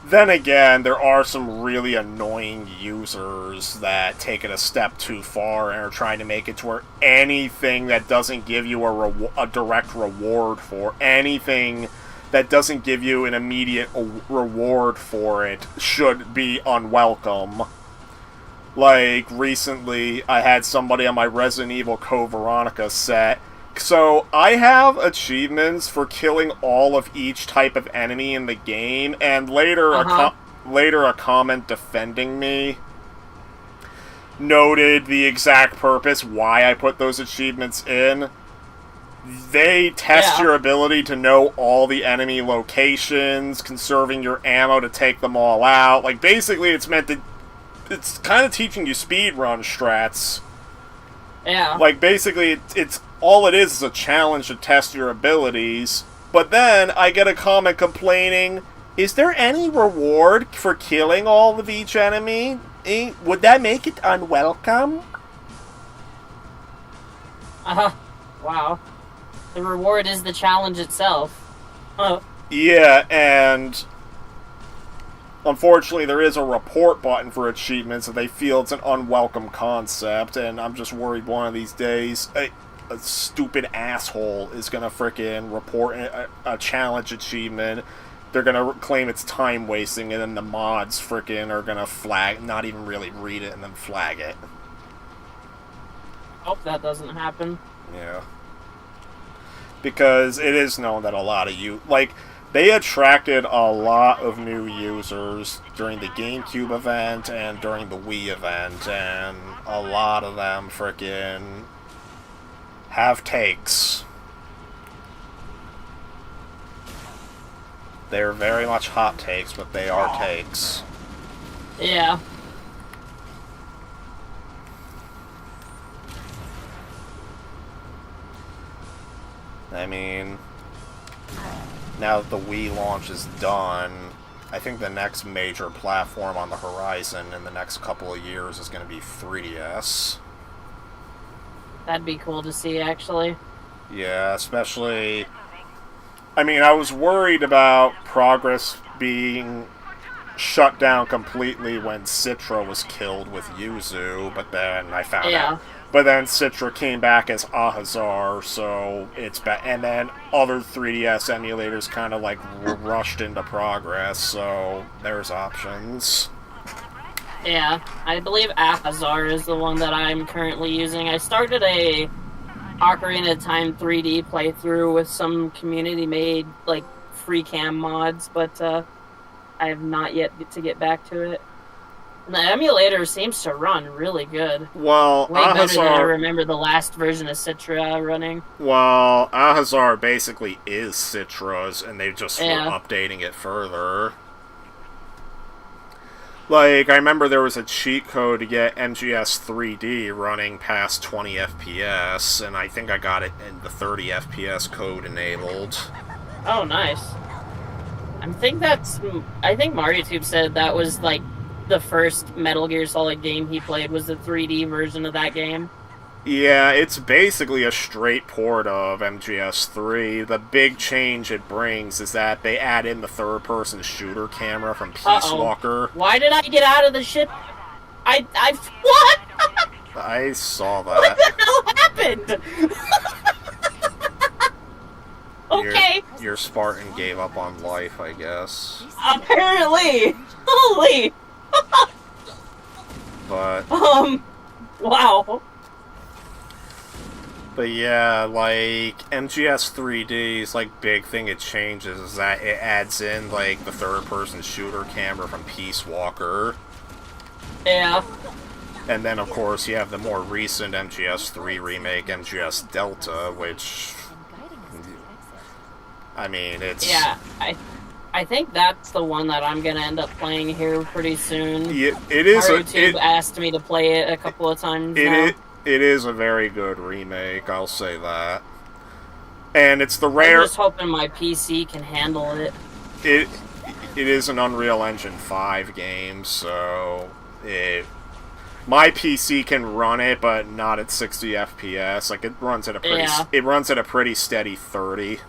Then again, there are some really annoying users that take it a step too far and are trying to make it to where anything that doesn't give you a direct reward for anything that doesn't give you an immediate reward for it should be unwelcome. Like, recently, I had somebody on my Resident Evil Code Veronica set. So, I have achievements for killing all of each type of enemy in the game, and later a comment defending me noted the exact purpose why I put those achievements in. They test your ability to know all the enemy locations, conserving your ammo to take them all out. Like, basically, it's kind of teaching you speedrun strats. Yeah. Like, basically, it's all it is a challenge to test your abilities. But then, I get a comment complaining, is there any reward for killing all of each enemy? Would that make it unwelcome? Wow. The reward is the challenge itself. Yeah, and unfortunately there is a report button for achievements, and they feel it's an unwelcome concept, and I'm just worried one of these days a stupid asshole is gonna frickin' report a challenge achievement. They're gonna claim it's time wasting, and then the mods frickin' are gonna flag, not even really read it, and then flag it. Hope that doesn't happen. Yeah. Because it is known that a lot of they attracted a lot of new users during the GameCube event and during the Wii event, and a lot of them frickin' have takes. They're very much hot takes, but they are takes. Yeah. I mean, now that the Wii launch is done, I think the next major platform on the horizon in the next couple of years is going to be 3DS. That'd be cool to see, actually. Yeah, especially... I mean, I was worried about Progress being shut down completely when Citra was killed with Yuzu, but then I found out. But then Citra came back as Ahazar, so it's and then other 3DS emulators kind of like rushed into Progress, so there's options. Yeah, I believe Ahazar is the one that I'm currently using. I started a Ocarina of Time 3D playthrough with some community-made, like, free cam mods, but I have not yet to get back to it. And the emulator seems to run really good. Well, way better than I remember the last version of Citra running. Well, Alhazar basically is Citra's, and they just were updating it further. Like, I remember there was a cheat code to get MGS 3D running past 20 FPS, and I think I got it in the 30 FPS code enabled. Oh, nice. I think MarioTube said that was, like, the first Metal Gear Solid game he played was the 3D version of that game. Yeah, it's basically a straight port of MGS3. The big change it brings is that they add in the third-person shooter camera from Peace Walker. Why did I get out of the ship? What? I saw that. What the hell happened? Okay. Your Spartan gave up on life, I guess. Apparently. Holy. But wow. But yeah, like MGS 3D's like big thing it changes is that it adds in like the third-person shooter camera from Peace Walker. Yeah. And then of course you have the more recent MGS3 remake, MGS Delta, which I mean it's I think that's the one that I'm gonna end up playing here pretty soon. Yeah, it is. MarioTube asked me to play it a couple of times now. It is a very good remake, I'll say that. And it's the rare... I'm just hoping my PC can handle it. It is an Unreal Engine 5 game, so... my PC can run it, but not at 60 FPS. Like, it runs at a pretty steady 30.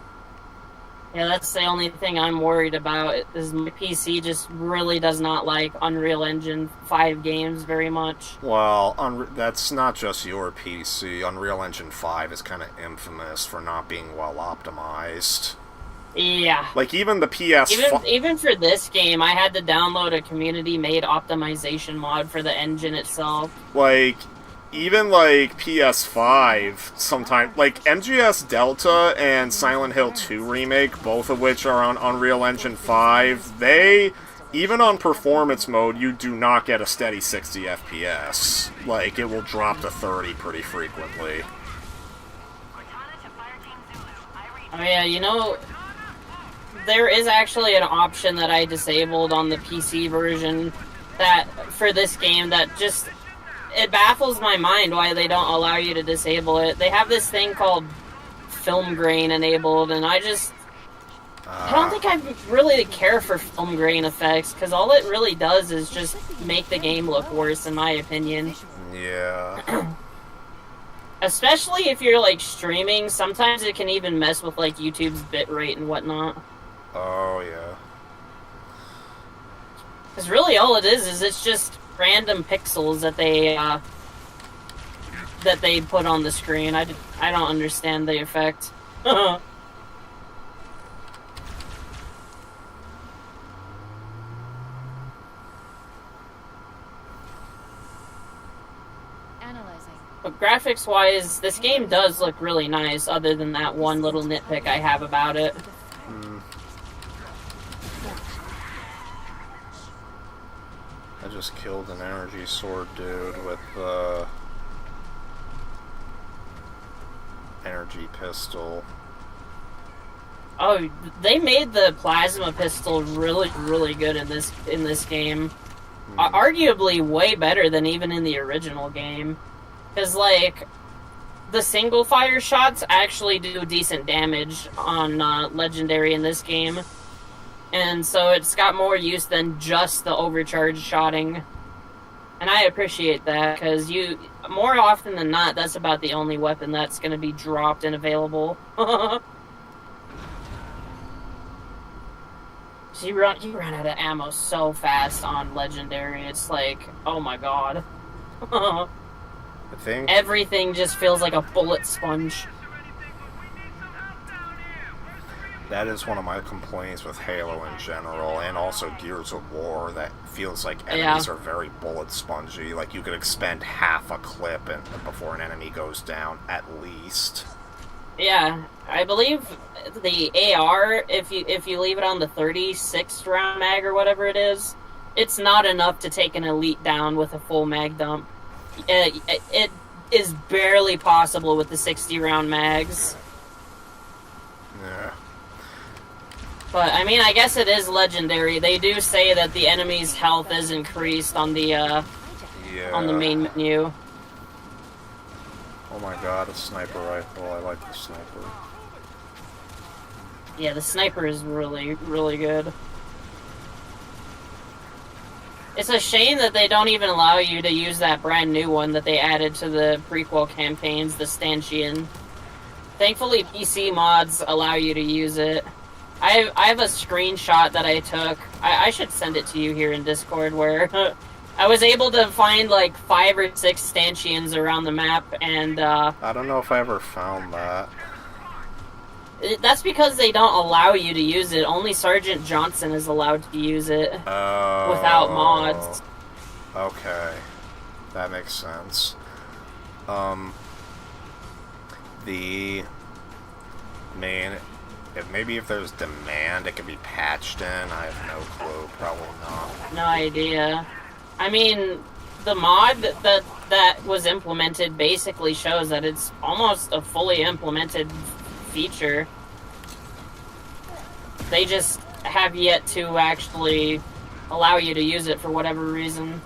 Yeah, that's the only thing I'm worried about, is my PC just really does not like Unreal Engine 5 games very much. Well, that's not just your PC. Unreal Engine 5 is kind of infamous for not being well optimized. Yeah. Like, even the PS5... Even for this game, I had to download a community-made optimization mod for the engine itself. Like... Even, like, PS5, sometimes, like, MGS Delta and Silent Hill 2 Remake, both of which are on Unreal Engine 5, they, even on performance mode, you do not get a steady 60 FPS. Like, it will drop to 30 pretty frequently. Oh yeah, you know, there is actually an option that I disabled on the PC version that, for this game, that just... It baffles my mind why they don't allow you to disable it. They have this thing called film grain enabled, and I don't think I really care for film grain effects, because all it really does is just make the game look worse, in my opinion. Yeah. Especially if you're, like, streaming, sometimes it can even mess with, like, YouTube's bitrate and whatnot. Oh, yeah. Because really all it is it's just random pixels that they put on the screen. I don't understand the effect. Analyzing. But graphics-wise, this game does look really nice, other than that one little nitpick I have about it. I just killed an energy sword dude with energy pistol. Oh, they made the plasma pistol really, really good in this game. Arguably way better than even in the original game. Because, like, the single fire shots actually do decent damage on Legendary in this game. And so it's got more use than just the overcharged shotting. And I appreciate that, because more often than not, that's about the only weapon that's going to be dropped and available. So you run out of ammo so fast on Legendary, it's like, oh my god. I think everything just feels like a bullet sponge. That is one of my complaints with Halo in general, and also Gears of War, that feels like enemies are very bullet spongy. Like, you could expend half a clip before an enemy goes down, at least. Yeah, I believe the AR, if you leave it on the 36 round mag or whatever it is, it's not enough to take an elite down with a full mag dump. It is barely possible with the 60 round mags. Yeah. But I mean, I guess it is legendary. They do say that the enemy's health is increased on the on the main menu. Oh my god, a sniper rifle. I like the sniper. Yeah, the sniper is really, really good. It's a shame that they don't even allow you to use that brand new one that they added to the prequel campaigns, the Stanchion. Thankfully, PC mods allow you to use it. I have a screenshot that I took. I should send it to you here in Discord, where I was able to find like 5 or 6 stanchions around the map, and I don't know if I ever found that. That's because they don't allow you to use it. Only Sergeant Johnson is allowed to use it without mods. Okay, that makes sense. The main... Maybe if there's demand, it can be patched in. I have no clue. Probably not. No idea. I mean, the mod that was implemented basically shows that it's almost a fully implemented feature. They just have yet to actually allow you to use it for whatever reason.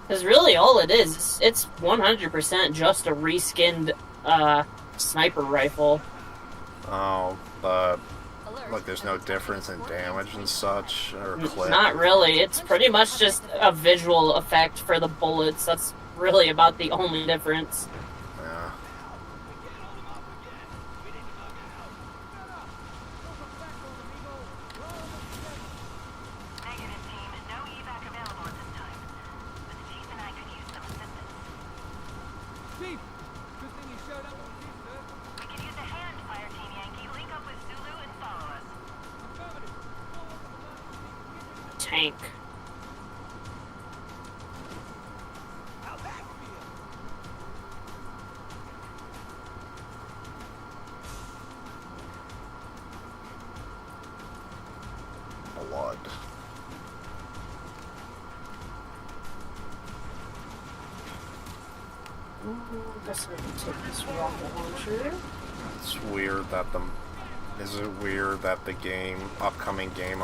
Because really all it is, it's 100% just a reskinned sniper rifle. Oh, but like there's no difference in damage and such, or clip? Not really. It's pretty much just a visual effect for the bullets. That's really about the only difference. Yeah. Negative team, no evac available at this time. But the chief and I could use some assistance. Chief, good thing you showed up with Chief, sir. We could use a hand, Fire Team Yankee. Link up with Zulu and follow us. Tank. Blood. Guess we can take this rocket launcher. It's weird that Is it weird that the upcoming game,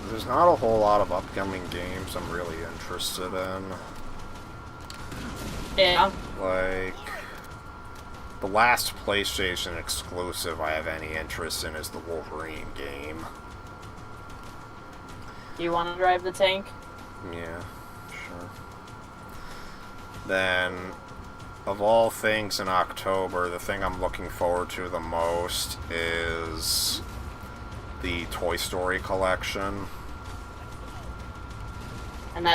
there's not a whole lot of upcoming games I'm really interested in. Yeah. Like, the last PlayStation exclusive I have any interest in is the Wolverine game. Do you want to drive the tank? Yeah, sure. Then, of all things in October, the thing I'm looking forward to the most is the Toy Story collection. And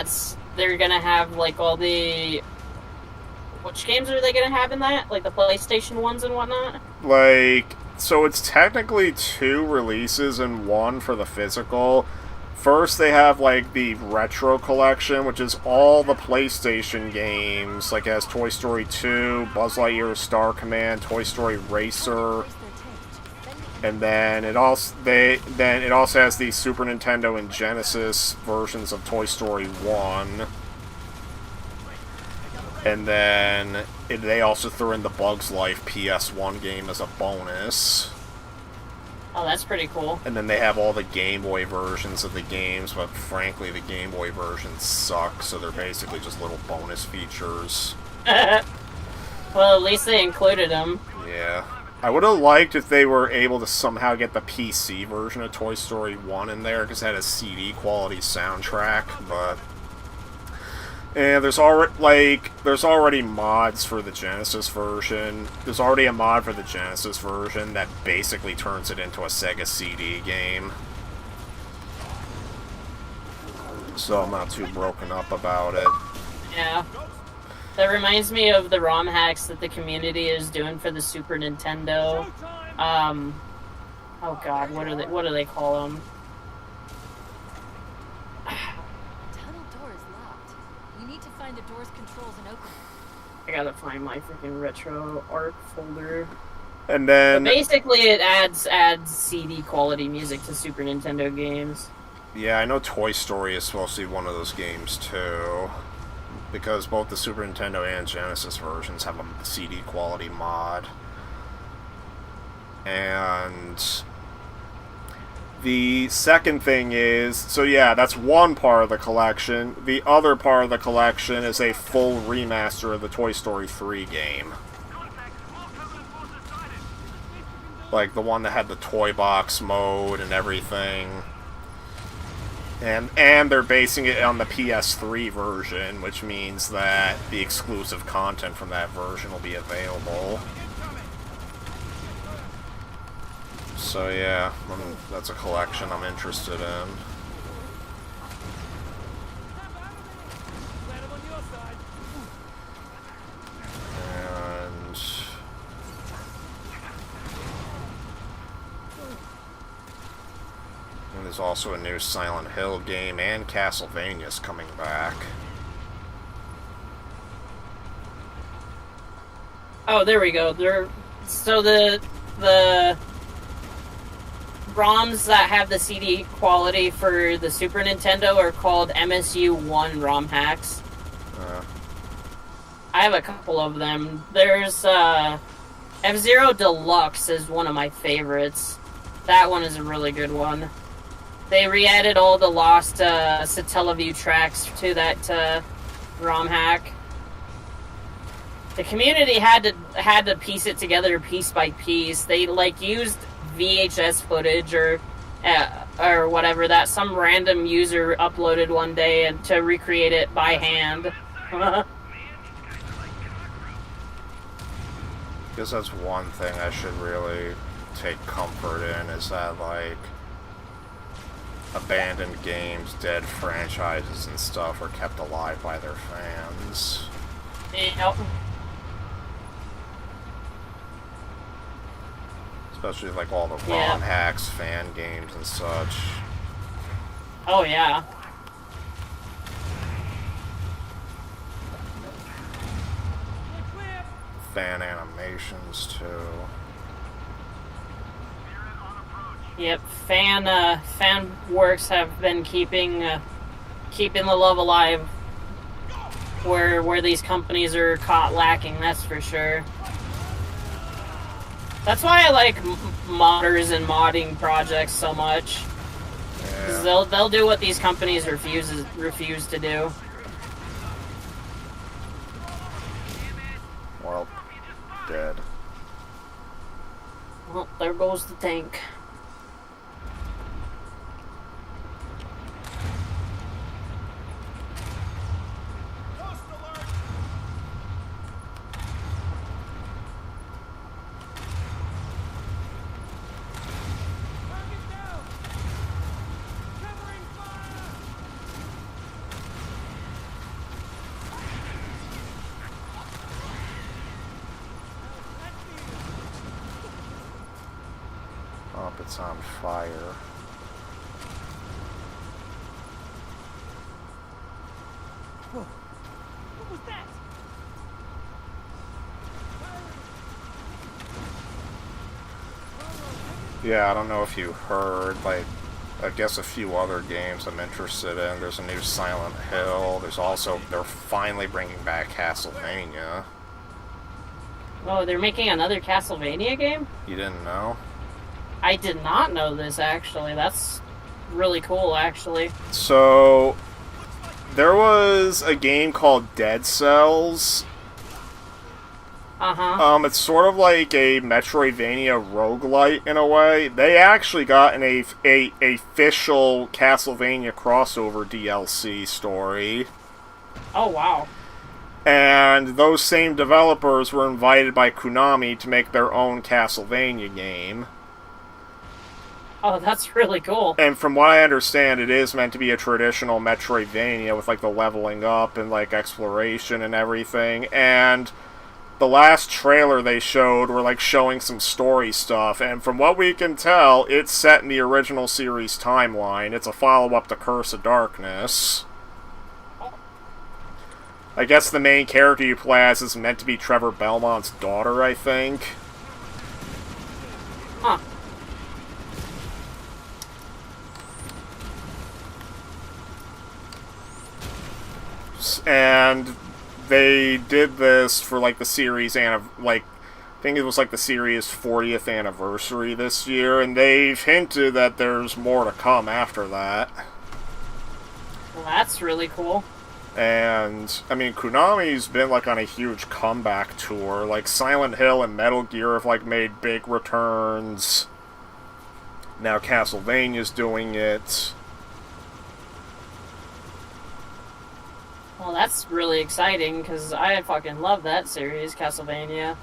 they're gonna have like all the... Which games are they gonna have in that? Like the PlayStation ones and whatnot? Like, so it's technically 2 releases and 1 for the physical. First, they have, like, the Retro Collection, which is all the PlayStation games. Like, it has Toy Story 2, Buzz Lightyear Star Command, Toy Story Racer. And then it also has the Super Nintendo and Genesis versions of Toy Story 1. And then they also threw in the Bugs Life PS1 game as a bonus. Oh, that's pretty cool. And then they have all the Game Boy versions of the games, but frankly, the Game Boy versions suck, so they're basically just little bonus features. Well, at least they included them. Yeah. I would have liked if they were able to somehow get the PC version of Toy Story 1 in there, because it had a CD quality soundtrack, but... And there's already mods for the Genesis version. There's already a mod for the Genesis version that basically turns it into a Sega CD game. So I'm not too broken up about it. Yeah. That reminds me of the ROM hacks that the community is doing for the Super Nintendo. Oh god, what do they call them? to find the door's controls and open it. I gotta find my freaking retro art folder. And then But basically, it adds CD quality music to Super Nintendo games. Yeah, I know Toy Story is supposed to be one of those games too, because both the Super Nintendo and Genesis versions have a CD quality mod. And the second thing is, so yeah, that's one part of the collection. The other part of the collection is a full remaster of the Toy Story 3 game. Like the one that had the toy box mode and everything. And they're basing it on the PS3 version, which means that the exclusive content from that version will be available. So yeah, that's a collection I'm interested in. And there's also a new Silent Hill game, and Castlevania's coming back. Oh, there we go. So the ROMs that have the CD quality for the Super Nintendo are called MSU1 ROM hacks. I have a couple of them. There's F-Zero Deluxe is one of my favorites. That one is a really good one. They re-added all the lost Satellaview tracks to that ROM hack. The community had to piece it together piece by piece. They used VHS footage or whatever that some random user uploaded one day and to recreate it by hand. Because that's one thing I should really take comfort in, is that abandoned games, dead franchises and stuff are kept alive by their fans. Yep. Especially all the ROM hacks, fan games and such. Oh yeah. Fan animations too. Yep, fan works have been keeping the love alive where these companies are caught lacking, that's for sure. That's why I like modders and modding projects so much. Because they'll do what these companies refuse to do. Well, dead. Well, there goes the tank. Oh, it's on fire. Whoa. What was that? Yeah, I don't know if you heard, I guess a few other games I'm interested in. There's a new Silent Hill. There's also, they're finally bringing back Castlevania. Oh, they're making another Castlevania game? You didn't know? I did not know this, actually. That's really cool, actually. So, there was a game called Dead Cells. Uh-huh. It's sort of like a Metroidvania roguelite in a way. They actually got an official Castlevania crossover DLC story. Oh, wow. And those same developers were invited by Konami to make their own Castlevania game. Oh, that's really cool. And from what I understand, it is meant to be a traditional Metroidvania with the leveling up and exploration and everything. And the last trailer they showed were showing some story stuff, and from what we can tell, it's set in the original series timeline. It's a follow-up to Curse of Darkness. I guess the main character you play as is meant to be Trevor Belmont's daughter, I think. Huh. And they did this for like the series I think it was like the series' 40th anniversary this year, and they've hinted that there's more to come after that. Well, that's really cool. And, I mean, Konami's been, like, on a huge comeback tour. Like, Silent Hill and Metal Gear have, like, made big returns. Now Castlevania's doing it. Well, that's really exciting, because I fucking love that series, Castlevania.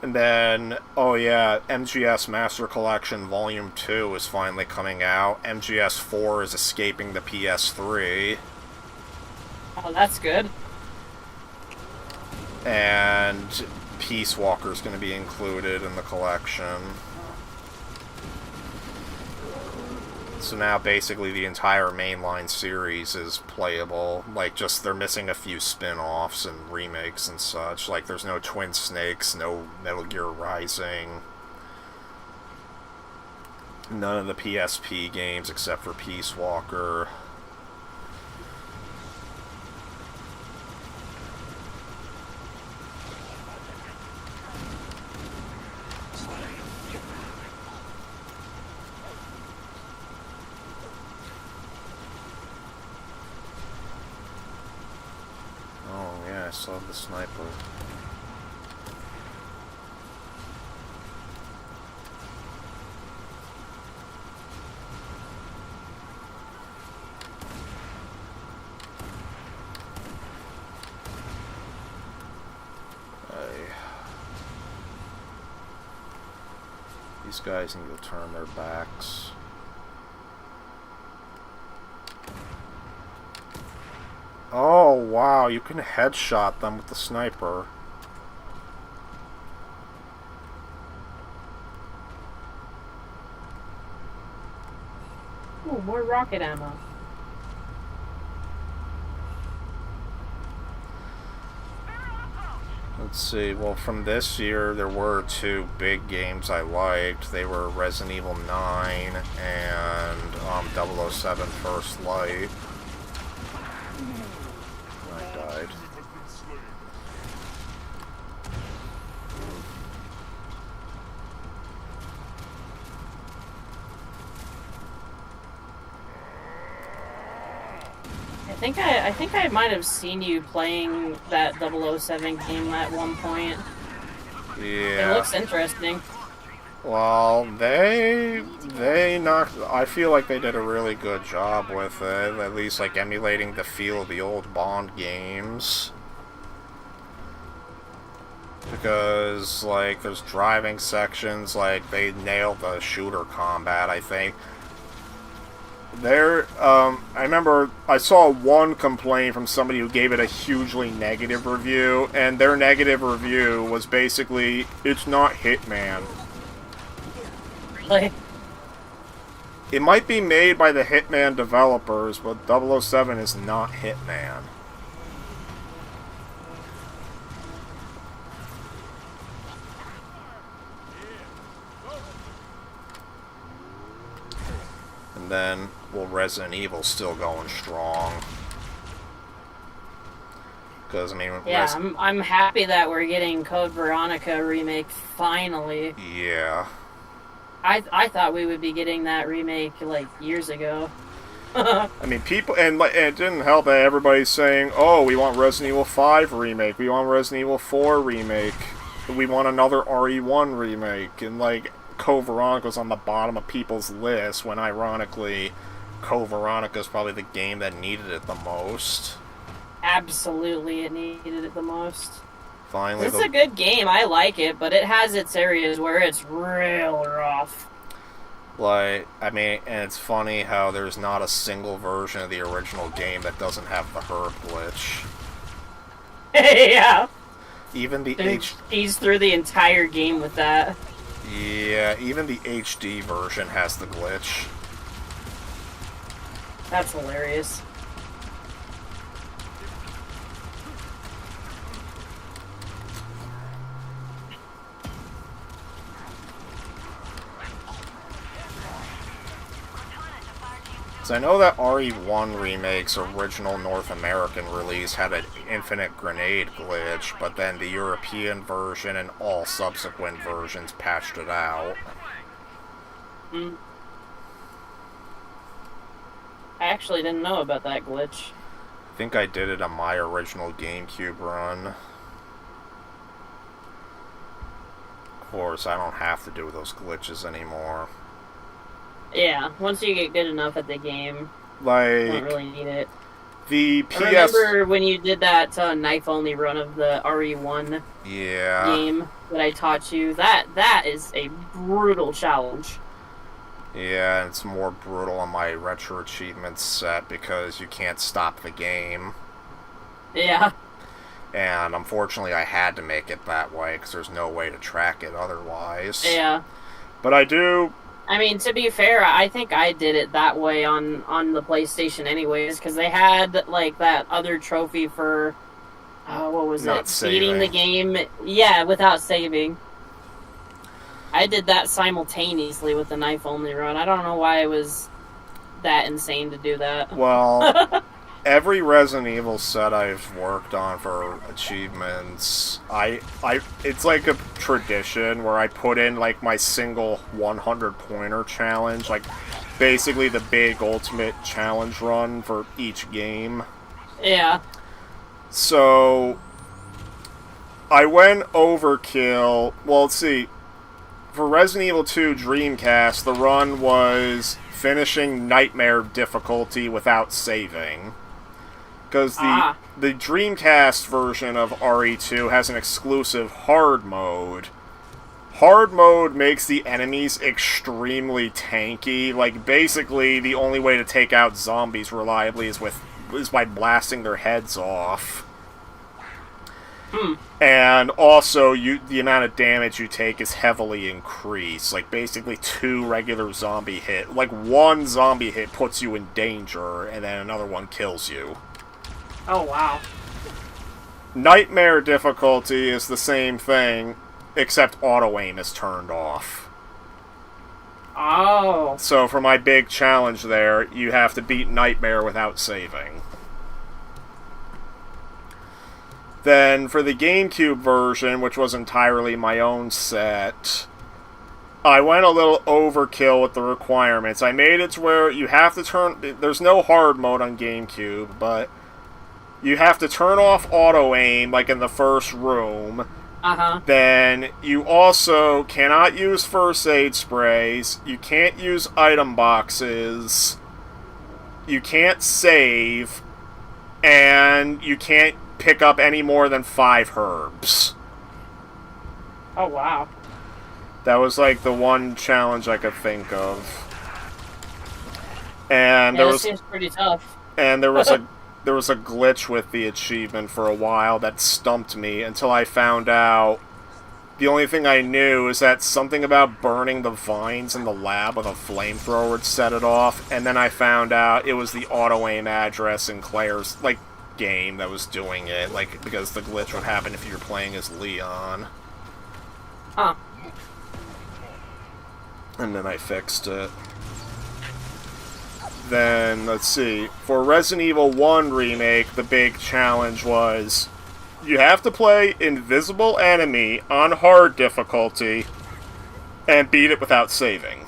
And then, oh yeah, MGS Master Collection Volume 2 is finally coming out. MGS 4 is escaping the PS3. Oh, that's good. And Peace Walker's going to be included in the collection. So now basically the entire mainline series is playable. Like, just they're missing a few spin-offs and remakes and such. Like, there's no Twin Snakes, no Metal Gear Rising. None of the PSP games except for Peace Walker. I still have the sniper. These guys need to turn their backs. Oh, wow, you can headshot them with the sniper. Ooh, more rocket ammo. Let's see, well, from this year, there were two big games I liked. They were Resident Evil 9 and 007 First Light. I died. I think I might have seen you playing that 007 game at one point. Yeah. It looks interesting. Well, they knocked. I feel like they did a really good job with it. At least, like, emulating the feel of the old Bond games. Because, like, there's driving sections. Like, they nailed the shooter combat, I think. I remember I saw one complaint from somebody who gave it a hugely negative review, and their negative review was basically, it's not Hitman. Really? It might be made by the Hitman developers, but 007 is not Hitman. And then, well, Resident Evil's still going strong. Because, I mean... Yeah, I'm happy that we're getting Code Veronica remake finally. Yeah. I thought we would be getting that remake, like, years ago. I mean, people... And it didn't help that everybody's saying, oh, we want Resident Evil 5 remake, we want Resident Evil 4 remake, we want another RE1 remake, and, like... Code Veronica's on the bottom of people's list, when ironically, Code Veronica's probably the game that needed it the most. Absolutely, it needed it the most. Finally, it's a good game, I like it, but it has its areas where it's real rough. Like, I mean, and it's funny how there's not a single version of the original game that doesn't have the herb glitch. Yeah. Even the He's through the entire game with that. Yeah, even the HD version has the glitch. That's hilarious. So I know that RE1 Remake's original North American release had an infinite grenade glitch, but then the European version and all subsequent versions patched it out. I actually didn't know about that glitch. I think I did it on my original GameCube run. Of course, I don't have to do those glitches anymore. Yeah, once you get good enough at the game, Like, you don't really need it. the I PS... remember when you did that knife-only run of the RE1 game that I taught you. That is a brutal challenge. Yeah, it's more brutal on my retro achievements set because you can't stop the game. Yeah. And unfortunately I had to make it that way because there's no way to track it otherwise. Yeah. But I do... I mean, to be fair, I think I did it that way on the PlayStation anyways, because they had, like, that other trophy for, what was Not it? Beating the saving. game, yeah, without saving. I did that simultaneously with the knife-only run. I don't know why it was that insane to do that. Well, every Resident Evil set I've worked on for achievements, it's like a tradition where I put in like my single 100-pointer challenge, like basically the big ultimate challenge run for each game. Yeah. So I went overkill. Well, let's see. For Resident Evil 2 Dreamcast, the run was finishing Nightmare difficulty without saving. Because the Dreamcast version of RE2 has an exclusive hard mode. Hard mode makes the enemies extremely tanky. Like, basically, the only way to take out zombies reliably is by blasting their heads off. And also, the amount of damage you take is heavily increased. Like, basically 2 regular zombie hit. Like, 1 zombie hit puts you in danger, and then another one kills you. Oh, wow. Nightmare difficulty is the same thing, except auto-aim is turned off. Oh. So for my big challenge there, you have to beat Nightmare without saving. Then for the GameCube version, which was entirely my own set, I went a little overkill with the requirements. I made it to where you have to turn... There's no hard mode on GameCube, but you have to turn off auto-aim, like in the first room. Uh-huh. Then you also cannot use first aid sprays. You can't use item boxes. You can't save. And you can't pick up any more than 5 herbs. Oh, wow. That was like the one challenge I could think of. And that seems pretty tough. And there was a glitch with the achievement for a while that stumped me until I found out. The only thing I knew is that something about burning the vines in the lab with a flamethrower would set it off, and then I found out it was the auto-aim address in Claire's, like, game that was doing it, like, because the glitch would happen if you were playing as Leon. Huh. And then I fixed it. Then, let's see, for Resident Evil 1 Remake, the big challenge was, you have to play Invisible Enemy on hard difficulty, and beat it without saving.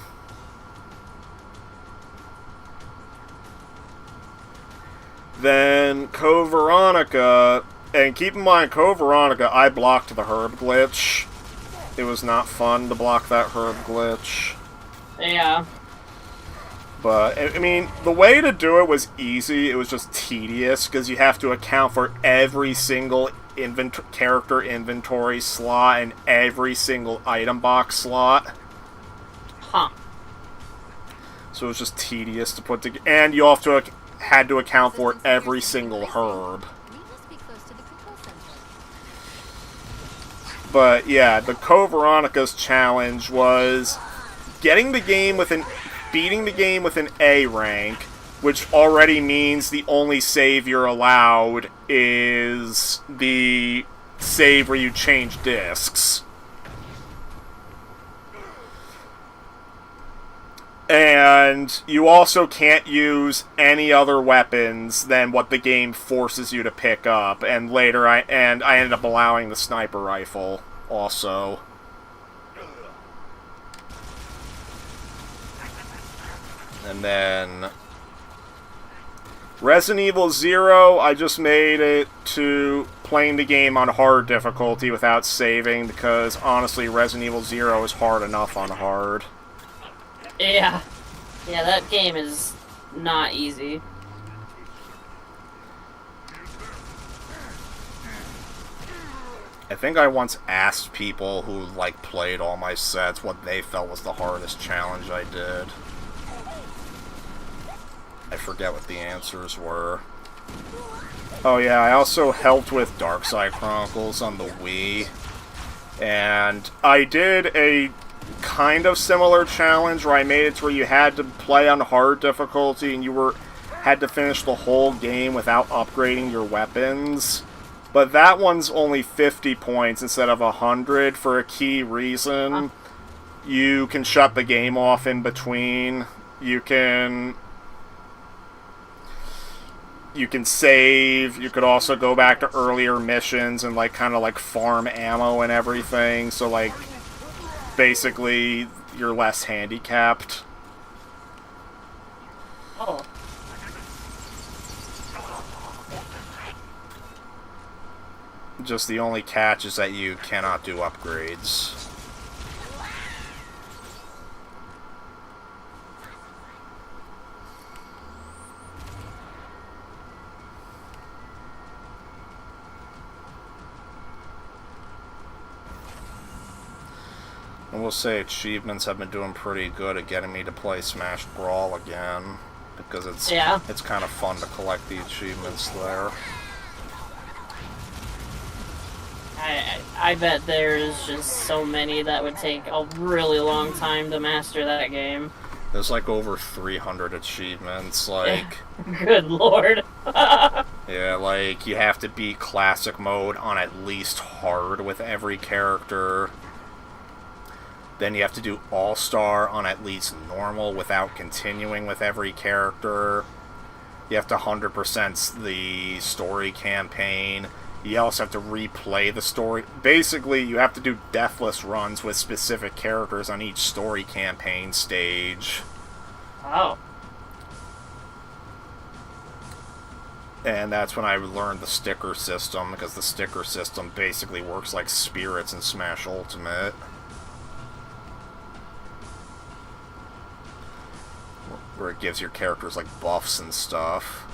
Then, Code Veronica, and keep in mind, Code Veronica, I blocked the herb glitch. It was not fun to block that herb glitch. Yeah. But, I mean, the way to do it was easy, it was just tedious, because you have to account for every single character inventory slot and every single item box slot. Huh. So it was just tedious to put together, and you also had to account for every single herb. But, yeah, the Code Veronica's challenge was beating the game with an A rank, which already means the only save you're allowed is the save where you change discs. And you also can't use any other weapons than what the game forces you to pick up. And later, I ended up allowing the sniper rifle also. And then Resident Evil 0, I just made it to playing the game on hard difficulty without saving, because honestly, Resident Evil 0 is hard enough on hard. Yeah. Yeah, that game is not easy. I think I once asked people who, like, played all my sets what they felt was the hardest challenge I did. I forget what the answers were. Oh yeah, I also helped with Darkside Chronicles on the Wii. And I did a kind of similar challenge where I made it to where you had to play on hard difficulty and you had to finish the whole game without upgrading your weapons. But that one's only 50 points instead of 100 for a key reason. You can shut the game off in between. You can save. You could also go back to earlier missions and like kind of like farm ammo and everything. So like basically you're less handicapped. Oh. Just the only catch is that you cannot do upgrades. I will say achievements have been doing pretty good at getting me to play Smash Brawl again, because it's kind of fun to collect the achievements there. I bet there's just so many that would take a really long time to master that game. There's like over 300 achievements, like... Good lord. Yeah, like, you have to beat classic mode on at least hard with every character. Then you have to do All-Star on at least normal without continuing with every character. You have to 100% the story campaign. You also have to replay the story. Basically, you have to do deathless runs with specific characters on each story campaign stage. Oh. And that's when I learned the sticker system, because the sticker system basically works like spirits in Smash Ultimate. Where it gives your characters like buffs and stuff.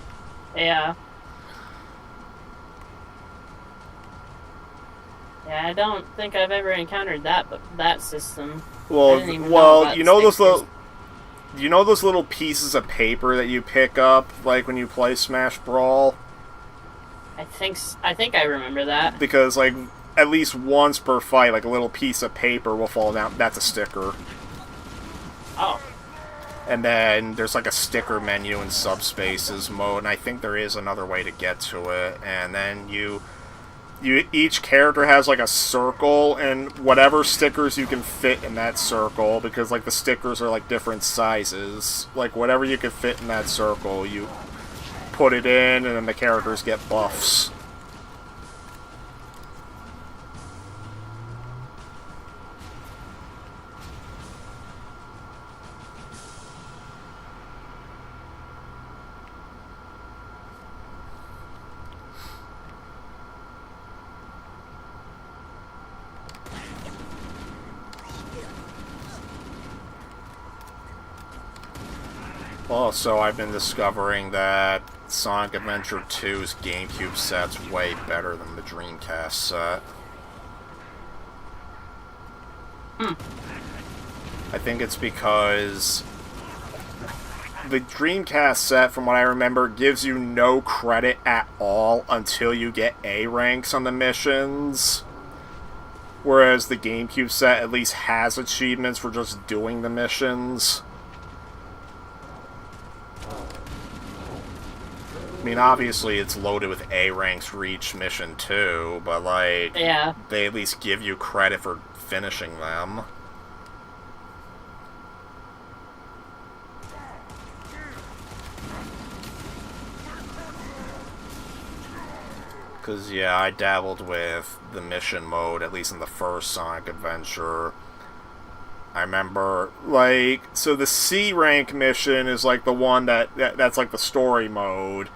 Yeah. Yeah, I don't think I've ever encountered that system. Well, you know those little pieces of paper that you pick up, like when you play Smash Brawl? I think I remember that. Because like at least once per fight, like a little piece of paper will fall down. That's a sticker. Oh. And then there's like a sticker menu in Subspaces mode, and I think there is another way to get to it. And then each character has like a circle, and whatever stickers you can fit in that circle, because like the stickers are like different sizes, like whatever you can fit in that circle, you put it in, and then the characters get buffs. Also, I've been discovering that Sonic Adventure 2's GameCube set's way better than the Dreamcast set. I think it's because the Dreamcast set, from what I remember, gives you no credit at all until you get A ranks on the missions. Whereas the GameCube set at least has achievements for just doing the missions. I mean, obviously it's loaded with A ranks for each mission too, but like, yeah, they at least give you credit for finishing them. Because, yeah, I dabbled with the mission mode, at least in the first Sonic Adventure. I remember, like, so the C rank mission is, like, the one that's like, the story mode.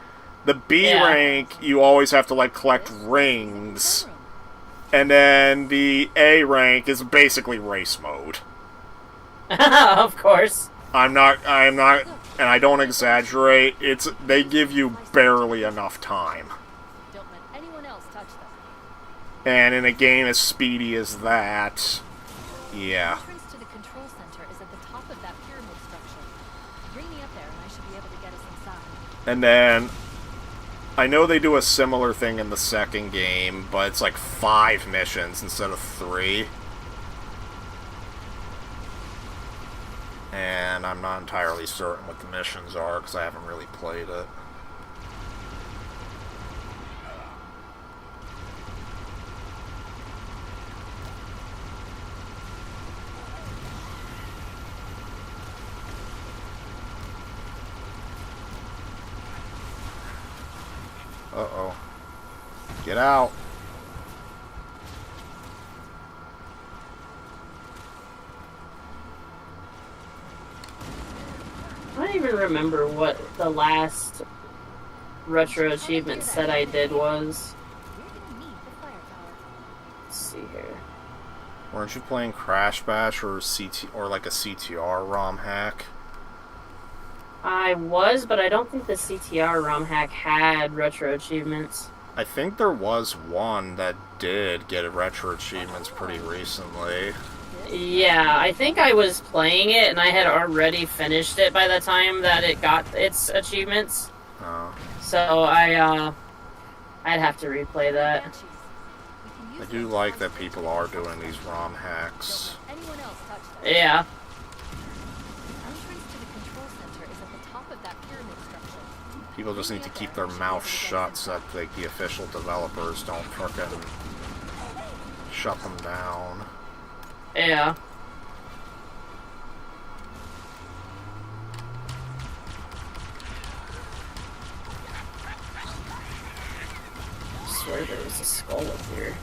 The B rank, you always have to, like, collect rings. And then the A rank is basically race mode. Of course. I'm not, and I don't exaggerate, they give you barely enough time. Don't let anyone else touch them. And in a game as speedy as that, yeah. The entrance to the control center is at the top of that pyramid structure. Bring me up there and I should be able to get us inside. And then, I know they do a similar thing in the second game, but it's like 5 missions instead of 3. And I'm not entirely certain what the missions are, because I haven't really played it. Uh-oh. Get out. I don't even remember what the last retro achievement set I did was. Let's see here. Weren't you playing Crash Bash or like a CTR ROM hack? I was, but I don't think the CTR ROM hack had retro achievements. I think there was one that did get retro achievements pretty recently. Yeah, I think I was playing it and I had already finished it by the time that it got its achievements. Oh. So I'd have to replay that. I do like that people are doing these ROM hacks. Yeah. People just need to keep their mouth shut so that the official developers don't fucking shut them down. Yeah. I swear there was a skull up here.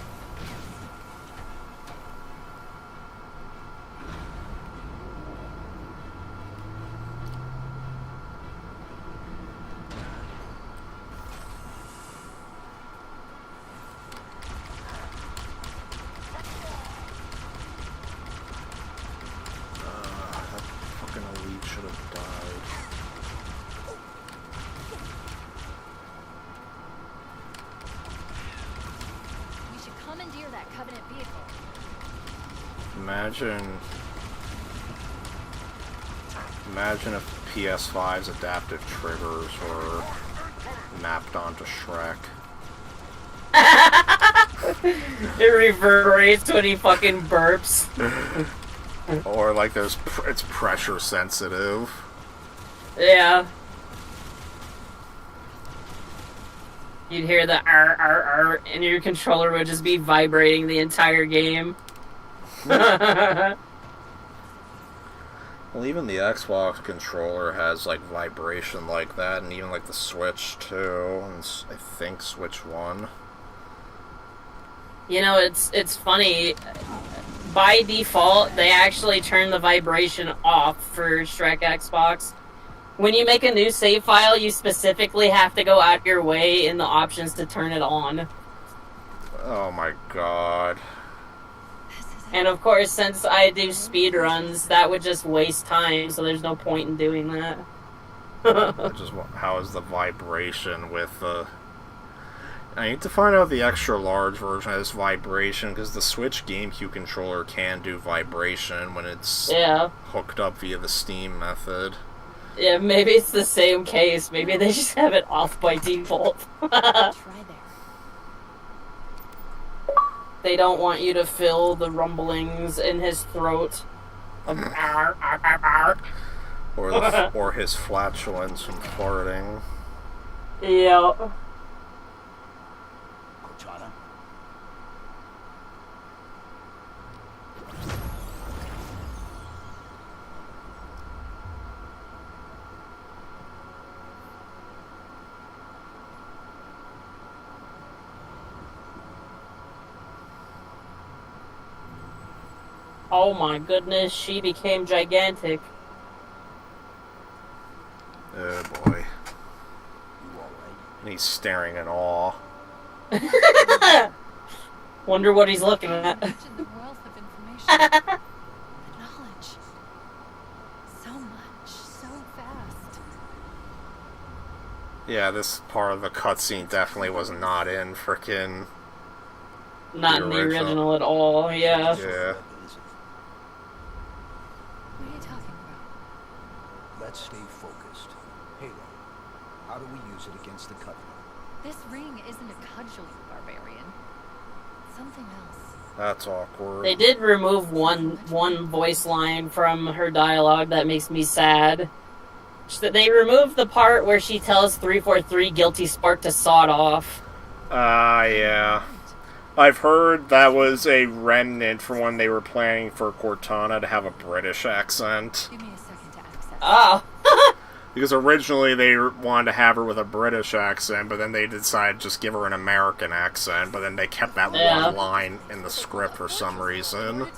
Imagine if PS5's adaptive triggers were mapped onto Shrek. It reverberates when he fucking burps. Or like it's pressure sensitive. Yeah. You'd hear the R R R, and your controller would just be vibrating the entire game. Well, even the Xbox controller has like vibration like that, and even like the Switch too, and I think Switch 1. You know, it's funny. By default, they actually turn the vibration off for Shrek Xbox. When you make a new save file, you specifically have to go out your way in the options to turn it on. Oh my god. And of course, since I do speedruns, that would just waste time, so there's no point in doing that. How is the vibration with the... I need to find out the extra large version of this vibration, because the Switch GameCube controller can do vibration when it's hooked up via the Steam method. Yeah, maybe it's the same case. Maybe they just have it off by default. They don't want you to feel the rumblings in his throat. Of or his flatulence from farting. Yeah. Cortana? Oh my goodness, she became gigantic. Oh boy. You all right? And he's staring in awe. Wonder what he's looking at. Imagine the wealth of information. The knowledge. So much, so fast. Yeah, this part of the cutscene definitely was not in frickin'... Not in the original at all, yeah. Yeah. What are you talking about? Let's stay focused. Halo, how do we use it against the Covenant? This ring isn't a cudgel, you barbarian. It's something else. That's awkward. They did remove one voice line from her dialogue that makes me sad. They removed the part where she tells 343 Guilty Spark to sod off. Yeah. I've heard that was a remnant from when they were planning for Cortana to have a British accent. Give me a second to access. Oh. Because originally they wanted to have her with a British accent, but then they decided to just give her an American accent, but then they kept that one line in the script for some reason. Wait.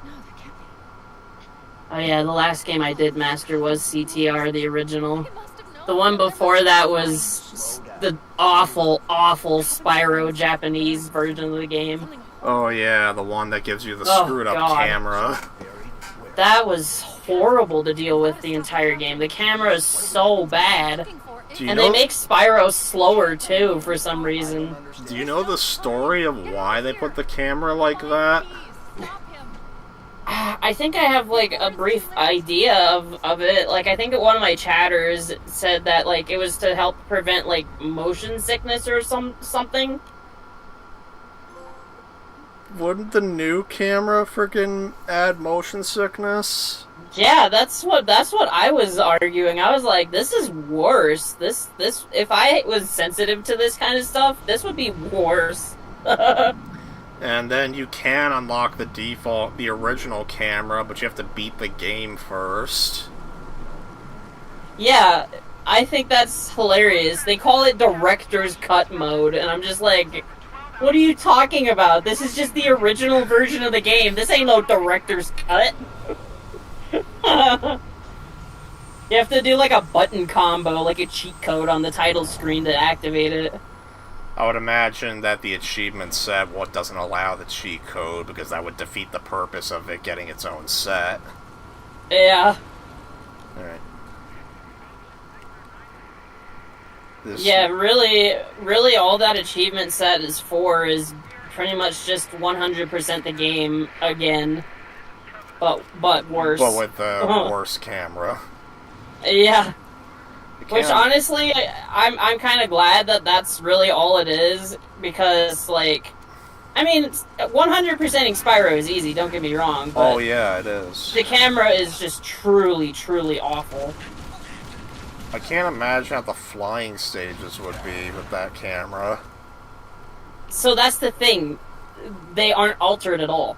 No, there can't be. Oh yeah, the last game I did master was CTR, the original. The one before that was the awful, awful Spyro Japanese version of the game. Oh yeah, the one that gives you the screwed up camera. That was horrible to deal with the entire game. The camera is so bad. And they make Spyro slower too, for some reason. Do you know the story of why they put the camera like that? I think I have, like, a brief idea of it. Like, I think one of my chatters said that, like, it was to help prevent, like, motion sickness or something. Wouldn't the new camera freaking add motion sickness? Yeah, that's what I was arguing. I was like, this is worse. This if I was sensitive to this kind of stuff, this would be worse. And then you can unlock the original camera, but you have to beat the game first. Yeah, I think that's hilarious. They call it Director's Cut mode, and I'm just like, what are you talking about? This is just the original version of the game. This ain't no Director's Cut. You have to do like a button combo, like a cheat code on the title screen to activate it. I would imagine that the achievement set doesn't allow the cheat code, because that would defeat the purpose of it getting its own set. Yeah. Alright. Yeah, really all that achievement set is for is pretty much just 100% the game again. But worse. But with the worse camera. Yeah. Which, honestly, I'm kind of glad that that's really all it is, because, like, I mean, 100%ing Spyro is easy, don't get me wrong, but... Oh, yeah, it is. The camera is just truly, truly awful. I can't imagine how the flying stages would be with that camera. So that's the thing. They aren't altered at all.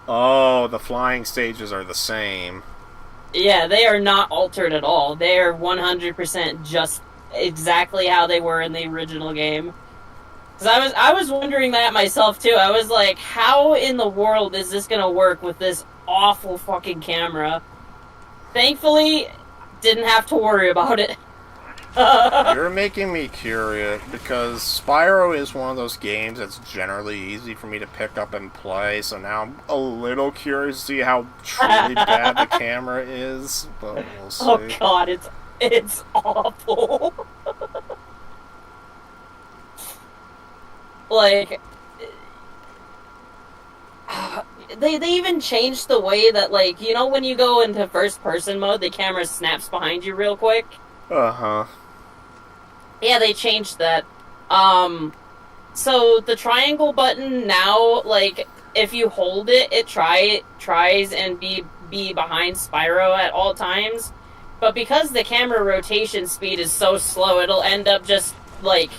Oh, the flying stages are the same. Yeah, they are not altered at all. They are 100% just exactly how they were in the original game. Because I was wondering that myself too. I was like, how in the world is this gonna work with this awful fucking camera? Thankfully, didn't have to worry about it. You're making me curious, because Spyro is one of those games that's generally easy for me to pick up and play, so now I'm a little curious to see how truly bad the camera is, but we'll see. Oh god, it's awful. Like, they even changed the way that, like, you know when you go into first person mode, the camera snaps behind you real quick? Uh-huh. Yeah, they changed that. So the triangle button now, like, if you hold it, it tries and be behind Spyro at all times. But because the camera rotation speed is so slow, it'll end up just, like...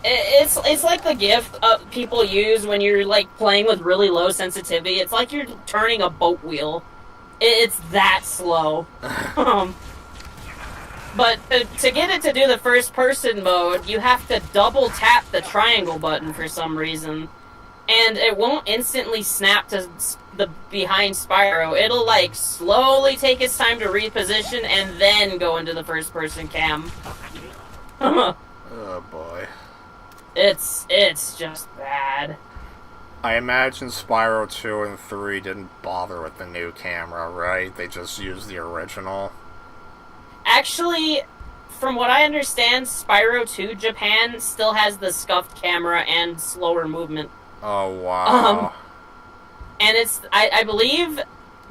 It's like the GIF people use when you're, like, playing with really low sensitivity. It's like you're turning a boat wheel. It's that slow. But to get it to do the first-person mode, you have to double-tap the triangle button for some reason. and it won't instantly snap to the behind Spyro. It'll like slowly take its time to reposition and then go into the first person cam. Oh boy. It's just bad. I imagine Spyro 2 and 3 didn't bother with the new camera, right? They just used the original. Actually, from what I understand, Spyro 2 Japan still has the scuffed camera and slower movement. Oh, wow. And I believe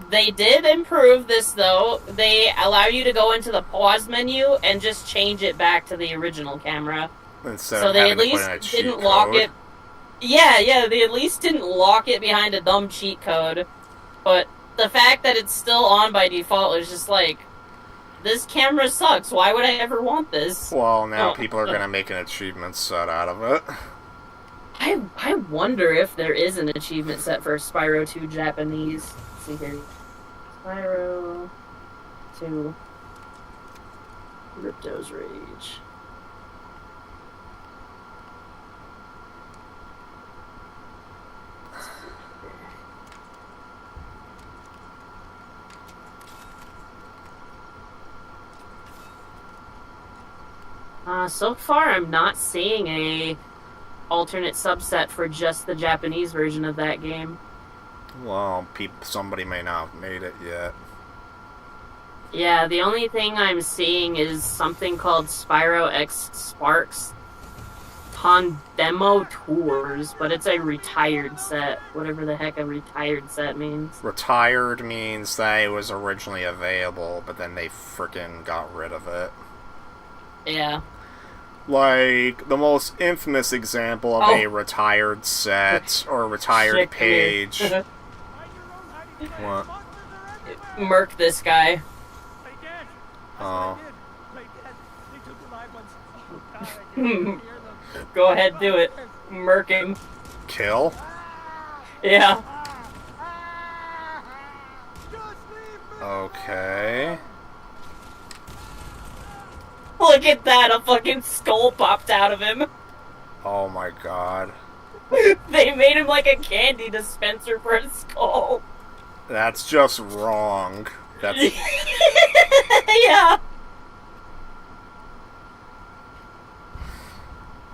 they did improve this, though. They allow you to go into the pause menu and just change it back to the original camera. Instead so of they having at to put least in a cheat didn't lock code. it. Yeah, they at least didn't lock it behind a dumb cheat code. But the fact that it's still on by default is just like, this camera sucks. Why would I ever want this? Well, now people are going to make an achievement set out of it. I wonder if there is an achievement set for Spyro 2 Japanese. Let's see here. Spyro 2 Ripto's Rage. So far, I'm not seeing a alternate subset for just the Japanese version of that game. Well, somebody may not have made it yet. Yeah, the only thing I'm seeing is something called Spyro X Sparks Pandemo Tours, but it's a retired set, whatever the heck a retired set means. Retired means that it was originally available, but then they frickin' got rid of it. Yeah. Like, the most infamous example of a retired set or a retired page. What? Murk this guy. Oh. Go ahead, do it. Murk him. Kill? Yeah. Okay. Look at that, a fucking skull popped out of him. Oh my god. They made him like a candy dispenser for a skull. That's just wrong. That's... Yeah.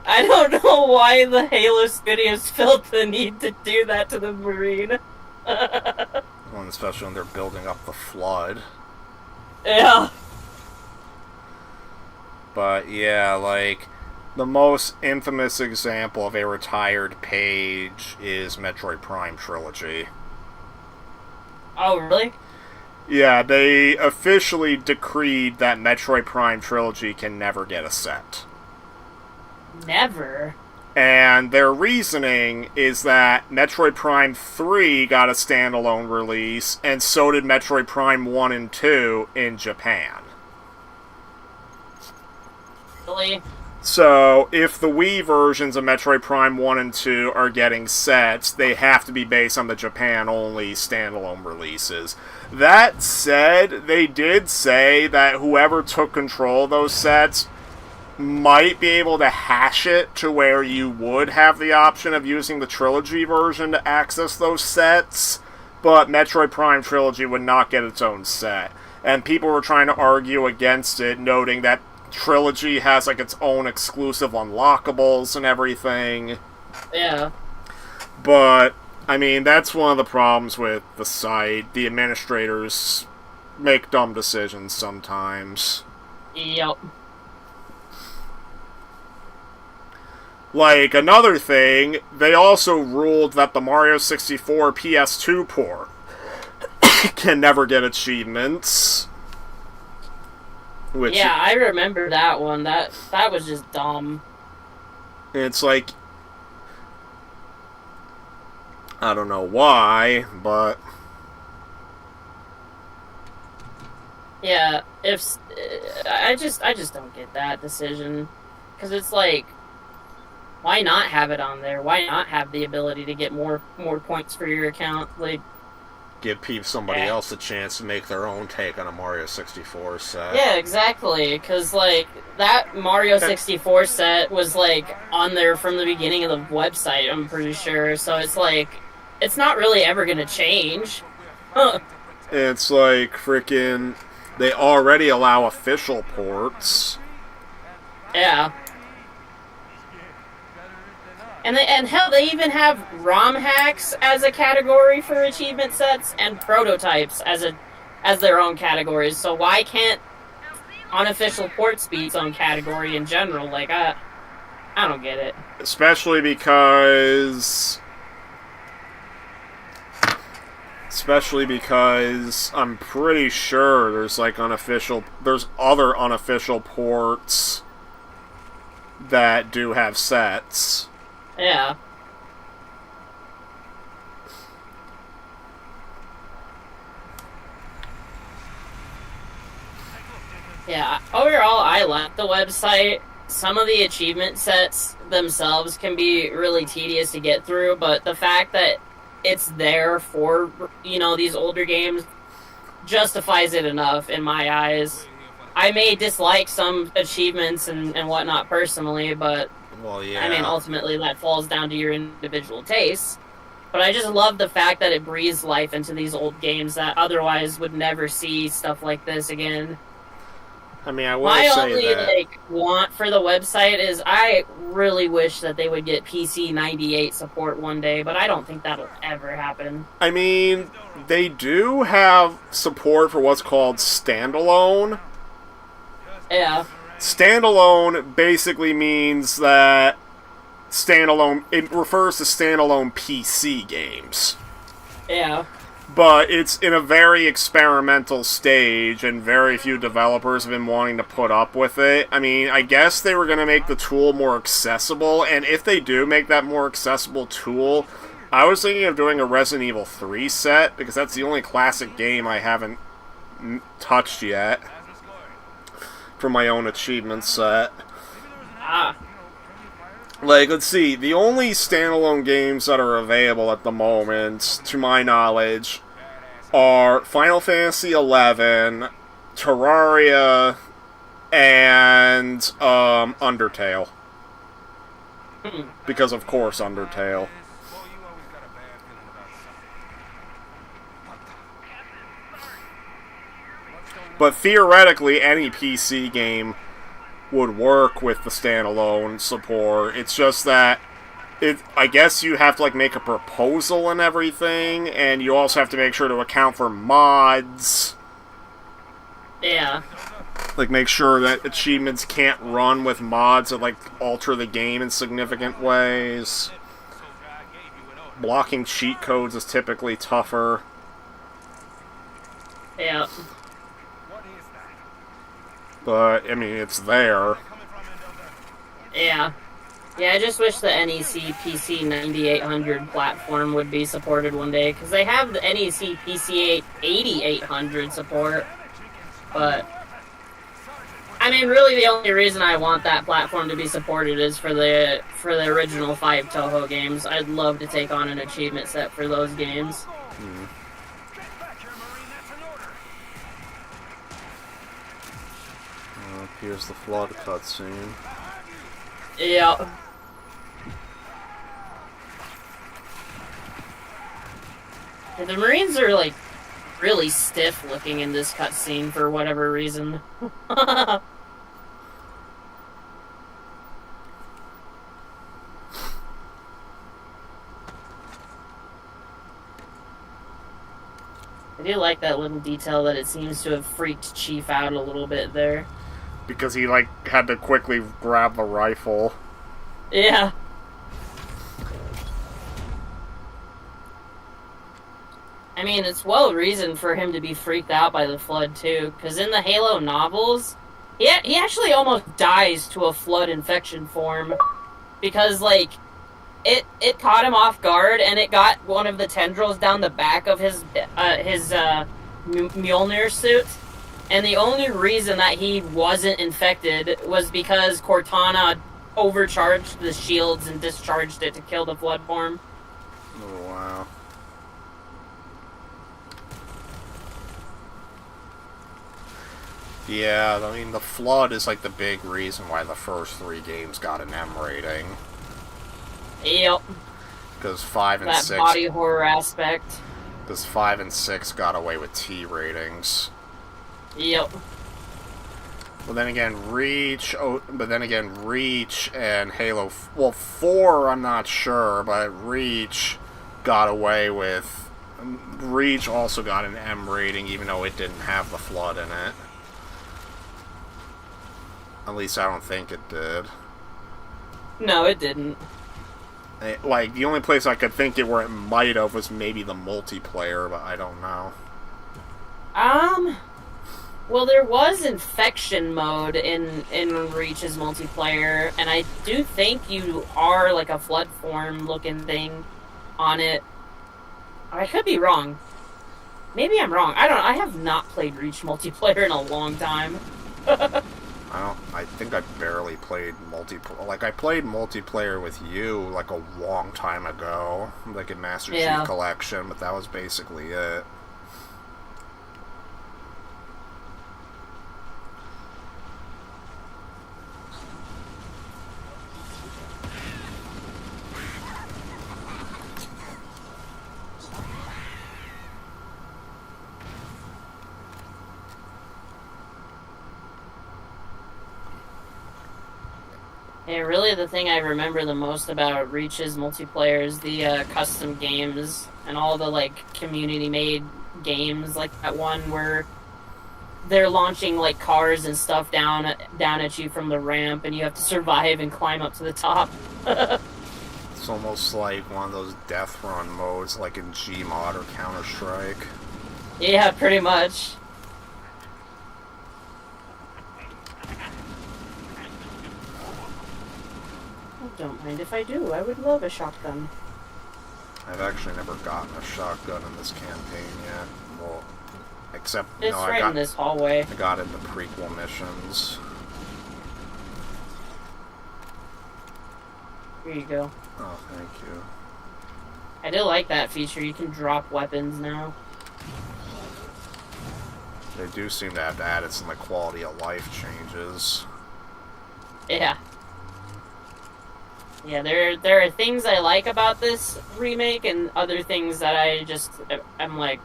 I don't know why the Halo Studios felt the need to do that to the Marine. Well, especially when they're building up the flood. Yeah. But yeah, like, the most infamous example of a retired page is Metroid Prime Trilogy. Oh, really? Yeah, they officially decreed that Metroid Prime Trilogy can never get a set. Never? And their reasoning is that Metroid Prime 3 got a standalone release, and so did Metroid Prime 1 and 2 in Japan. Really? So, if the Wii versions of Metroid Prime 1 and 2 are getting sets, they have to be based on the Japan-only standalone releases. That said, they did say that whoever took control of those sets might be able to hash it to where you would have the option of using the Trilogy version to access those sets, but Metroid Prime Trilogy would not get its own set. And people were trying to argue against it, noting that Trilogy has like its own exclusive unlockables and everything. Yeah. But, I mean, that's one of the problems with the site. The administrators make dumb decisions sometimes. Yep. Like, another thing, they also ruled that the Mario 64 PS2 port can never get achievements. Which, yeah, I remember that one. That was just dumb. It's like, I don't know why, but yeah, I just don't get that decision, because it's like, why not have it on there? Why not have the ability to get more points for your account? Like, give somebody else a chance to make their own take on a Mario 64 set. Yeah, exactly. Because, like, that Mario 64 set was, like, on there from the beginning of the website, I'm pretty sure. So it's like, it's not really ever going to change. Huh. It's like, freaking, they already allow official ports. Yeah. And hell, they even have ROM hacks as a category for achievement sets, and prototypes as their own categories. So why can't unofficial ports be its own category in general? Like, I don't get it. Especially because I'm pretty sure there's other unofficial ports that do have sets. Yeah. Yeah, overall, I like the website. Some of the achievement sets themselves can be really tedious to get through, but the fact that it's there for, these older games justifies it enough in my eyes. I may dislike some achievements and whatnot personally, but well, yeah. I mean, ultimately that falls down to your individual tastes. But I just love the fact that it breathes life into these old games that otherwise would never see stuff like this again. I mean, I will say that. My only, want for the website is I really wish that they would get PC 98 support one day, but I don't think that'll ever happen. I mean, they do have support for what's called standalone. Yeah. Standalone basically means that it refers to standalone PC games. Yeah. But it's in a very experimental stage, and very few developers have been wanting to put up with it. I mean, I guess they were going to make the tool more accessible, and if they do make that more accessible tool, I was thinking of doing a Resident Evil 3 set, because that's the only classic game I haven't touched yet for my own achievement set. Like, let's see, the only standalone games that are available at the moment, to my knowledge, are Final Fantasy XI, Terraria, and Undertale. Because, of course, Undertale. But theoretically, any PC game would work with the standalone support. It's just that I guess you have to make a proposal and everything, and you also have to make sure to account for mods. Yeah. Make sure that achievements can't run with mods that alter the game in significant ways. Blocking cheat codes is typically tougher. Yeah. But, I mean, it's there. Yeah. Yeah, I just wish the NEC PC 9800 platform would be supported one day, because they have the NEC PC 8800 support, but I mean, really the only reason I want that platform to be supported is for the original 5 Toho games. I'd love to take on an achievement set for those games. Here's the flood cutscene. Yeah. The Marines are, really stiff looking in this cutscene for whatever reason. I do like that little detail that it seems to have freaked Chief out a little bit there. Because he, had to quickly grab the rifle. Yeah. I mean, it's well-reasoned for him to be freaked out by the flood, too. Because in the Halo novels, he actually almost dies to a flood infection form. Because, it caught him off guard, and it got one of the tendrils down the back of his Mjolnir suit. And the only reason that he wasn't infected was because Cortana overcharged the shields and discharged it to kill the flood form. Oh, wow. Yeah, I mean, the Flood is like the big reason why the first 3 games got an M rating. Yep. Because 5 and that 6... body horror aspect. Because 5 and 6 got away with T ratings. Yep. Well, then again, Reach and Halo... Well, 4, I'm not sure, but Reach got away with... Reach also got an M rating, even though it didn't have the Flood in it. At least I don't think it did. No, it didn't. Like, the only place I could think it where it might have was maybe the multiplayer, but I don't know. Well, there was infection mode in Reach's multiplayer, and I do think you are like a Flood form looking thing on it. I could be wrong. Maybe I'm wrong. I have not played Reach multiplayer in a long time. I think I barely played multiplayer. Like, I played multiplayer with you, like, a long time ago. Like, in Master Chief Collection, but that was basically it. Yeah, really the thing I remember the most about Reach's multiplayer is the custom games and all the, like, community-made games, like that one where they're launching, like, cars and stuff down at you from the ramp, and you have to survive and climb up to the top. It's almost like one of those death run modes, like in Gmod or Counter-Strike. Yeah, pretty much. Don't mind if I do. I would love a shotgun. I've actually never gotten a shotgun in this campaign yet. Well, except it's right in this hallway. I got it in the prequel missions. Here you go. Oh, thank you. I do like that feature. You can drop weapons now. They do seem to have added some, like, quality of life changes. Yeah. Yeah, there are things I like about this remake and other things that I'm like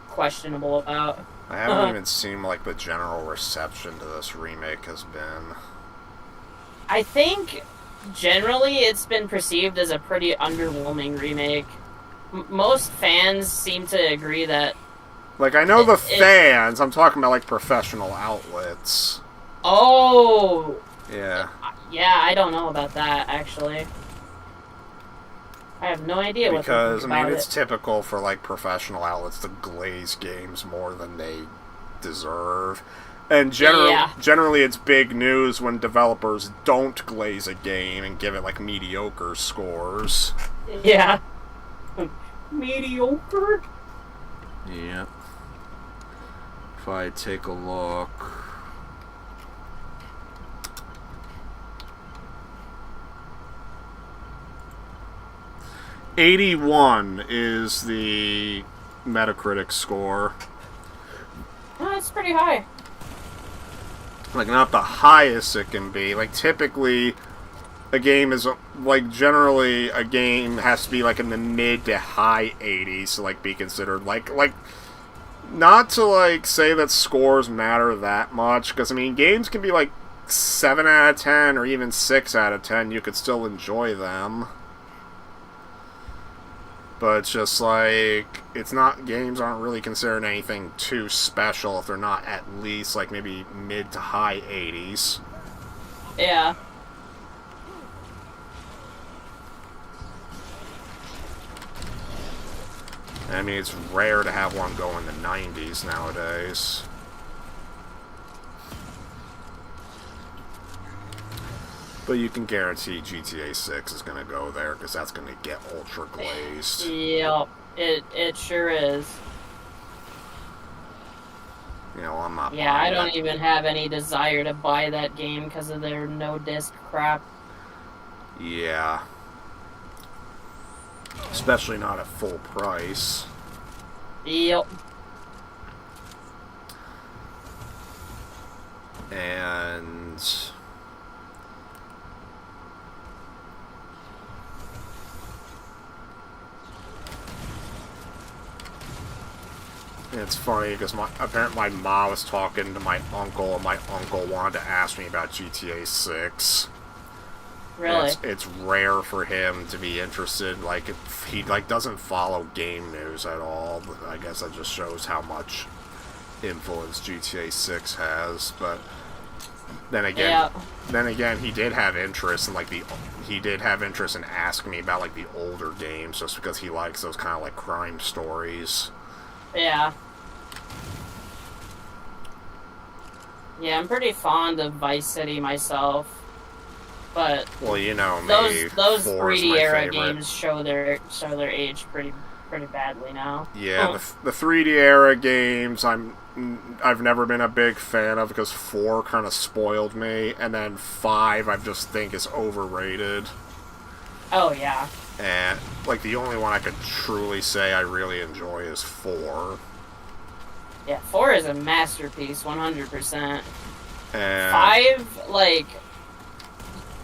questionable about. I haven't even seen like the general reception to this remake has been. I think generally it's been perceived as a pretty underwhelming remake. Most fans seem to agree that. Like, I know the fans. I'm talking about like professional outlets. Oh. Yeah. Yeah, I don't know about that, actually. I have no idea what to think about it's typical for, like, professional outlets to glaze games more than they deserve. And generally it's big news when developers don't glaze a game and give it, like, mediocre scores. Yeah. Mediocre? Yeah. If I take a look... 81 is the Metacritic score. Oh, that's pretty high. Like, not the highest it can be. Like, typically, a game is, like, generally, a game has to be, like, in the mid to high 80s to, like, be considered, like, not to, like, say that scores matter that much, because, I mean, games can be, like, 7 out of 10, or even 6 out of 10, you could still enjoy them. But it's just like, games aren't really considered anything too special if they're not at least like maybe mid to high 80s. Yeah. I mean, it's rare to have one go in the 90s nowadays. But you can guarantee GTA 6 is going to go there, because that's going to get ultra glazed. Yep, it sure is. You know, I'm not. Yeah, I don't even have any desire to buy that game because of their no-disc crap. Yeah. Especially not at full price. Yep. And it's funny because apparently my mom was talking to my uncle, and my uncle wanted to ask me about GTA 6. Really? It's rare for him to be interested. Like, if he doesn't follow game news at all. I guess that just shows how much influence GTA 6 has. But then again, he did have interest in asking me about like the older games, just because he likes those kind of like crime stories. Yeah. Yeah, I'm pretty fond of Vice City myself. But well, you know me. Those 4's 3D my era favorite. games show their age pretty badly now. Yeah, the 3D era games I've never been a big fan of because 4 kind of spoiled me, and then 5 I just think is overrated. Oh yeah. And like the only one I could truly say I really enjoy is 4. Yeah, 4 is a masterpiece, 100%. And 5, like,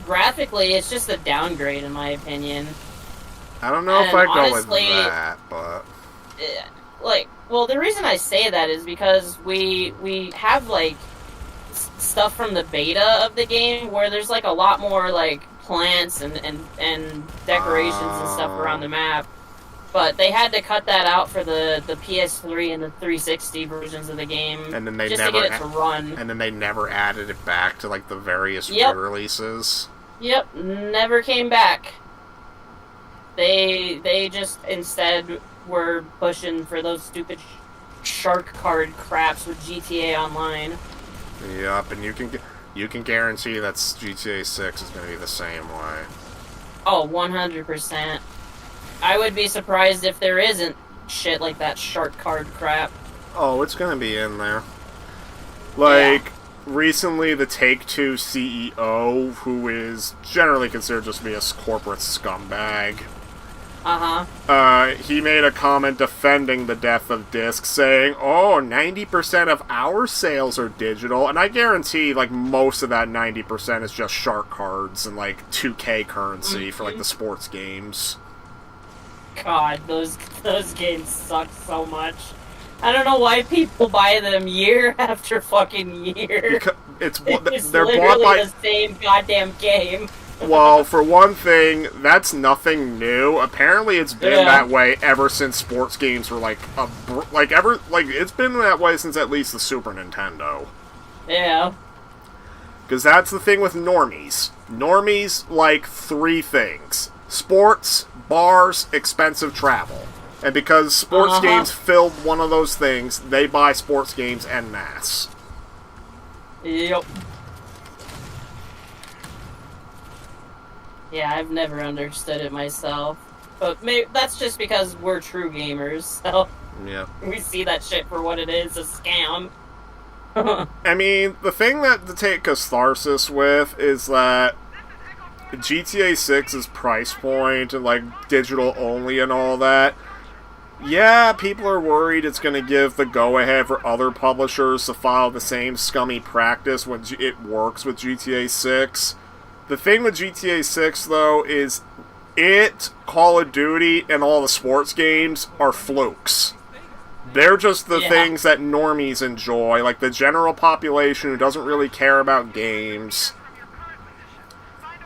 graphically, it's just a downgrade in my opinion. I don't know if And I'd go with honestly, that, but like, well, the reason I say that is because we have like stuff from the beta of the game where there's like a lot more like plants and decorations and stuff around the map. But they had to cut that out for the PS3 and the 360 versions of the game, and then they just never to get it to run. And then they never added it back to like the various re-releases. Yep, never came back. They just instead were pushing for those stupid shark card craps with GTA Online. Yep, and you can guarantee that GTA 6 is going to be the same way. Oh, 100%. I would be surprised if there isn't shit like that shark card crap. Oh, it's going to be in there. Like, recently the Take-Two CEO, who is generally considered just to be a corporate scumbag, he made a comment defending the death of disc, saying, oh, 90% of our sales are digital, and I guarantee, like, most of that 90% is just shark cards and, like, 2K currency for, like, the sports games. God, those games suck so much. I don't know why people buy them year after fucking year. It's they're literally bought by the same goddamn game. Well, for one thing, that's nothing new. Apparently, it's been that way ever since sports games were it's been that way since at least the Super Nintendo. Yeah. Because that's the thing with normies. Normies like 3 things: sports, bars, expensive travel. And because sports games filled one of those things, they buy sports games en masse. Yep. Yeah, I've never understood it myself. But maybe that's just because we're true gamers, so yeah, we see that shit for what it is, a scam. I mean, the thing that to take catharsis with is that GTA 6's price point and, like, digital only and all that, yeah, people are worried it's going to give the go-ahead for other publishers to follow the same scummy practice when it works with GTA 6. The thing with GTA 6, though, is Call of Duty, and all the sports games are flukes. They're just the things that normies enjoy, like the general population who doesn't really care about games.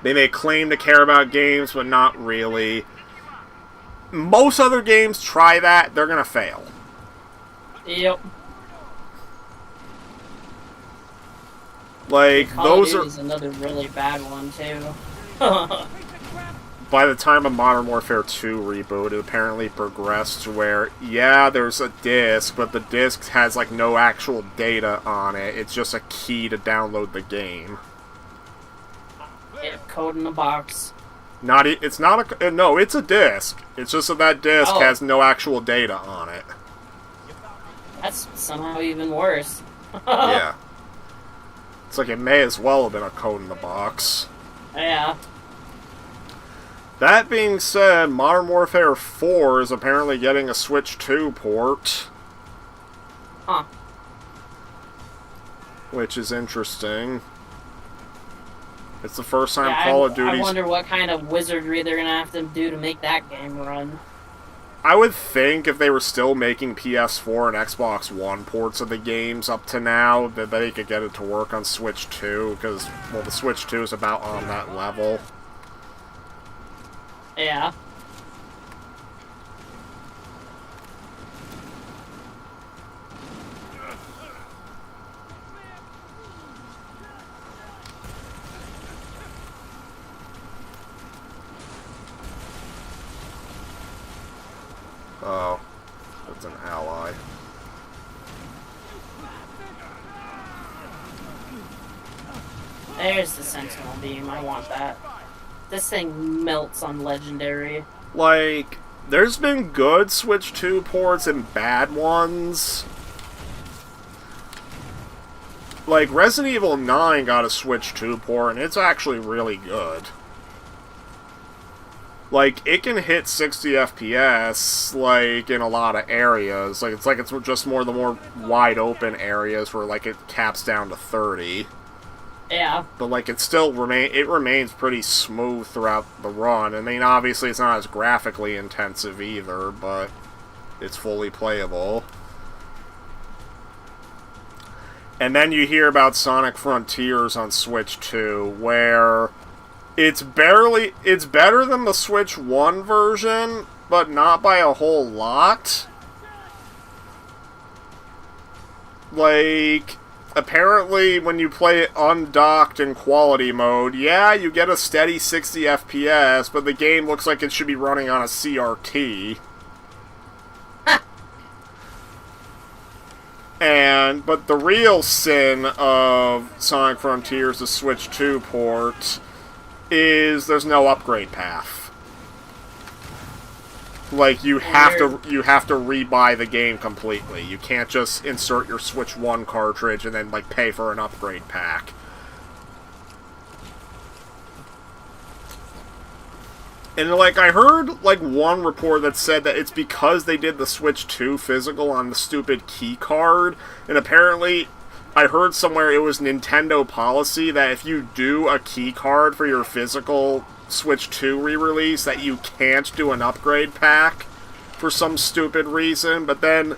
They may claim to care about games, but not really. Most other games try that, they're gonna fail. Yep. Like, those are... is another really bad one, too. By the time of Modern Warfare 2 reboot, it apparently progressed to where, yeah, there's a disc, but the disc has, like, no actual data on it. It's just a key to download the game. Yeah, code in the box. It's not a... No, it's a disc. It's just that disc has no actual data on it. That's somehow even worse. Yeah. It's like it may as well have been a code in the box. Yeah. That being said, Modern Warfare 4 is apparently getting a Switch 2 port. Huh. which is interesting. It's the first time Call of Duty's... I wonder what kind of wizardry they're going to have to do to make that game run. I would think if they were still making PS4 and Xbox One ports of the games up to now, that they could get it to work on Switch 2, because, well, the Switch 2 is about on that level. Yeah. Oh, that's an ally. There's the Sentinel Beam, I want that. This thing melts on Legendary. Like, there's been good Switch 2 ports and bad ones. Like, Resident Evil 9 got a Switch 2 port, and it's actually really good. Like, it can hit 60 FPS, like, in a lot of areas. Like, it's just more the more wide open areas where, like, it caps down to 30. Yeah. But, like, it still remains pretty smooth throughout the run. I mean, obviously it's not as graphically intensive either, but it's fully playable. And then you hear about Sonic Frontiers on Switch 2, where... It's better than the Switch 1 version, but not by a whole lot. Like, apparently when you play it undocked in quality mode, yeah, you get a steady 60 FPS, but the game looks like it should be running on a CRT. But the real sin of Sonic Frontiers, the Switch 2 port, is there's no upgrade path. Like, you have to rebuy the game completely. You can't just insert your Switch 1 cartridge and then, like, pay for an upgrade pack. And, like, I heard, like, one report that said that it's because they did the Switch 2 physical on the stupid key card, and apparently... I heard somewhere it was Nintendo policy that if you do a key card for your physical Switch 2 re-release, that you can't do an upgrade pack for some stupid reason. But then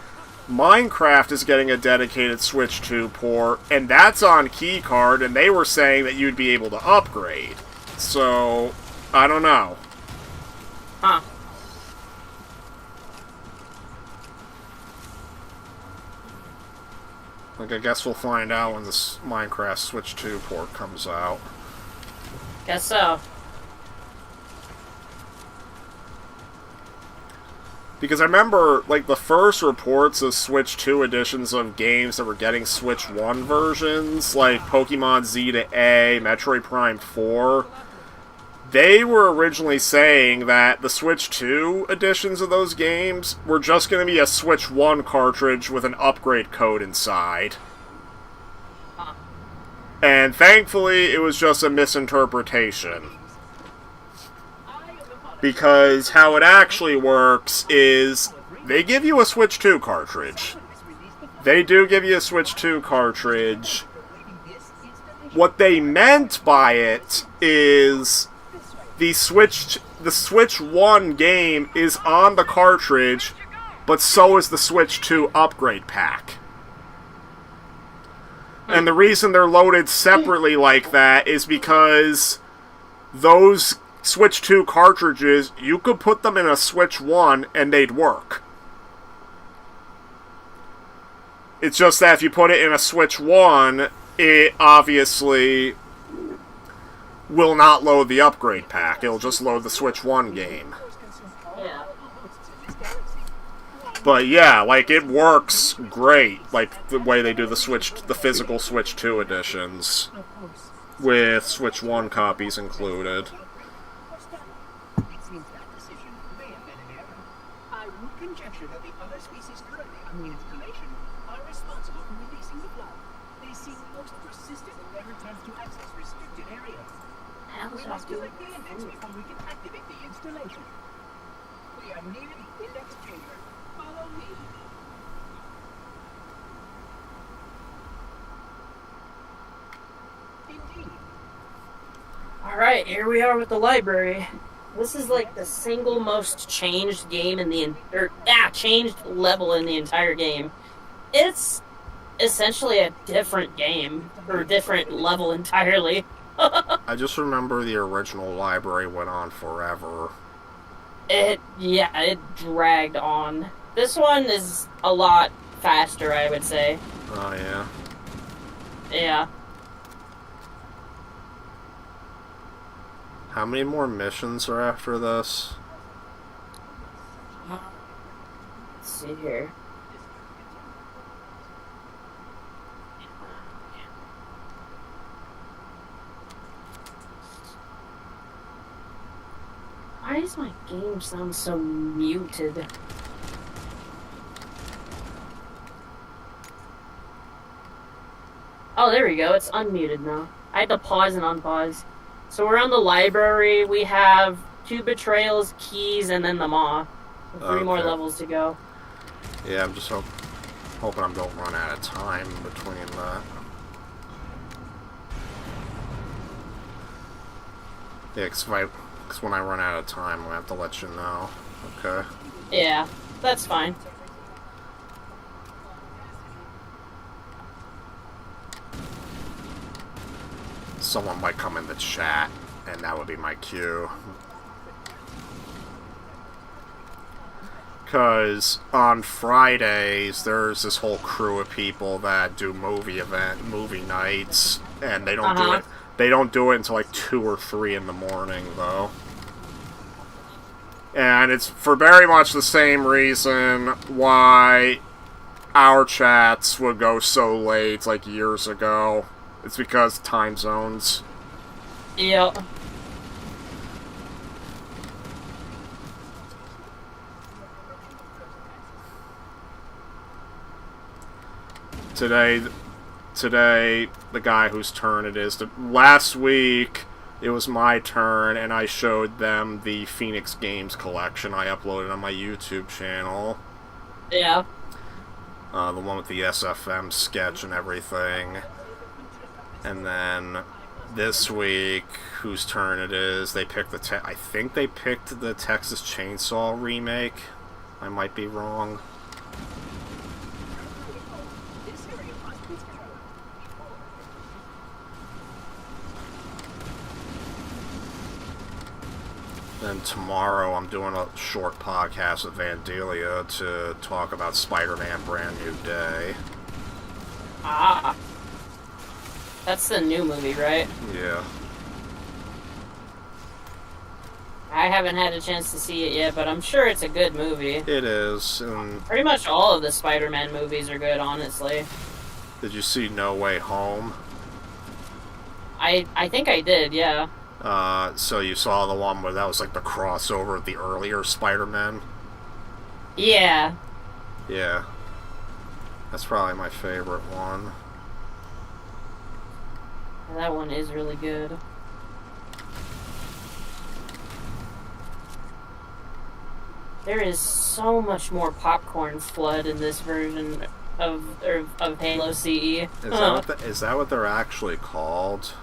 Minecraft is getting a dedicated Switch 2 port, and that's on key card, and they were saying that you'd be able to upgrade. So, I don't know. Huh. Like, I guess we'll find out when this Minecraft Switch 2 port comes out. Guess so. Because I remember, like, the first reports of Switch 2 editions of games that were getting Switch 1 versions, like Pokemon Z-A, Metroid Prime 4, they were originally saying that the Switch 2 editions of those games were just going to be a Switch 1 cartridge with an upgrade code inside. And thankfully, it was just a misinterpretation. Because how it actually works is, they give you a Switch 2 cartridge. They do give you a Switch 2 cartridge. What they meant by it is... The Switch 1 game is on the cartridge, but so is the Switch 2 upgrade pack. And the reason they're loaded separately like that is because those Switch 2 cartridges, you could put them in a Switch 1 and they'd work. It's just that if you put it in a Switch 1, it obviously... will not load the upgrade pack. It'll just load the Switch 1 game. Yeah. But yeah, like, it works great, like, the way they do the physical Switch 2 editions, with Switch 1 copies included. I would conjecture that the other species currently on the installation are responsible for releasing the blood. They seem most persistent in their attempts to access restricted areas. We must collect the index before we can activate the installation. We are near the index chamber. Follow me. Alright, here we are with the library. This is like the single most changed game in the changed level in the entire game. It's essentially a different game, or different level entirely. I just remember the original library went on forever. It dragged on. This one is a lot faster, I would say. Oh, yeah? Yeah. How many more missions are after this? Let's see here. Why does my game sound so muted? Oh, there we go. It's unmuted now. I had to pause and unpause. So we're on the library. We have 2 betrayals, keys, and then the Maw. 3 more levels to go. Yeah, I'm just hoping I don't run out of time between that. Yeah, because when I run out of time, I'm going to have to let you know. Okay? Yeah, that's fine. Someone might come in the chat, and that would be my cue. Because on Fridays, there's this whole crew of people that do movie nights, and they don't do it. They don't do it until like 2 or 3 in the morning, though. And it's for very much the same reason why our chats would go so late, like years ago. It's because time zones. Yep. Today, the guy whose turn it is, last week, it was my turn, and I showed them the Phoenix Games collection I uploaded on my YouTube channel. Yeah. The one with the SFM sketch and everything. And then this week, whose turn it is, they picked I think they picked the Texas Chainsaw remake. I might be wrong. Then tomorrow I'm doing a short podcast with Vandalia to talk about Spider-Man Brand New Day. Ah. That's the new movie, right? Yeah. I haven't had a chance to see it yet, but I'm sure it's a good movie. It is, and... Pretty much all of the Spider-Man movies are good, honestly. Did you see No Way Home? I think I did, yeah. So you saw the one where that was like the crossover of the earlier Spider-Man? Yeah. Yeah. That's probably my favorite one. That one is really good. There is so much more popcorn flood in this version of Halo CE. Is that what they're actually called?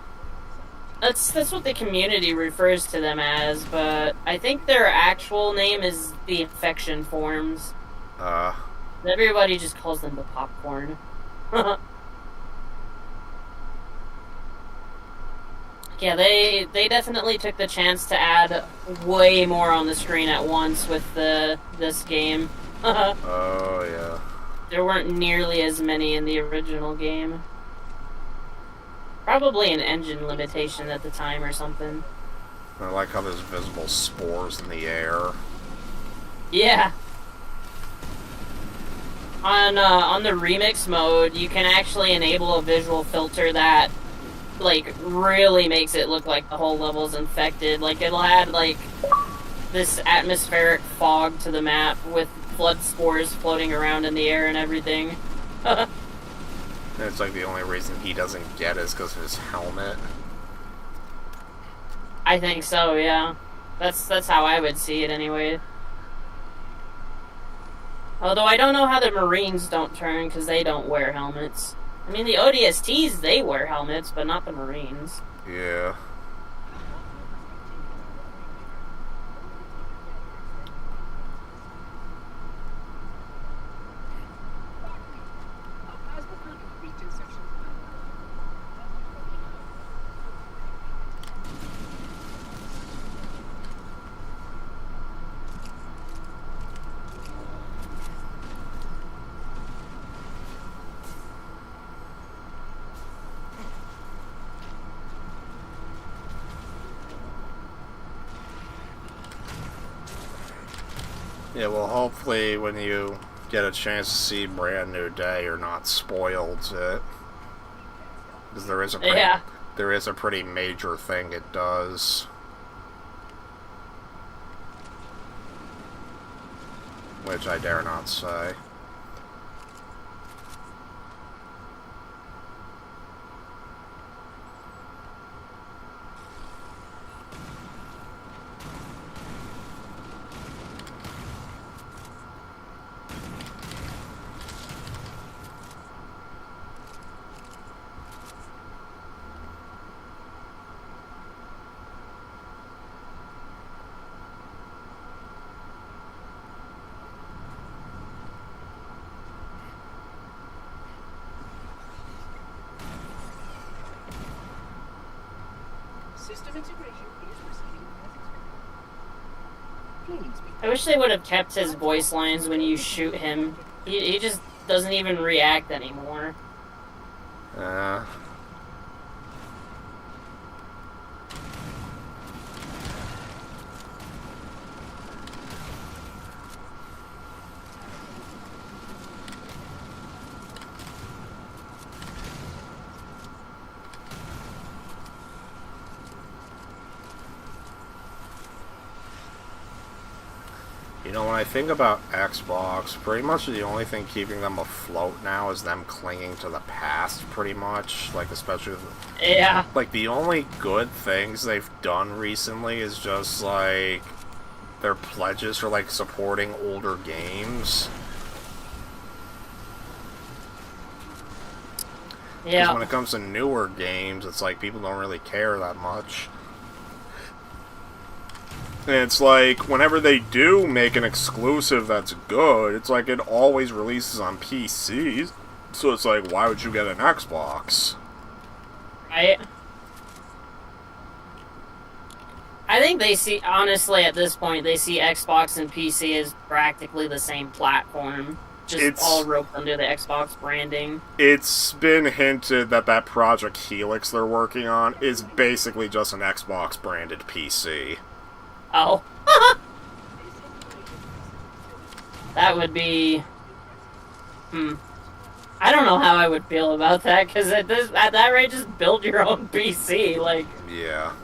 That's what the community refers to them as, but I think their actual name is the Infection Forms. Everybody just calls them the popcorn. Yeah, they definitely took the chance to add way more on the screen at once with this game. Oh, yeah. There weren't nearly as many in the original game. Probably an engine limitation at the time or something. I like how there's visible spores in the air. Yeah. On the remix mode, you can actually enable a visual filter that like really makes it look like the whole level's infected. Like it'll add like this atmospheric fog to the map with blood spores floating around in the air and everything. And it's like the only reason he doesn't get is because of his helmet. I think so, yeah. That's how I would see it anyway. Although I don't know how the Marines don't turn because they don't wear helmets. I mean, the ODSTs, they wear helmets, but not the Marines. Yeah. Yeah, well, hopefully when you get a chance to see Brand New Day, you're not spoiled to it. Because there is a pretty major thing it does. Which I dare not say. System integration is proceeding as expected. I wish they would have kept his voice lines when you shoot him. He just doesn't even react anymore. You know, when I think about Xbox, pretty much the only thing keeping them afloat now is them clinging to the past, pretty much. Like, especially... Yeah. Like, the only good things they've done recently is just, like, their pledges for, like, supporting older games. Yeah. Because when it comes to newer games, it's like, people don't really care that much. And it's like, whenever they do make an exclusive that's good, it's like it always releases on PCs. So it's like, why would you get an Xbox? Right? I think they see, honestly, at this point, they see Xbox and PC as practically the same platform. Just all roped under the Xbox branding. It's been hinted that that Project Helix they're working on is basically just an Xbox-branded PC. Oh. That would be... I don't know how I would feel about that, because at that rate, just build your own PC, like... Yeah.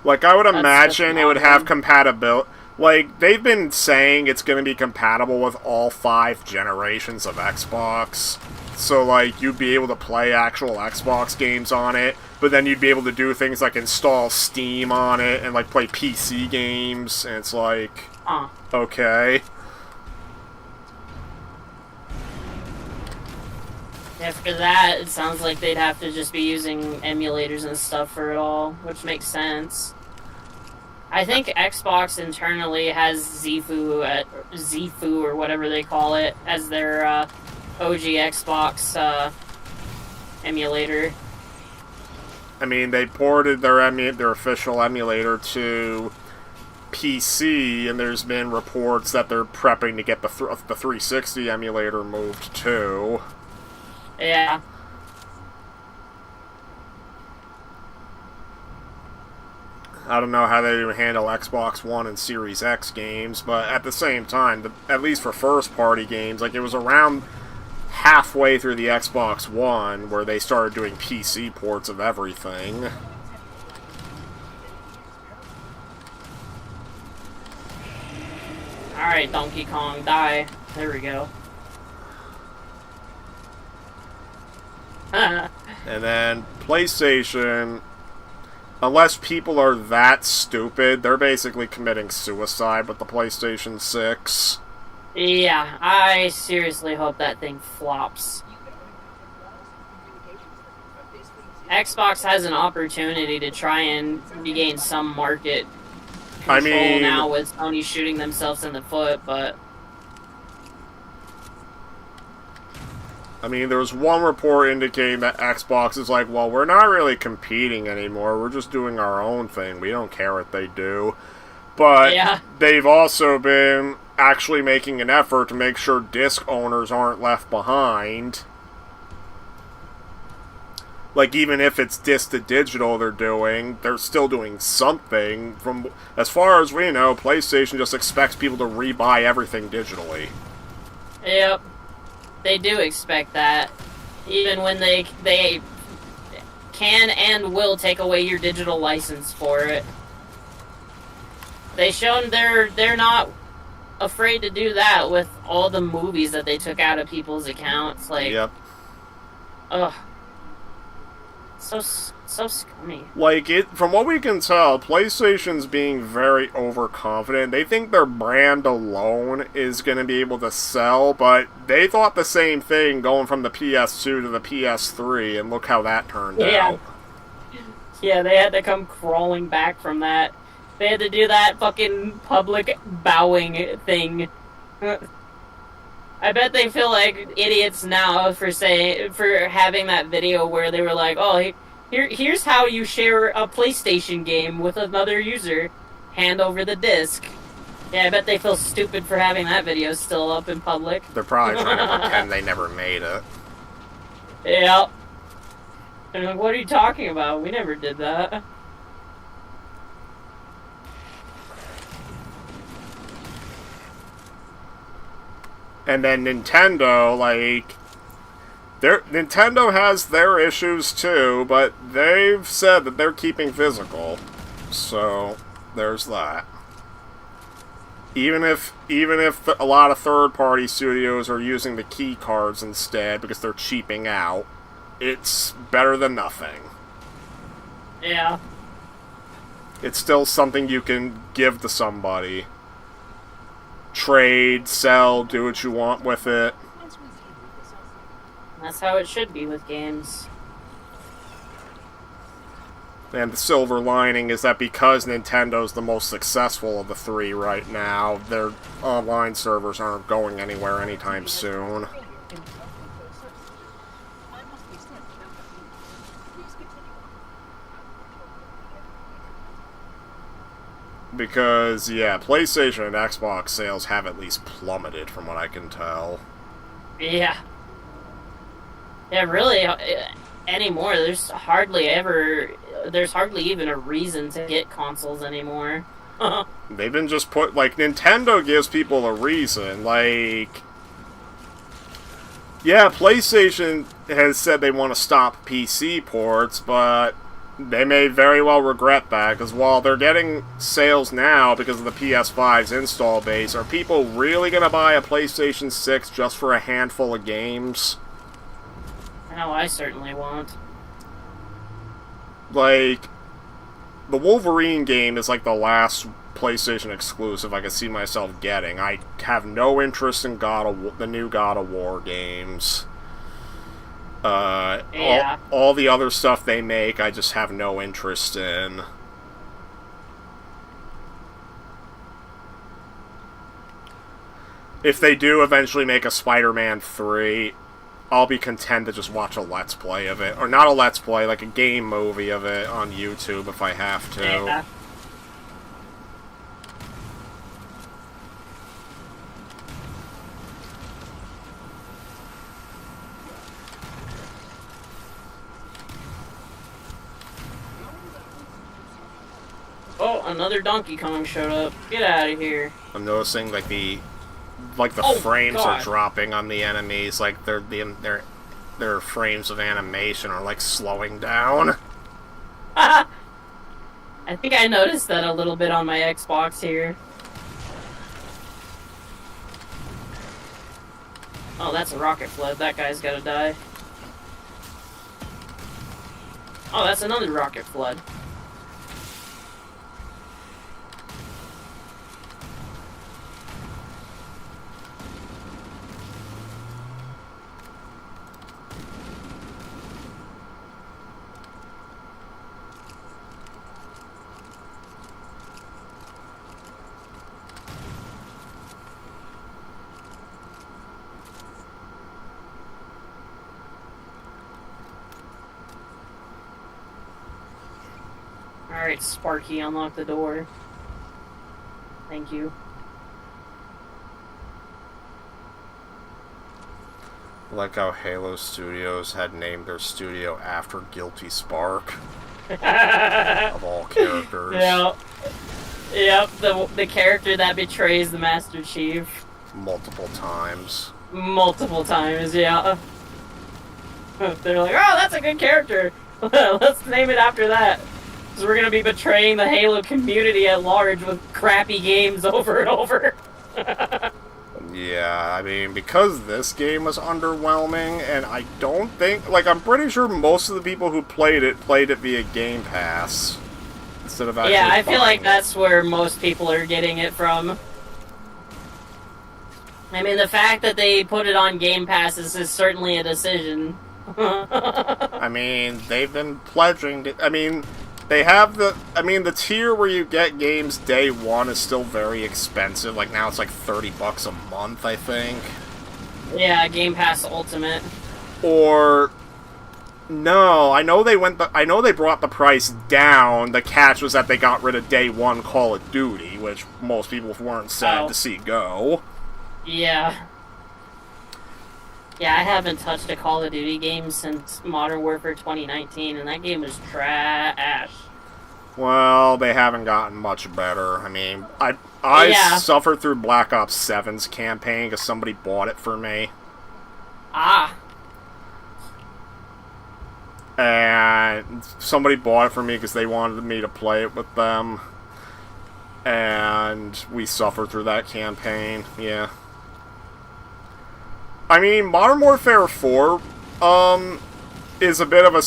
Like, I would imagine it would have compatibility... Like, they've been saying it's going to be compatible with all 5 generations of Xbox. So, like, you'd be able to play actual Xbox games on it, but then you'd be able to do things like install Steam on it and, like, play PC games, and it's like... Okay. After that, it sounds like they'd have to just be using emulators and stuff for it all, which makes sense. I think Xbox internally has Zifu or whatever they call it, as their OG Xbox emulator. I mean, they ported their official emulator to PC, and there's been reports that they're prepping to get the 360 emulator moved too. Yeah. I don't know how they would handle Xbox One and Series X games, but at the same time, at least for first-party games, like, it was around halfway through the Xbox One where they started doing PC ports of everything. Alright, Donkey Kong, die. There we go. And then PlayStation... Unless people are that stupid, they're basically committing suicide with the PlayStation 6. Yeah, I seriously hope that thing flops. Xbox has an opportunity to try and regain some market control now with Sony shooting themselves in the foot, but... I mean, there was one report indicating that Xbox is like, well, we're not really competing anymore. We're just doing our own thing. We don't care what they do. But they've also been actually making an effort to make sure disc owners aren't left behind. Like, even if it's disc to digital they're still doing something. From as far as we know, PlayStation just expects people to rebuy everything digitally. Yep. They do expect that. Even when they can and will take away your digital license for it. They shown they're not afraid to do that with all the movies that they took out of people's accounts. Like, yep. Ugh. So scummy. Like, from what we can tell, PlayStation's being very overconfident. They think their brand alone is going to be able to sell, but they thought the same thing going from the PS2 to the PS3, and look how that turned out. Yeah, they had to come crawling back from that. They had to do that fucking public bowing thing. I bet they feel like idiots now for having that video where they were like, "Oh, here's how you share a PlayStation game with another user. Hand over the disc." Yeah, I bet they feel stupid for having that video still up in public. They're probably trying to pretend they never made it. Yeah. And like, what are you talking about? We never did that. And then Nintendo, like, Nintendo has their issues too, but they've said that they're keeping physical. So, there's that. Even if a lot of third-party studios are using the key cards instead because they're cheaping out, it's better than nothing. Yeah. It's still something you can give to somebody. Trade, sell, do what you want with it. That's how it should be with games. And the silver lining is that because Nintendo's the most successful of the three right now, their online servers aren't going anywhere anytime soon. Because, yeah, PlayStation and Xbox sales have at least plummeted from what I can tell. Yeah. Yeah, really, anymore, there's hardly even a reason to get consoles anymore. They've been just Nintendo gives people a reason, like... Yeah, PlayStation has said they want to stop PC ports, but they may very well regret that, because while they're getting sales now because of the PS5's install base, are people really going to buy a PlayStation 6 just for a handful of games? No, I certainly won't. Like, the Wolverine game is like the last PlayStation exclusive I could see myself getting. I have no interest in the new God of War games. Yeah. All the other stuff they make, I just have no interest in. If they do eventually make a Spider-Man 3, I'll be content to just watch a Let's Play of it. Or not a Let's Play, like a game movie of it on YouTube if I have to. Yeah. Oh, another Donkey Kong showed up. Get out of here. I'm noticing like the frames God. are dropping on the enemies, like their frames of animation are like slowing down. I think I noticed that a little bit on my Xbox here. Oh, that's a rocket flood. That guy's gotta die. Oh, that's another rocket flood. Alright, Sparky, unlock the door. Thank you. Like how Halo Studios had named their studio after Guilty Spark. Of all characters. Yeah. Yep, the character that betrays the Master Chief. Multiple times. Multiple times, yeah. They're like, oh, that's a good character. Let's name it after that. So we're gonna be betraying the Halo community at large with crappy games over and over. Yeah, I mean, because this game was underwhelming, and I don't think... Like, I'm pretty sure most of the people who played it via Game Pass. Instead of actually yeah, I feel like buying it. that's where most people are getting it from. I mean, the fact that they put it on Game Pass is certainly a decision. I mean, they've been pledging to... I mean, they have the... I mean, the tier where you get games day one is still very expensive. Like, now it's like $30 a month, I think. Yeah, Game Pass Ultimate. Or... No, I know they brought the price down. The catch was that they got rid of day one Call of Duty, which most people weren't sad to see go. Yeah. Yeah, I haven't touched a Call of Duty game since Modern Warfare 2019, and that game was trash. Well, they haven't gotten much better. I mean, I suffered through Black Ops 7's campaign because somebody bought it for me. Ah. And somebody bought it for me because they wanted me to play it with them. And we suffered through that campaign, yeah. I mean, Modern Warfare 4, is a bit of a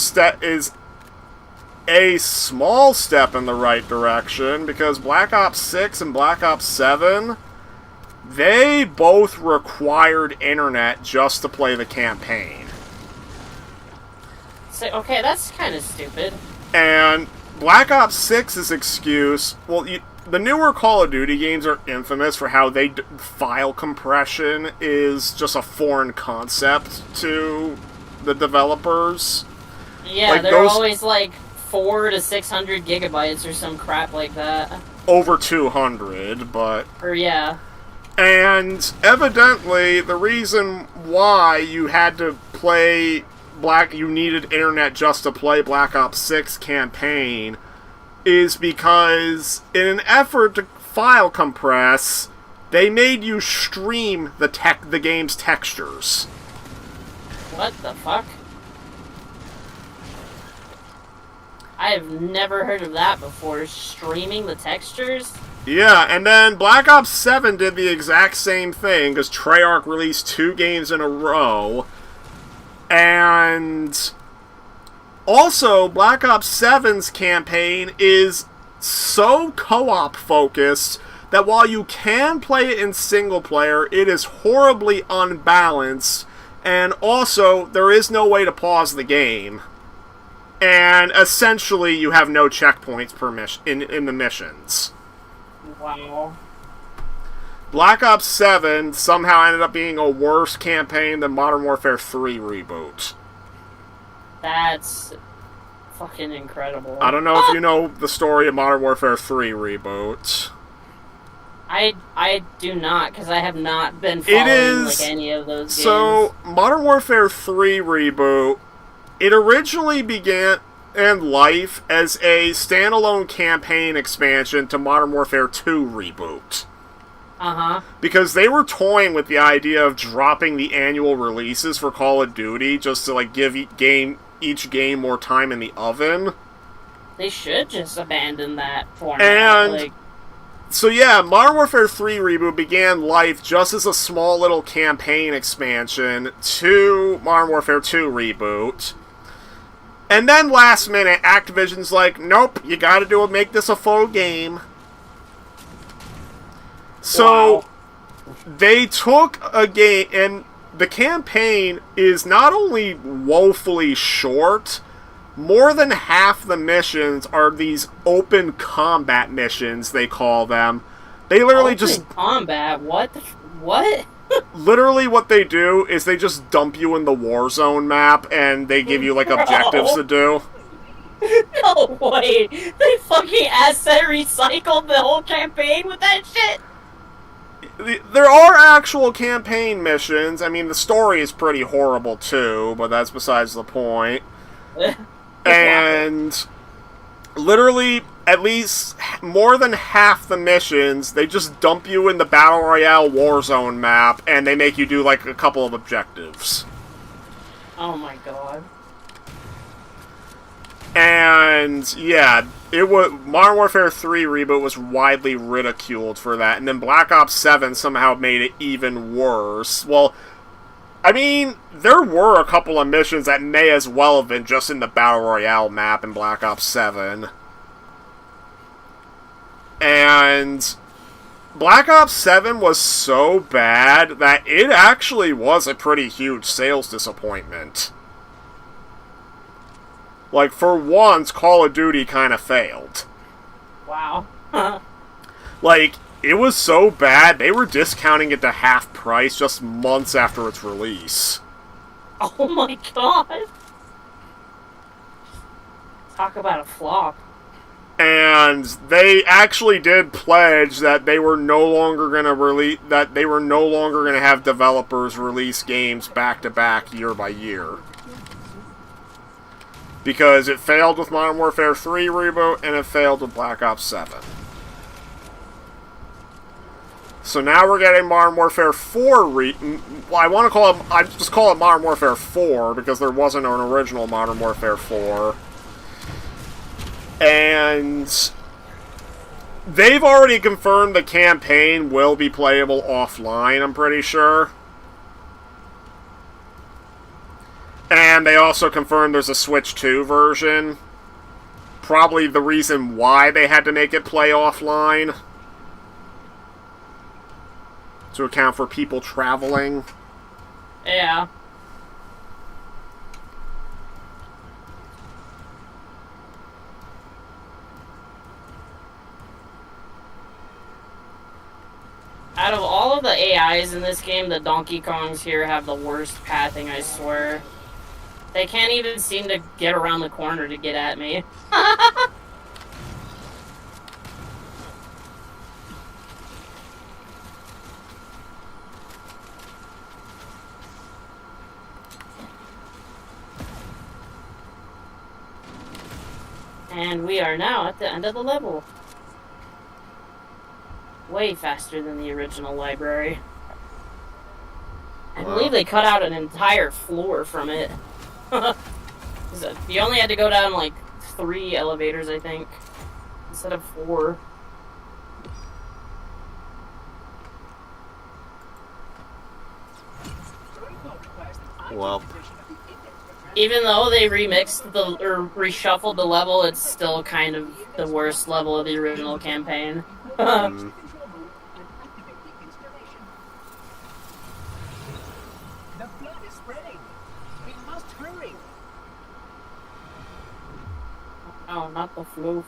small step in the right direction, because Black Ops 6 and Black Ops 7, they both required internet just to play the campaign. So, okay, that's kind of stupid. And Black Ops 6's excuse, well, the newer Call of Duty games are infamous for how file compression is just a foreign concept to the developers. Yeah, like they're always like 400 to 600 gigabytes or some crap like that. Over 200, but... Or yeah. And evidently, the reason why you had to play you needed internet just to play Black Ops 6 campaign is because, in an effort to file compress, they made you stream the game's textures. What the fuck? I have never heard of that before. Streaming the textures? Yeah, and then Black Ops 7 did the exact same thing, because Treyarch released 2 games in a row, and... Also, Black Ops 7's campaign is so co-op focused that while you can play it in single player, it is horribly unbalanced, and also, there is no way to pause the game. And essentially, you have no checkpoints in the missions. Wow. Black Ops 7 somehow ended up being a worse campaign than Modern Warfare 3 Reboot. That's fucking incredible. I don't know if you know the story of Modern Warfare 3 Reboot. I do not, because I have not been following like any of those games. So, Modern Warfare 3 Reboot, it originally began in life as a standalone campaign expansion to Modern Warfare 2 Reboot. Uh-huh. Because they were toying with the idea of dropping the annual releases for Call of Duty just to like give each game more time in the oven. They should just abandon that format. And so yeah, Modern Warfare 3 Reboot began life just as a small little campaign expansion to Modern Warfare 2 Reboot. And then last minute, Activision's like, nope, you gotta make this a full game. So, they took a game, and the campaign is not only woefully short, more than half the missions are these open combat missions, they call them. They literally open combat? What? What? Literally what they do is they just dump you in the Warzone map, and they give you, like, objectives to do. No way! They fucking asset recycled the whole campaign with that shit? there are actual campaign missions. I mean, the story is pretty horrible too, but that's besides the point. And literally, at least more than half the missions, they just dump you in the Battle Royale Warzone map, and they make you do, like, a couple of objectives. Oh my god. And, yeah, Modern Warfare 3 reboot was widely ridiculed for that, and then Black Ops 7 somehow made it even worse. Well, I mean, there were a couple of missions that may as well have been just in the Battle Royale map in Black Ops 7. And Black Ops 7 was so bad that it actually was a pretty huge sales disappointment. Like, for once, Call of Duty kind of failed. Wow. Like, it was so bad, they were discounting it to half price just months after its release. Oh my god. Talk about a flop. And they actually did pledge that they were no longer going to have developers release games back to back year by year. Because it failed with Modern Warfare 3 reboot, and it failed with Black Ops 7. So now we're getting Modern Warfare 4 I just call it Modern Warfare 4, because there wasn't an original Modern Warfare 4. And they've already confirmed the campaign will be playable offline, I'm pretty sure. And they also confirmed there's a Switch 2 version. Probably the reason why they had to make it play offline. To account for people traveling. Yeah. Out of all of the AIs in this game, the Donkey Kongs here have the worst pathing, I swear. They can't even seem to get around the corner to get at me. And we are now at the end of the level. Way faster than the original library. I believe they cut out an entire floor from it. You only had to go down like 3 elevators, I think, instead of 4. Well, even though they reshuffled the level, it's still kind of the worst level of the original campaign. The flood is spreading. We must hurry. Oh, not the floof.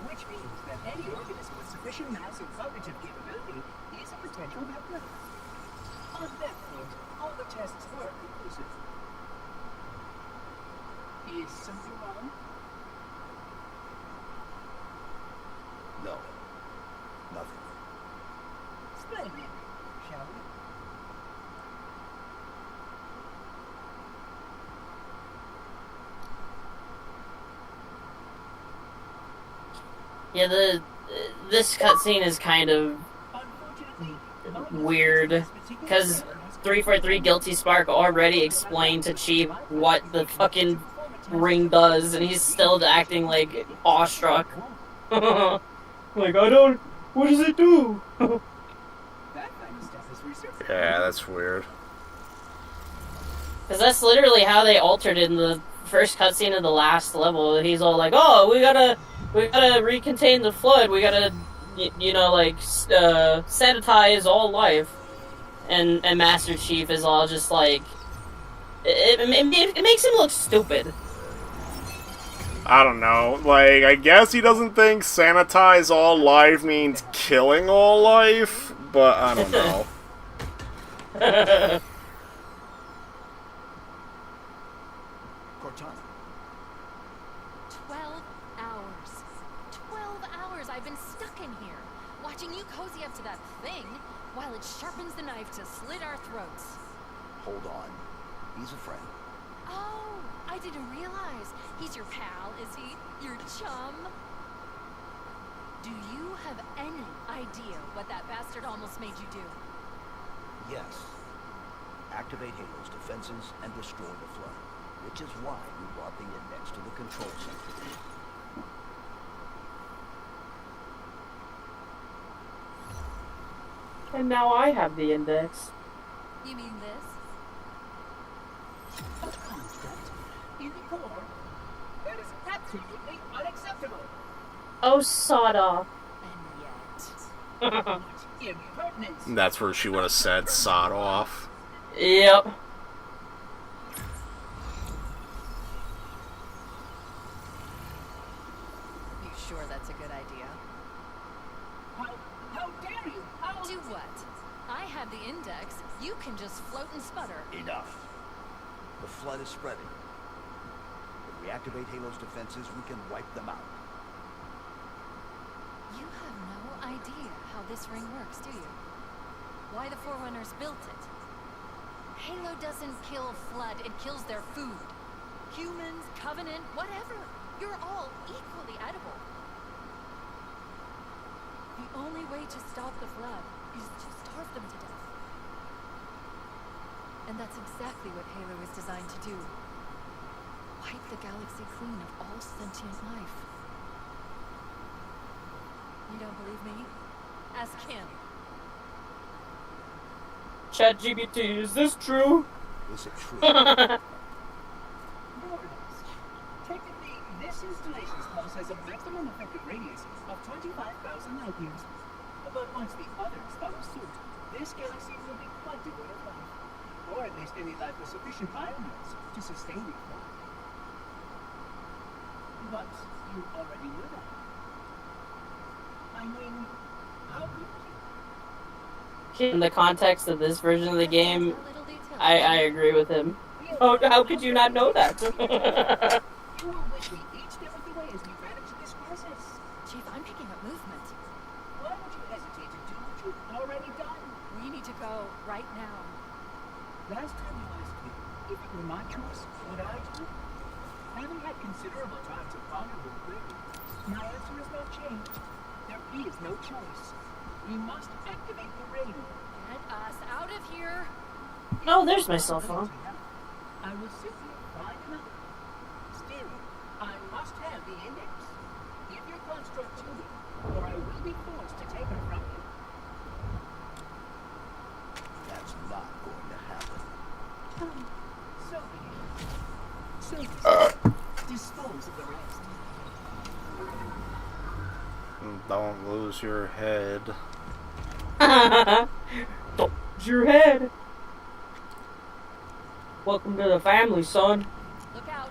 Which means that any organism with sufficient mass and cognitive capability is a potential weapon. On that point, all the tests were conclusive. Is something wrong? No. Nothing. Splendid. Shall we? Yeah, this cutscene is kind of weird, because 343 Guilty Spark already explained to Chief what the fucking ring does, and he's still acting like awestruck. Like, what does it do? yeah, that's weird. Because that's literally how they altered it in the first cutscene of the last level. He's all like, oh, we gotta recontain the flood, we gotta, sanitize all life. And Master Chief is all just like, it makes him look stupid. I don't know. Like, I guess he doesn't think sanitize all life means killing all life, but I don't know. 12 hours. 12 hours I've been stuck in here, watching you cozy up to that thing, while it sharpens the knife to slit our throats. Hold on. He's a friend. Oh, I didn't realize. He's your pal, is he? Your chum? Do you have any idea what that bastard almost made you do? Yes. Activate Halo's defenses and destroy the flood, which is why we brought the index to the control center. And now I have the index. You mean this? A construct in the core. That is absolutely unacceptable. Oh, sod off. And yet... What impertinence. That's where she would have said sod off. Yep. You sure that's a good idea? How dare you? How... Do what? I have the index. You can just float and sputter. Enough. The flood is spreading. If we activate Halo's defenses, we can wipe them out. You have no idea how this ring works, do you? Why the Forerunners built it. Halo doesn't kill Flood, it kills their food. Humans, Covenant, whatever. You're all equally edible. The only way to stop the Flood is to starve them to death. And that's exactly what Halo is designed to do. Wipe the galaxy clean of all sentient life. You don't believe me? Ask him. ChatGPT, is this true? Is it true? More or less. Technically, this installation's pulse has a maximum effective radius of 25,000 light years. But once the others follow suit, this galaxy will be quite devoid of life. Or at least any life with sufficient biomass to sustain it. But you already knew that. I mean, how could you? In the context of this version of the game, I agree with him. Oh, how could you not know that? You will wish me each step of the way as we manage this process. Chief, I'm picking up movement. Why would you hesitate to do what you've already done? We need to go right now. Last time you asked me if it were my choice, would I do it? Having had considerable time to ponder the query, my answer has not changed. There is no choice. We must activate the ring. Get us out of here. Oh, there's my cell phone. I will simply find another. Still, I must have the index. Give your construct to me, or I will be forced to take her from you. That's not going to happen. So be it. Dispose of the rest. Don't lose your head. Don't lose your head. Welcome to the family, son. Look out.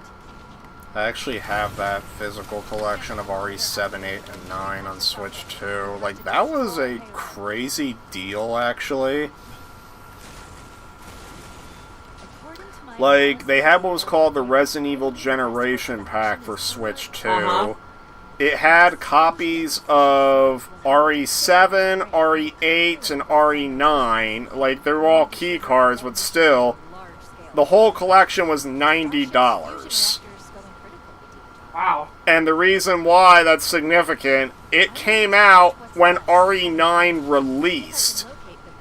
I actually have that physical collection of RE7, 8, and 9 on Switch 2. Like, that was a crazy deal, actually. Like, they had what was called the Resident Evil Generation Pack for Switch 2. It had copies of RE7, RE8, and RE9. Like, they were all key cards, but still, the whole collection was $90. Wow. And the reason why that's significant, it came out when RE9 released.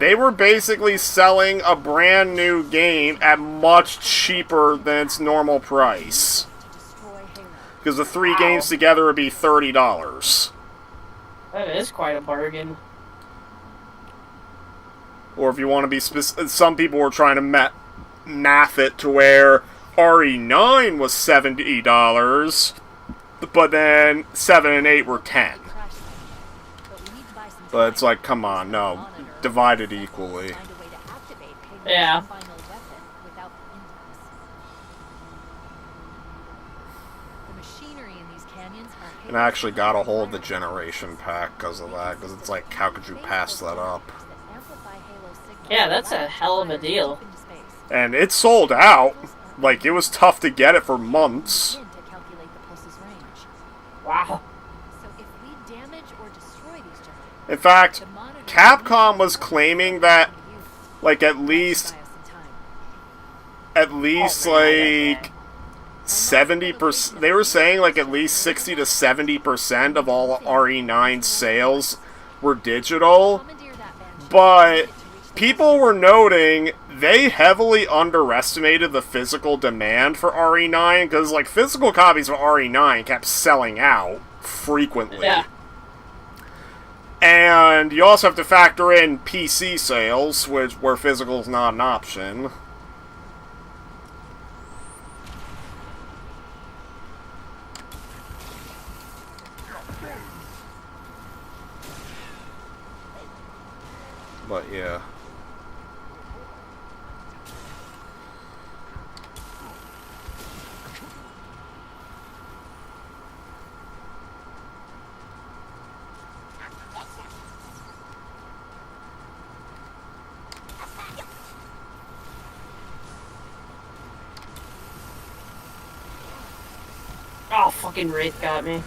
They were basically selling a brand new game at much cheaper than its normal price. Because the three games together would be $30. That is quite a bargain. Or if you want to be specific, some people were trying to math it to where RE9 was $70, but then 7 and 8 were $10. But it's like, come on, no. Divide it equally. Yeah. The machinery in And I actually got a hold of the Generation Pack because of that, because it's like, how could you pass that up? Yeah, that's a hell of a deal. And it sold out. Like, it was tough to get it for months. Wow. In fact, Capcom was claiming that, like, at least like 70%, they were saying like at least 60 to 70% of all RE9 sales were digital, but people were noting they heavily underestimated the physical demand for RE9, because like physical copies of RE9 kept selling out frequently. Yeah. And you also have to factor in PC sales, where physical is not an option. But yeah. Oh, fucking Wraith got me.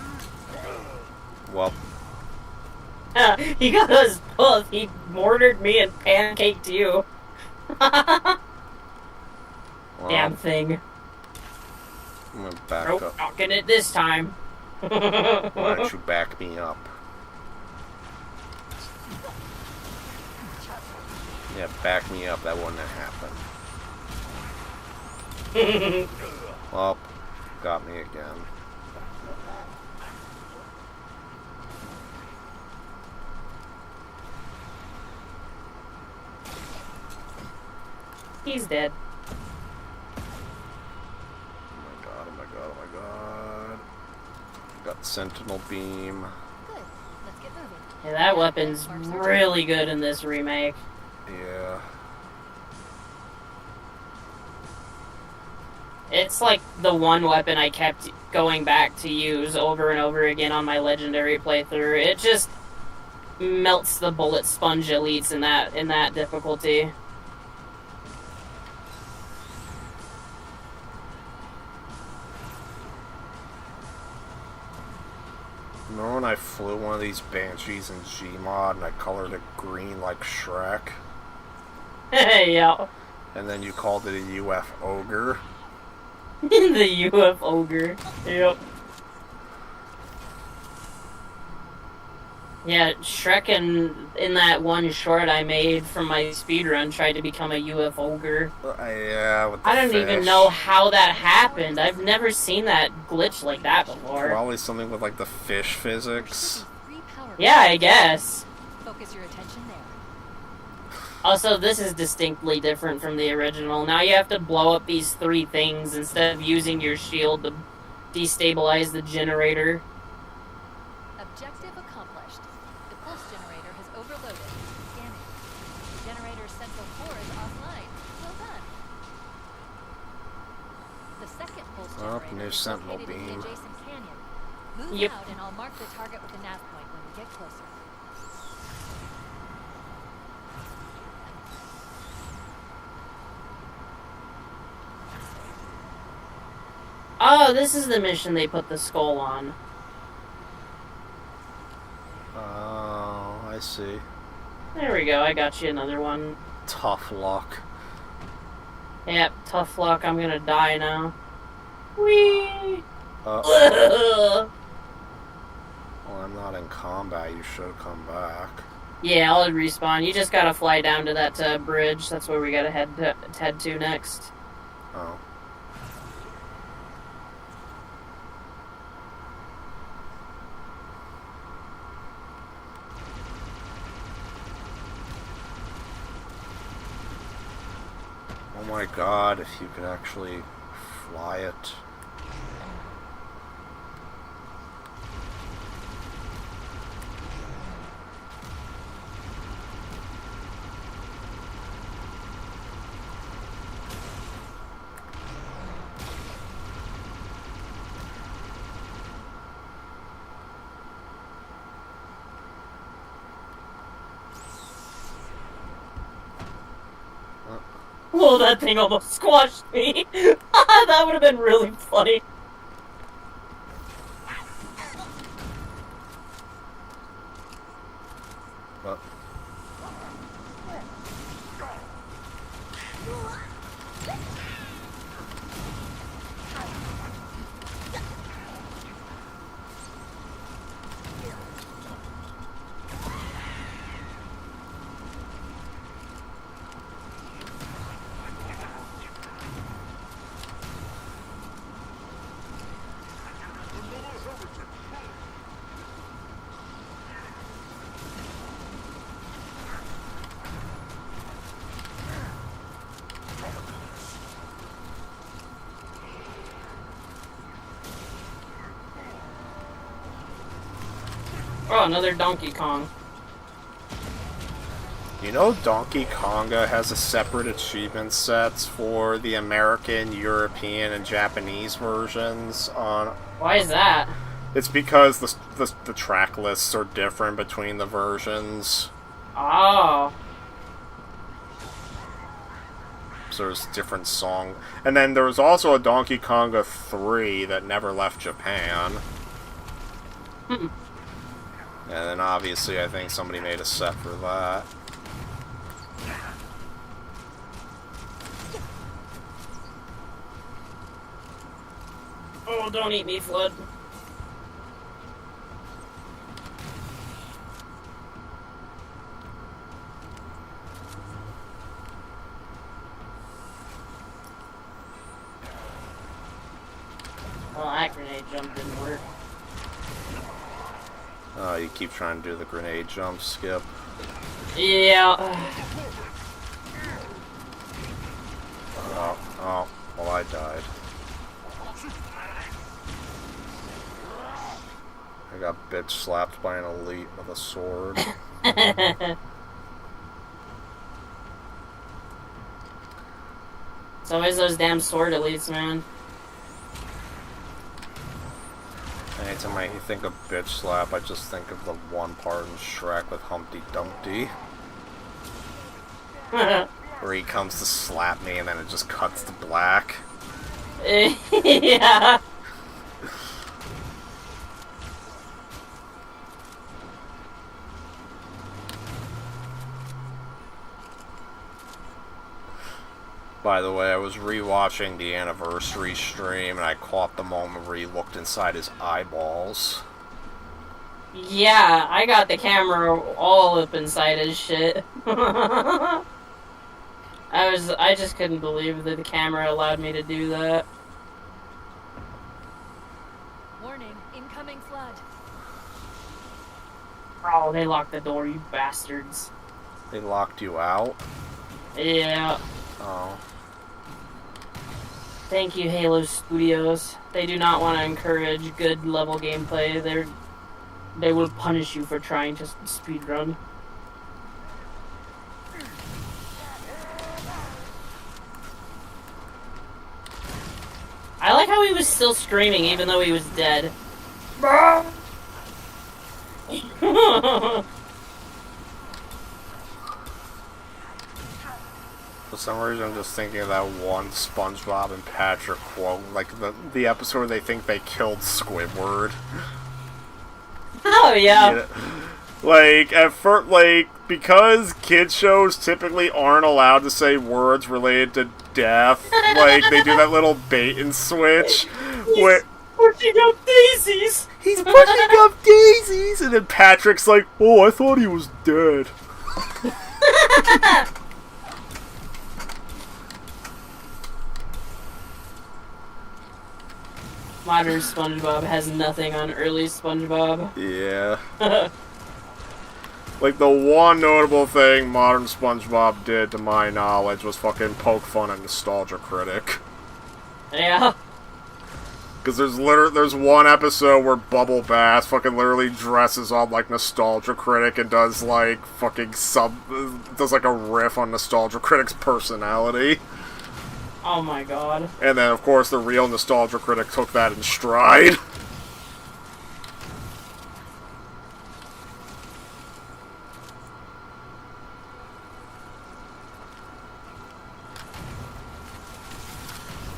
Well. He got us both. He mortared me and pancaked you. Well, damn thing. I'm gonna back nope, up. not getting it this time. Why don't you back me up? Yeah, back me up. That wouldn't have happened. Well, got me again. He's dead. Oh my god, oh my god, oh my god. Got Sentinel Beam. Good. Let's get moving. Yeah, that weapon's really good in this remake. Yeah. It's like the one weapon I kept going back to use over and over again on my legendary playthrough. It just melts the bullet sponge elites in that difficulty. Remember when I flew one of these Banshees in Gmod and I colored it green like Shrek? Yeah. And then you called it a UF Ogre? The UF Ogre. Yep. Yeah, Shrek in that one short I made from my speedrun tried to become a UF Ogre. Yeah, with the I don't fish. even know how that happened. I've never seen that glitch like that before. Probably something with like the fish physics. Yeah, I guess. Focus your attention there. Also, this is distinctly different from the original. Now you have to blow up these 3 things instead of using your shield to destabilize the generator. Objective accomplished. The pulse generator has overloaded. Scanning. Generator central 4 is offline. Well done. The second pulse generator New is Sentinel located in Beam. the adjacent canyon. Move Yep. out and I'll mark the target with a nav point when we get closer. Oh, this is the mission they put the skull on. Oh, I see. There we go, I got you another one. Tough luck. Yep, tough luck, I'm gonna die now. Whee! Well, I'm not in combat. You should come back. Yeah, I'll respawn. You just gotta fly down to that bridge. That's where we gotta head to next. Oh. Oh my god, if you could actually fly it. Oh, that thing almost squashed me. That would have been really funny. What? Oh, another Donkey Kong. You know Donkey Konga has a separate achievement sets for the American, European, and Japanese versions on... Why is that? It's because the track lists are different between the versions. Oh. So there's different song... And then there was also a Donkey Konga 3 that never left Japan. Hmm. And then obviously I think somebody made a set for that. Oh, don't eat me, Flood. Well, that grenade jump didn't work. Oh, you keep trying to do the grenade jump, Skip. Yeah. Oh, well, I died. I got bitch slapped by an elite with a sword. It's always those damn sword elites, man. Anytime I think of bitch slap, I just think of the one part in Shrek with Humpty Dumpty. Where he comes to slap me and then it just cuts to black. Yeah. By the way, I was rewatching the anniversary stream and I caught the moment where he looked inside his eyeballs. Yeah, I got the camera all up inside his shit. I just couldn't believe that the camera allowed me to do that. Warning, incoming flood. Oh, they locked the door, you bastards. They locked you out? Yeah. Oh. Thank you, Halo Studios. They do not want to encourage good level gameplay. They will punish you for trying to speedrun. I like how he was still screaming even though he was dead. For some reason, I'm just thinking of that one SpongeBob and Patrick quote, like the episode where they think they killed Squidward. Oh yeah. Like at first, like because kids shows typically aren't allowed to say words related to death, like they do that little bait and switch. He's pushing up daisies. He's pushing up daisies, and then Patrick's like, "Oh, I thought he was dead." Modern SpongeBob has nothing on early SpongeBob. Yeah. Like, the one notable thing modern SpongeBob did, to my knowledge, was fucking poke fun at Nostalgia Critic. Yeah. Because there's one episode where Bubble Bass fucking literally dresses up like Nostalgia Critic and does, like, fucking does, like, a riff on Nostalgia Critic's personality. Oh my god. And then, of course, the real Nostalgia Critic took that in stride.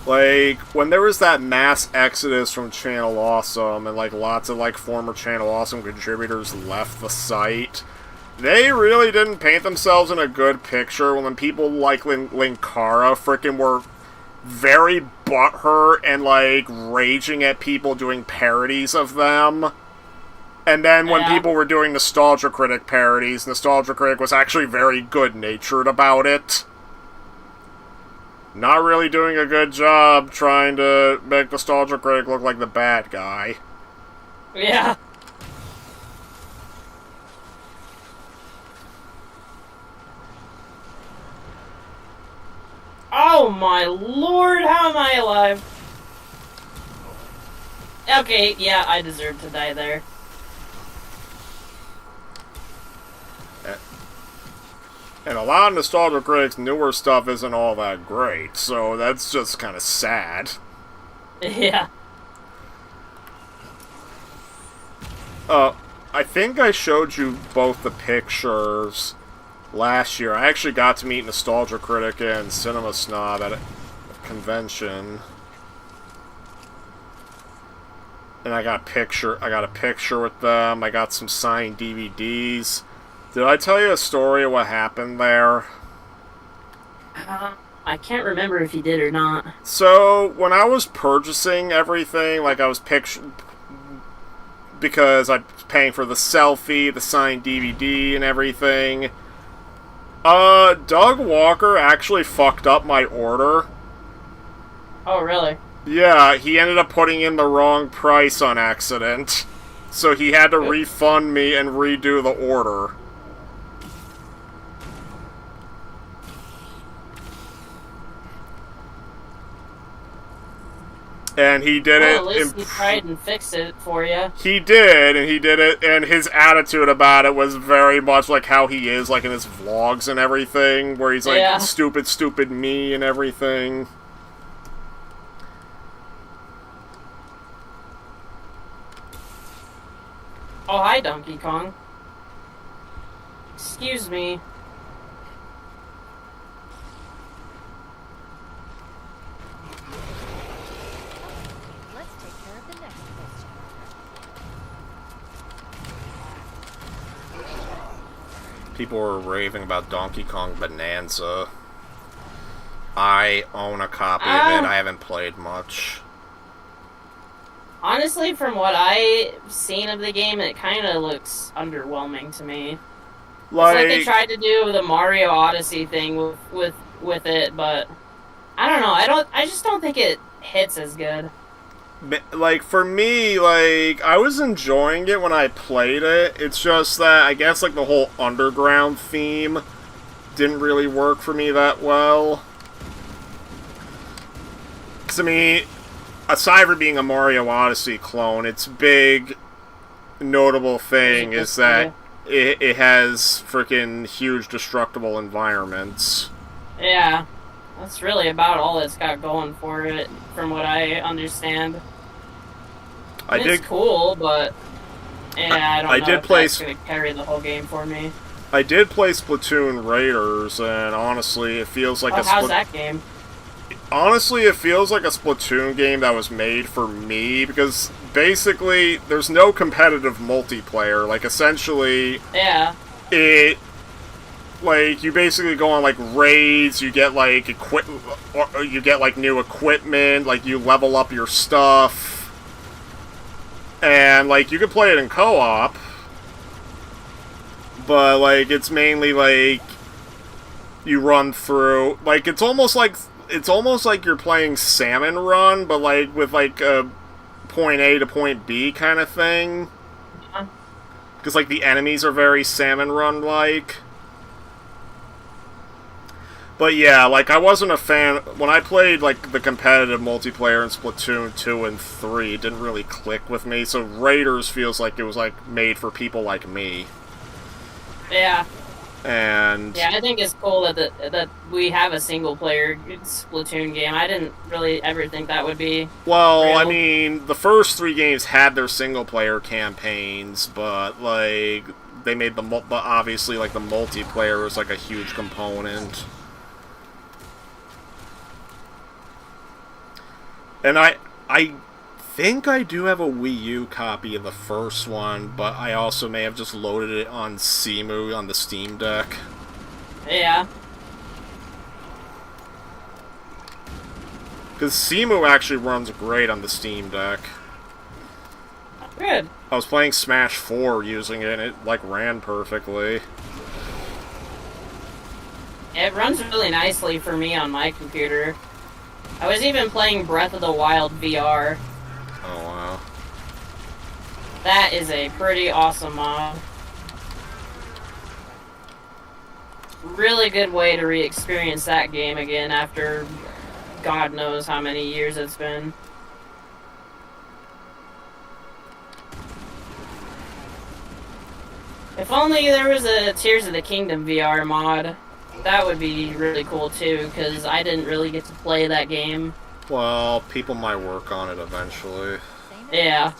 Like, when there was that mass exodus from Channel Awesome, and, like, lots of, like, former Channel Awesome contributors left the site, they really didn't paint themselves in a good picture when people like Linkara frickin' were very butthurt and, like, raging at people doing parodies of them. And then when people were doing Nostalgia Critic parodies, Nostalgia Critic was actually very good-natured about it. Not really doing a good job trying to make Nostalgia Critic look like the bad guy. Yeah. Oh my lord, how am I alive? Okay, yeah, I deserve to die there. And a lot of Nostalgia Critic's newer stuff isn't all that great, so that's just kind of sad. Yeah. I think I showed you both the pictures last year. I actually got to meet Nostalgia Critic and Cinema Snob at a convention. And I got a picture with them. I got some signed DVDs. Did I tell you a story of what happened there? I can't remember if you did or not. So, when I was purchasing everything, like I was because I was paying for the selfie, the signed DVD, and everything, Doug Walker actually fucked up my order. Oh, really? Yeah, he ended up putting in the wrong price on accident. So he had to refund me and redo the order. And he did it. At least he tried and fixed it for you. He did, and he did it, and his attitude about it was very much like how he is, like in his vlogs and everything, where he's like, stupid, stupid me and everything. Oh, hi, Donkey Kong. Excuse me. People were raving about Donkey Kong Bonanza. I own a copy of it. I haven't played much. Honestly, from what I've seen of the game, it kind of looks underwhelming to me. Like, it's like they tried to do the Mario Odyssey thing with it, but I don't know. I just don't think it hits as good. Like, for me, like, I was enjoying it when I played it. It's just that, I guess, like, the whole underground theme didn't really work for me that well. Because, I mean, aside from being a Mario Odyssey clone, its big notable thing is that it has freaking huge destructible environments. Yeah. That's really about all it's got going for it, from what I understand. It's cool, but yeah, I don't know if that's going to carry the whole game for me. I did play Splatoon Raiders, and honestly, it feels like how's that game? Honestly, it feels like a Splatoon game that was made for me, because basically, there's no competitive multiplayer. Like, essentially, like, you basically go on, like, raids, you get, like, new equipment, like, you level up your stuff, and, like, you can play it in co-op, but, like, it's mainly, like, you run through, like, it's almost like you're playing Salmon Run, but, like, with, like, a point A to point B kind of thing, because, like, the enemies are very Salmon Run-like. But yeah, like, I wasn't a fan. When I played, like, the competitive multiplayer in Splatoon 2 and 3, it didn't really click with me, so Raiders feels like it was, like, made for people like me. Yeah. And... yeah, I think it's cool that we have a single-player Splatoon game. I didn't really ever think that would be well, real. I mean, the first 3 games had their single-player campaigns, but, like, they made but obviously, like, the multiplayer was, like, a huge component. And I think I do have a Wii U copy of the first one, but I also may have just loaded it on Cemu on the Steam Deck. Yeah. Because Cemu actually runs great on the Steam Deck. Good. I was playing Smash 4 using it, and it, like, ran perfectly. It runs really nicely for me on my computer. I was even playing Breath of the Wild VR. Oh, wow. That is a pretty awesome mod. Really good way to re-experience that game again after God knows how many years it's been. If only there was a Tears of the Kingdom VR mod. That would be really cool too, because I didn't really get to play that game. Well, people might work on it eventually. Yeah.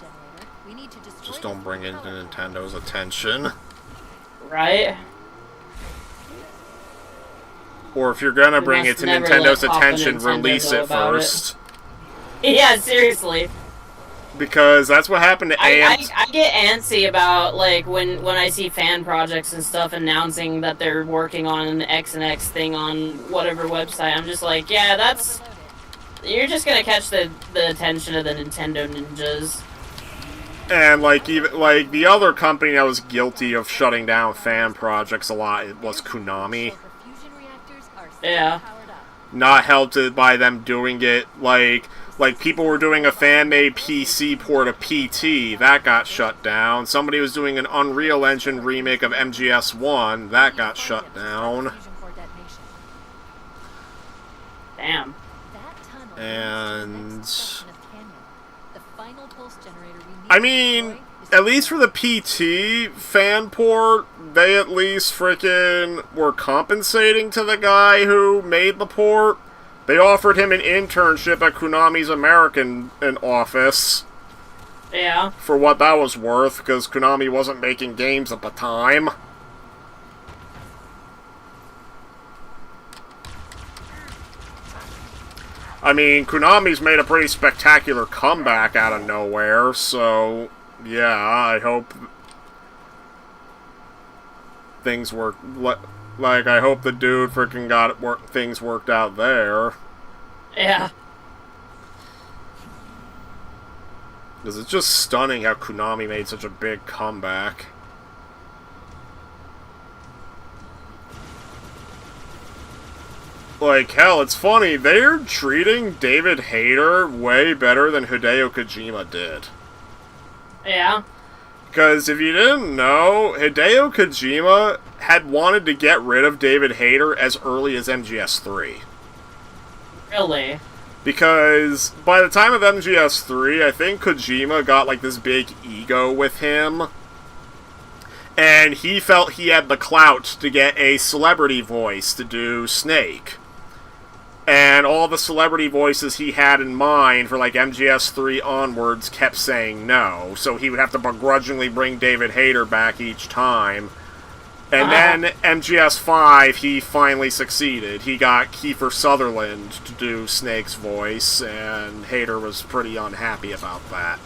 Just don't bring it to Nintendo's attention. Right? Or if you're gonna bring it to Nintendo's attention, Nintendo release it first. Yeah, seriously. Because that's what happened to AMC. I get antsy about, like, when I see fan projects and stuff announcing that they're working on an X and X thing on whatever website. I'm just like, yeah, that's... You're just gonna catch the attention of the Nintendo ninjas. And, like, even, like, the other company that was guilty of shutting down fan projects a lot was Konami. Yeah. Not helped by them doing it, like people were doing a fan-made PC port of PT, that got shut down. Somebody was doing an Unreal Engine remake of MGS1, that got shut down. Damn. And... I mean, at least for the PT fan port, they at least frickin' were compensating to the guy who made the port. They offered him an internship at Konami's American office. Yeah. For what that was worth, because Konami wasn't making games at the time. I mean, Konami's made a pretty spectacular comeback out of nowhere, so... Yeah, I hope... things work... Like, I hope the dude frickin' got things worked out there. Yeah. Because it's just stunning how Konami made such a big comeback. Like, hell, it's funny, they're treating David Hayter way better than Hideo Kojima did. Yeah. Because if you didn't know, Hideo Kojima had wanted to get rid of David Hayter as early as MGS3. Really? Because by the time of MGS3, I think Kojima got like this big ego with him. And he felt he had the clout to get a celebrity voice to do Snake. And all the celebrity voices he had in mind for like MGS3 onwards kept saying no. So he would have to begrudgingly bring David Hayter back each time. And then MGS5, he finally succeeded. He got Kiefer Sutherland to do Snake's voice, and Hayter was pretty unhappy about that.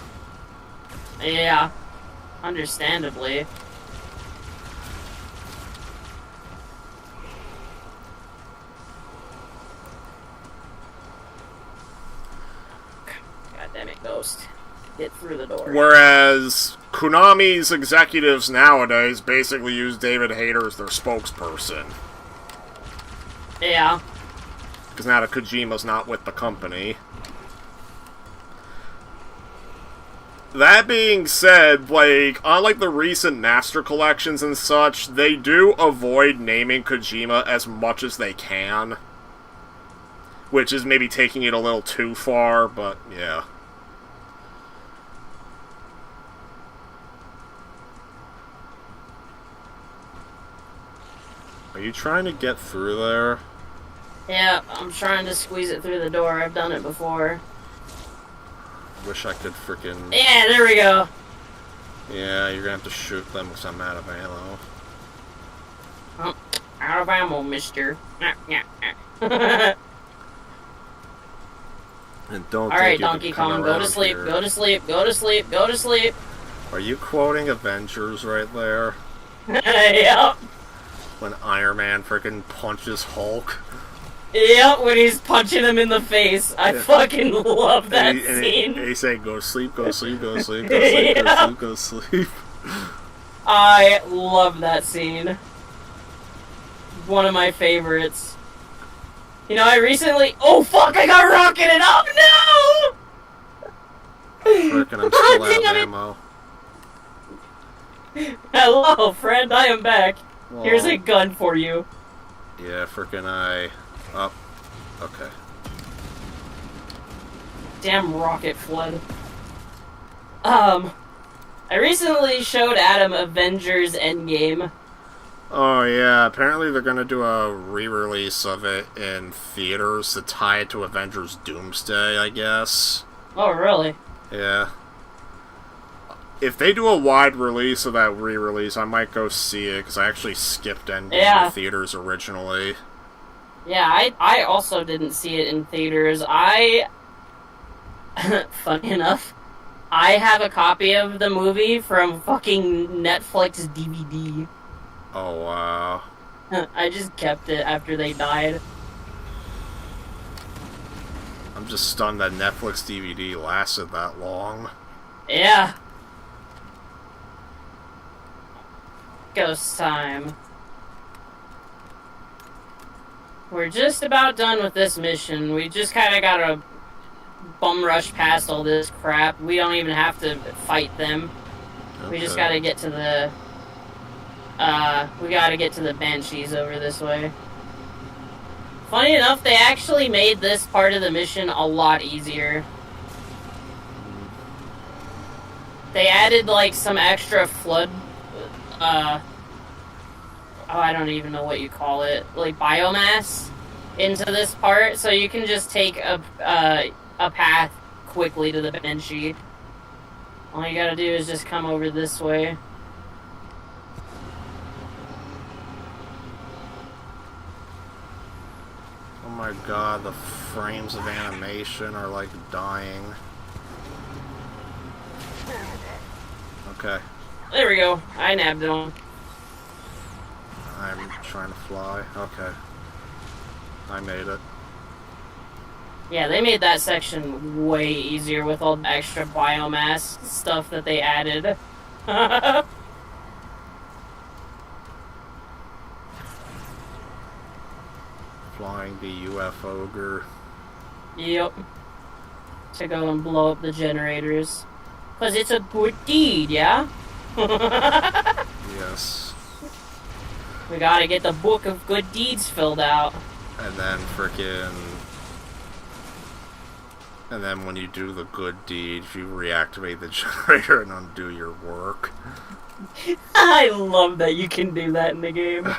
Yeah. Understandably. Damn it, Ghost. Get through the door. Whereas Konami's executives nowadays basically use David Hayter as their spokesperson. Yeah. Because now that Kojima's not with the company. That being said, like, on like the recent Master Collections and such, they do avoid naming Kojima as much as they can. Which is maybe taking it a little too far, but yeah. Are you trying to get through there? Yeah, I'm trying to squeeze it through the door. I've done it before. Wish I could frickin'... Yeah, there we go. Yeah, you're gonna have to shoot them because I'm out of ammo. Oh, out of ammo, mister. And don't Alright, think you can Donkey come Kong, go to around sleep, here. go to sleep, go to sleep, go to sleep. Are you quoting Avengers right there? Yep. When Iron Man freaking punches Hulk? Yep, when he's punching him in the face. I fucking love that scene. And he saying, go to sleep, go to sleep, go to sleep, go to sleep, go to sleep, go to sleep. I love that scene. One of my favorites. You know, I recently... Oh, fuck! I got rocketed up! No! Frickin', I'm still out of ammo. Hello, friend. I am back. Well, Here's a gun for you. Yeah, frickin' Up. Okay. Damn rocket flood. I recently showed Adam Avengers Endgame. Oh yeah, apparently they're gonna do a re-release of it in theaters to tie it to Avengers Doomsday, I guess. Oh, really? Yeah. If they do a wide release of that re-release, I might go see it, because I actually skipped Endgame in theaters originally. Yeah, I also didn't see it in theaters. Funny enough, I have a copy of the movie from fucking Netflix DVD. Oh, wow. I just kept it after they died. I'm just stunned that Netflix DVD lasted that long. Yeah. Ghost time. We're just about done with this mission. We just kind of gotta bum rush past all this crap. We don't even have to fight them. Okay. We just gotta get to the... we gotta get to the Banshees over this way. Funny enough, they actually made this part of the mission a lot easier. They added, like, some extra flood... I don't even know what you call it, like biomass into this part, so you can just take a path quickly to the Banshee. All you gotta do is just come over this way. Oh my god, the frames of animation are like dying. Okay. There we go. I nabbed it on. I'm trying to fly. Okay. I made it. Yeah, they made that section way easier with all the extra biomass stuff that they added. Flying the UFO ogre. Yep. To go and blow up the generators. 'Cause it's a good deed, yeah? Yes. We gotta get the book of good deeds filled out. And then frickin'... And then when you do the good deed, you reactivate the generator and undo your work. I love that you can do that in the game.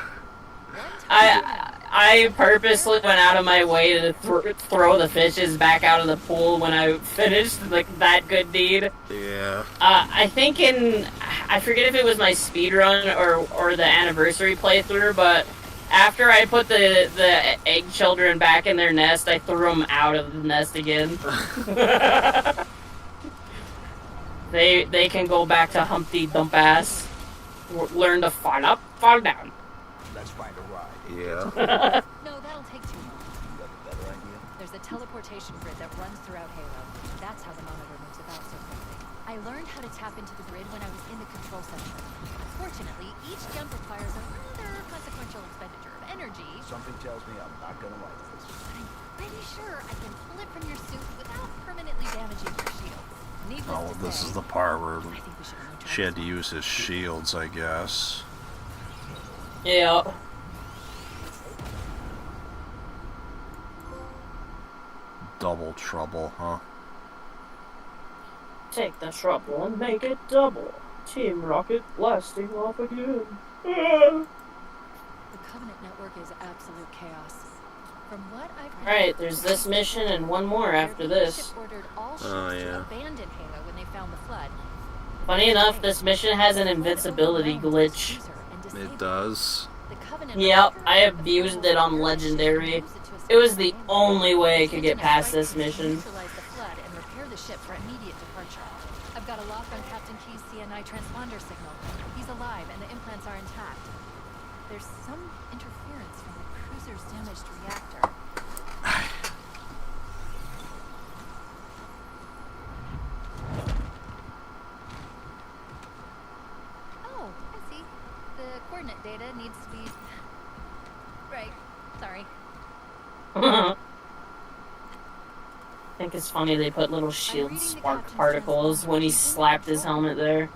I purposely went out of my way to throw the fishes back out of the pool when I finished that good deed. Yeah. I think I forget if it was my speedrun or the anniversary playthrough, but after I put the egg children back in their nest, I threw them out of the nest again. They can go back to Humpty Dump Ass. Learn to fall up, fall down. Let's find a ride. Yeah. No, that'll take too long. You have a better idea? There's a teleportation grid that runs throughout Halo. That's how the monitor moves about so quickly. I learned how to tap into the grid when I was in the control center. Unfortunately, each jump requires a rather consequential expenditure of energy. Something tells me I'm not gonna like this. But I'm pretty sure I can pull it from your suit without permanently damaging your shields. Needless to This say, is the part where I think we should go she had to use his shields, I guess. Yeah. Double trouble, huh? Take the trouble and make it double. Team Rocket blasting off again. The Covenant network is absolute chaos. From what I've Alright, there's this mission and one more after this. Oh, yeah. Abandoned Halo when they found the flood. Funny enough, this mission has an invincibility glitch. It does. Yep, I abused it on Legendary. It was the only way I could get past this mission. the ship for immediate departure. I've got a lock on Captain Key's CNI transponder signal. He's alive and the implants are intact. There's some interference from the cruiser's damaged reactor. Oh, I see. The coordinate data needs to be... Right. Sorry. I think it's funny they put little shield spark particles when he slapped his helmet there.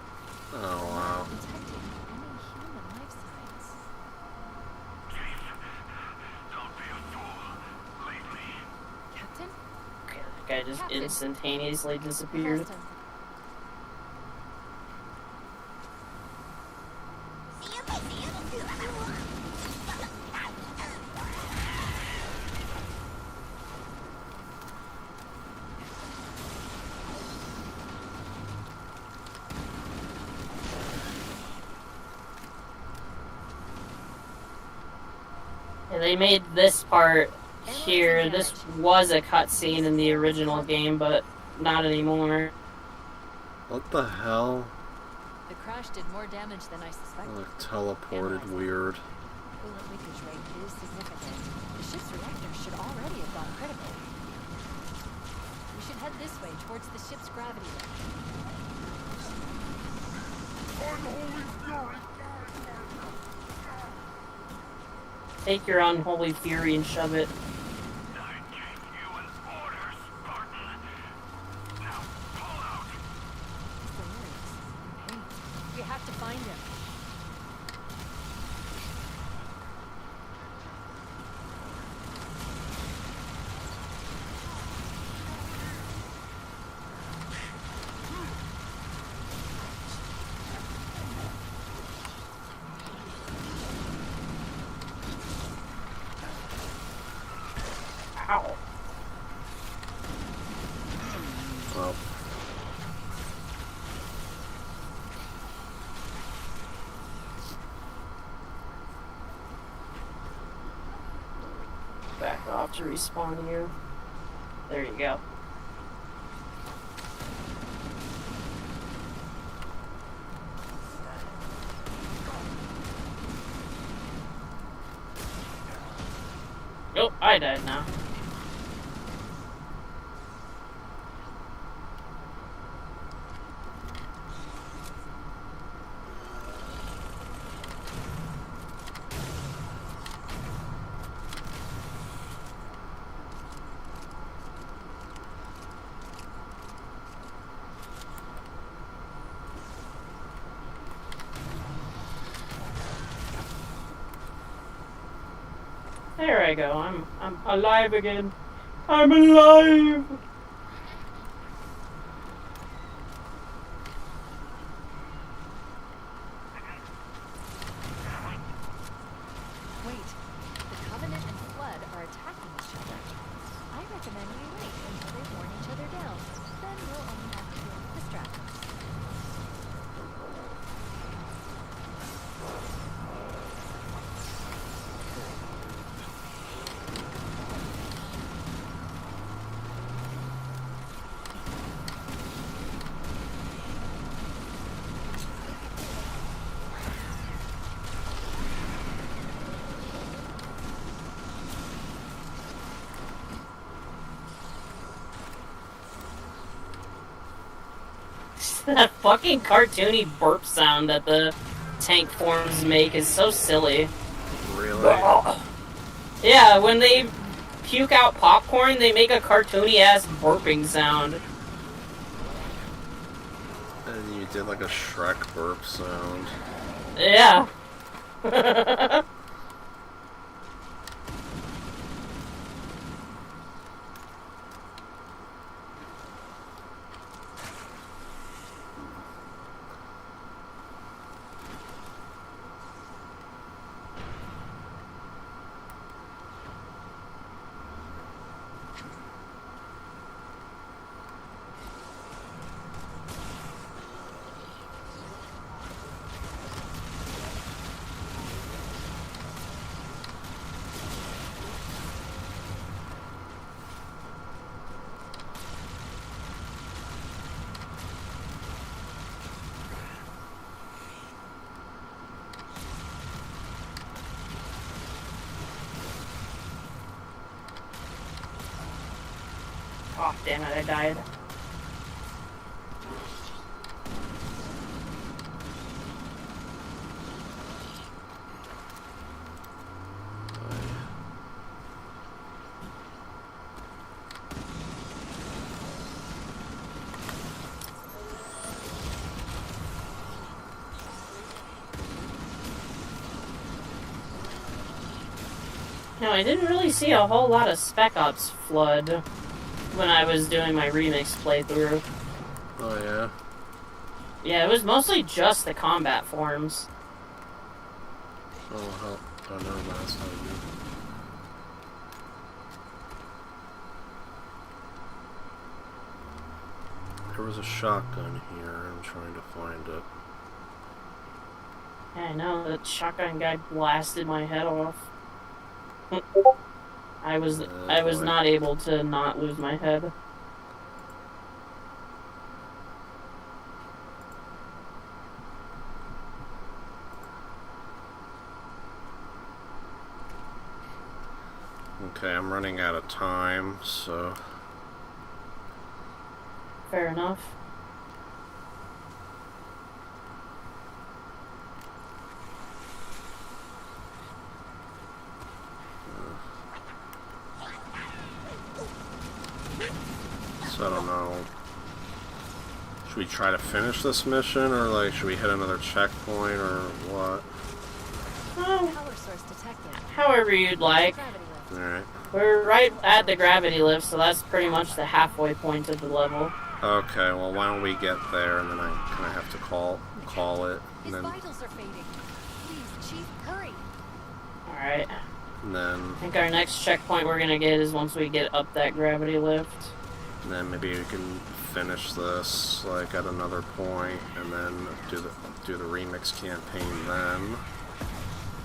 Oh, wow. Captain? That guy just instantaneously disappeared. Yeah, they made this part here. This was a cutscene in the original game, but not anymore. What the hell? The crash did more damage than I suspected. Like teleported weird. Coolant leakage rate is significant. The ship's reactor should already have gone critical. We should head this way towards the ship's gravity ring. Unholy fury! Take your unholy fury and shove it. We have to find him. Ow. Well. Back off to respawn you. There you go. Oh, I died now. There I go. I'm alive again. I'm alive. Wait, the Covenant and Flood are attacking each other. I recommend we wait until they've worn each other down. Then we'll only have to deal with distractors. That fucking cartoony burp sound that the tank forms make is so silly. Really? Yeah, when they puke out popcorn, they make a cartoony-ass burping sound. And you did like a Shrek burp sound. Yeah. Oh, damn it, I died. No, I didn't really see a whole lot of Spec Ops Flood when I was doing my remix playthrough. Oh, yeah? Yeah, it was mostly just the combat forms. Oh, hell. Oh, never mind, that's not good. There was a shotgun here. I'm trying to find it. Yeah, I know, that shotgun guy blasted my head off. I was not able to not lose my head. Okay, I'm running out of time, so... Fair enough. So I don't know. Should we try to finish this mission, or like should we hit another checkpoint, or what? However you'd like. Alright. We're right at the gravity lift, so that's pretty much the halfway point of the level. Okay, well why don't we get there, and then I kind of have to call it, and then... vitals are fading. Please, Chief, hurry. And Alright. then... I think our next checkpoint we're gonna get is once we get up that gravity lift. And then maybe we can finish this like at another point, and then do the remix campaign then.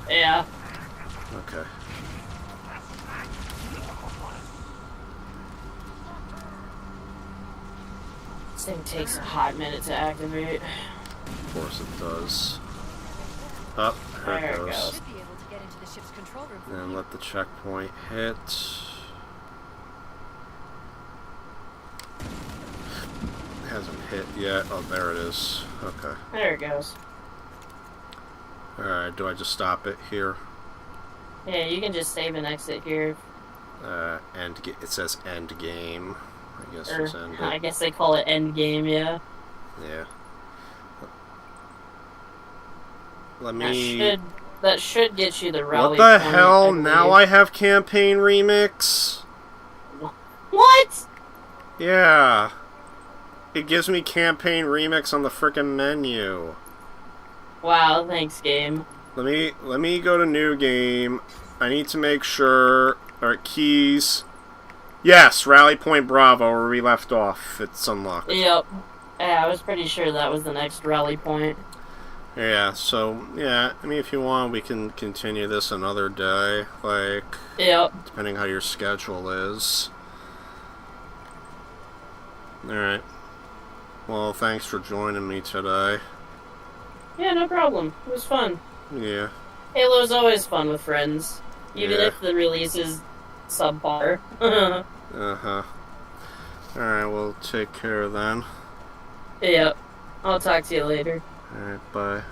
Yeah. Okay. This thing takes a hot minute to activate. Of course it does. Up, there it goes. And let the checkpoint hit. Hasn't hit yet. Oh, there it is. Okay. There it goes. Alright, do I just stop it here? Yeah, you can just save and exit here. It says end game. I guess Or, it's end. I guess they call it end game, yeah. Yeah. Let me... That should get you the rally. What the hell? Now I have campaign remix? What? Yeah. It gives me campaign remix on the frickin' menu. Wow, thanks, game. Let me go to new game. I need to make sure... Alright, keys. Yes, Rally Point Bravo, where we left off. It's unlocked. Yep. Yeah, I was pretty sure that was the next rally point. Yeah, so, yeah, I mean, if you want, we can continue this another day. Like, yep. Depending how your schedule is. Alright. Well, thanks for joining me today. Yeah, no problem. It was fun. Yeah. Halo's always fun with friends. Even Yeah. if the release is subpar. Uh-huh. Alright, well, take care then. Yep. I'll talk to you later. Alright, bye.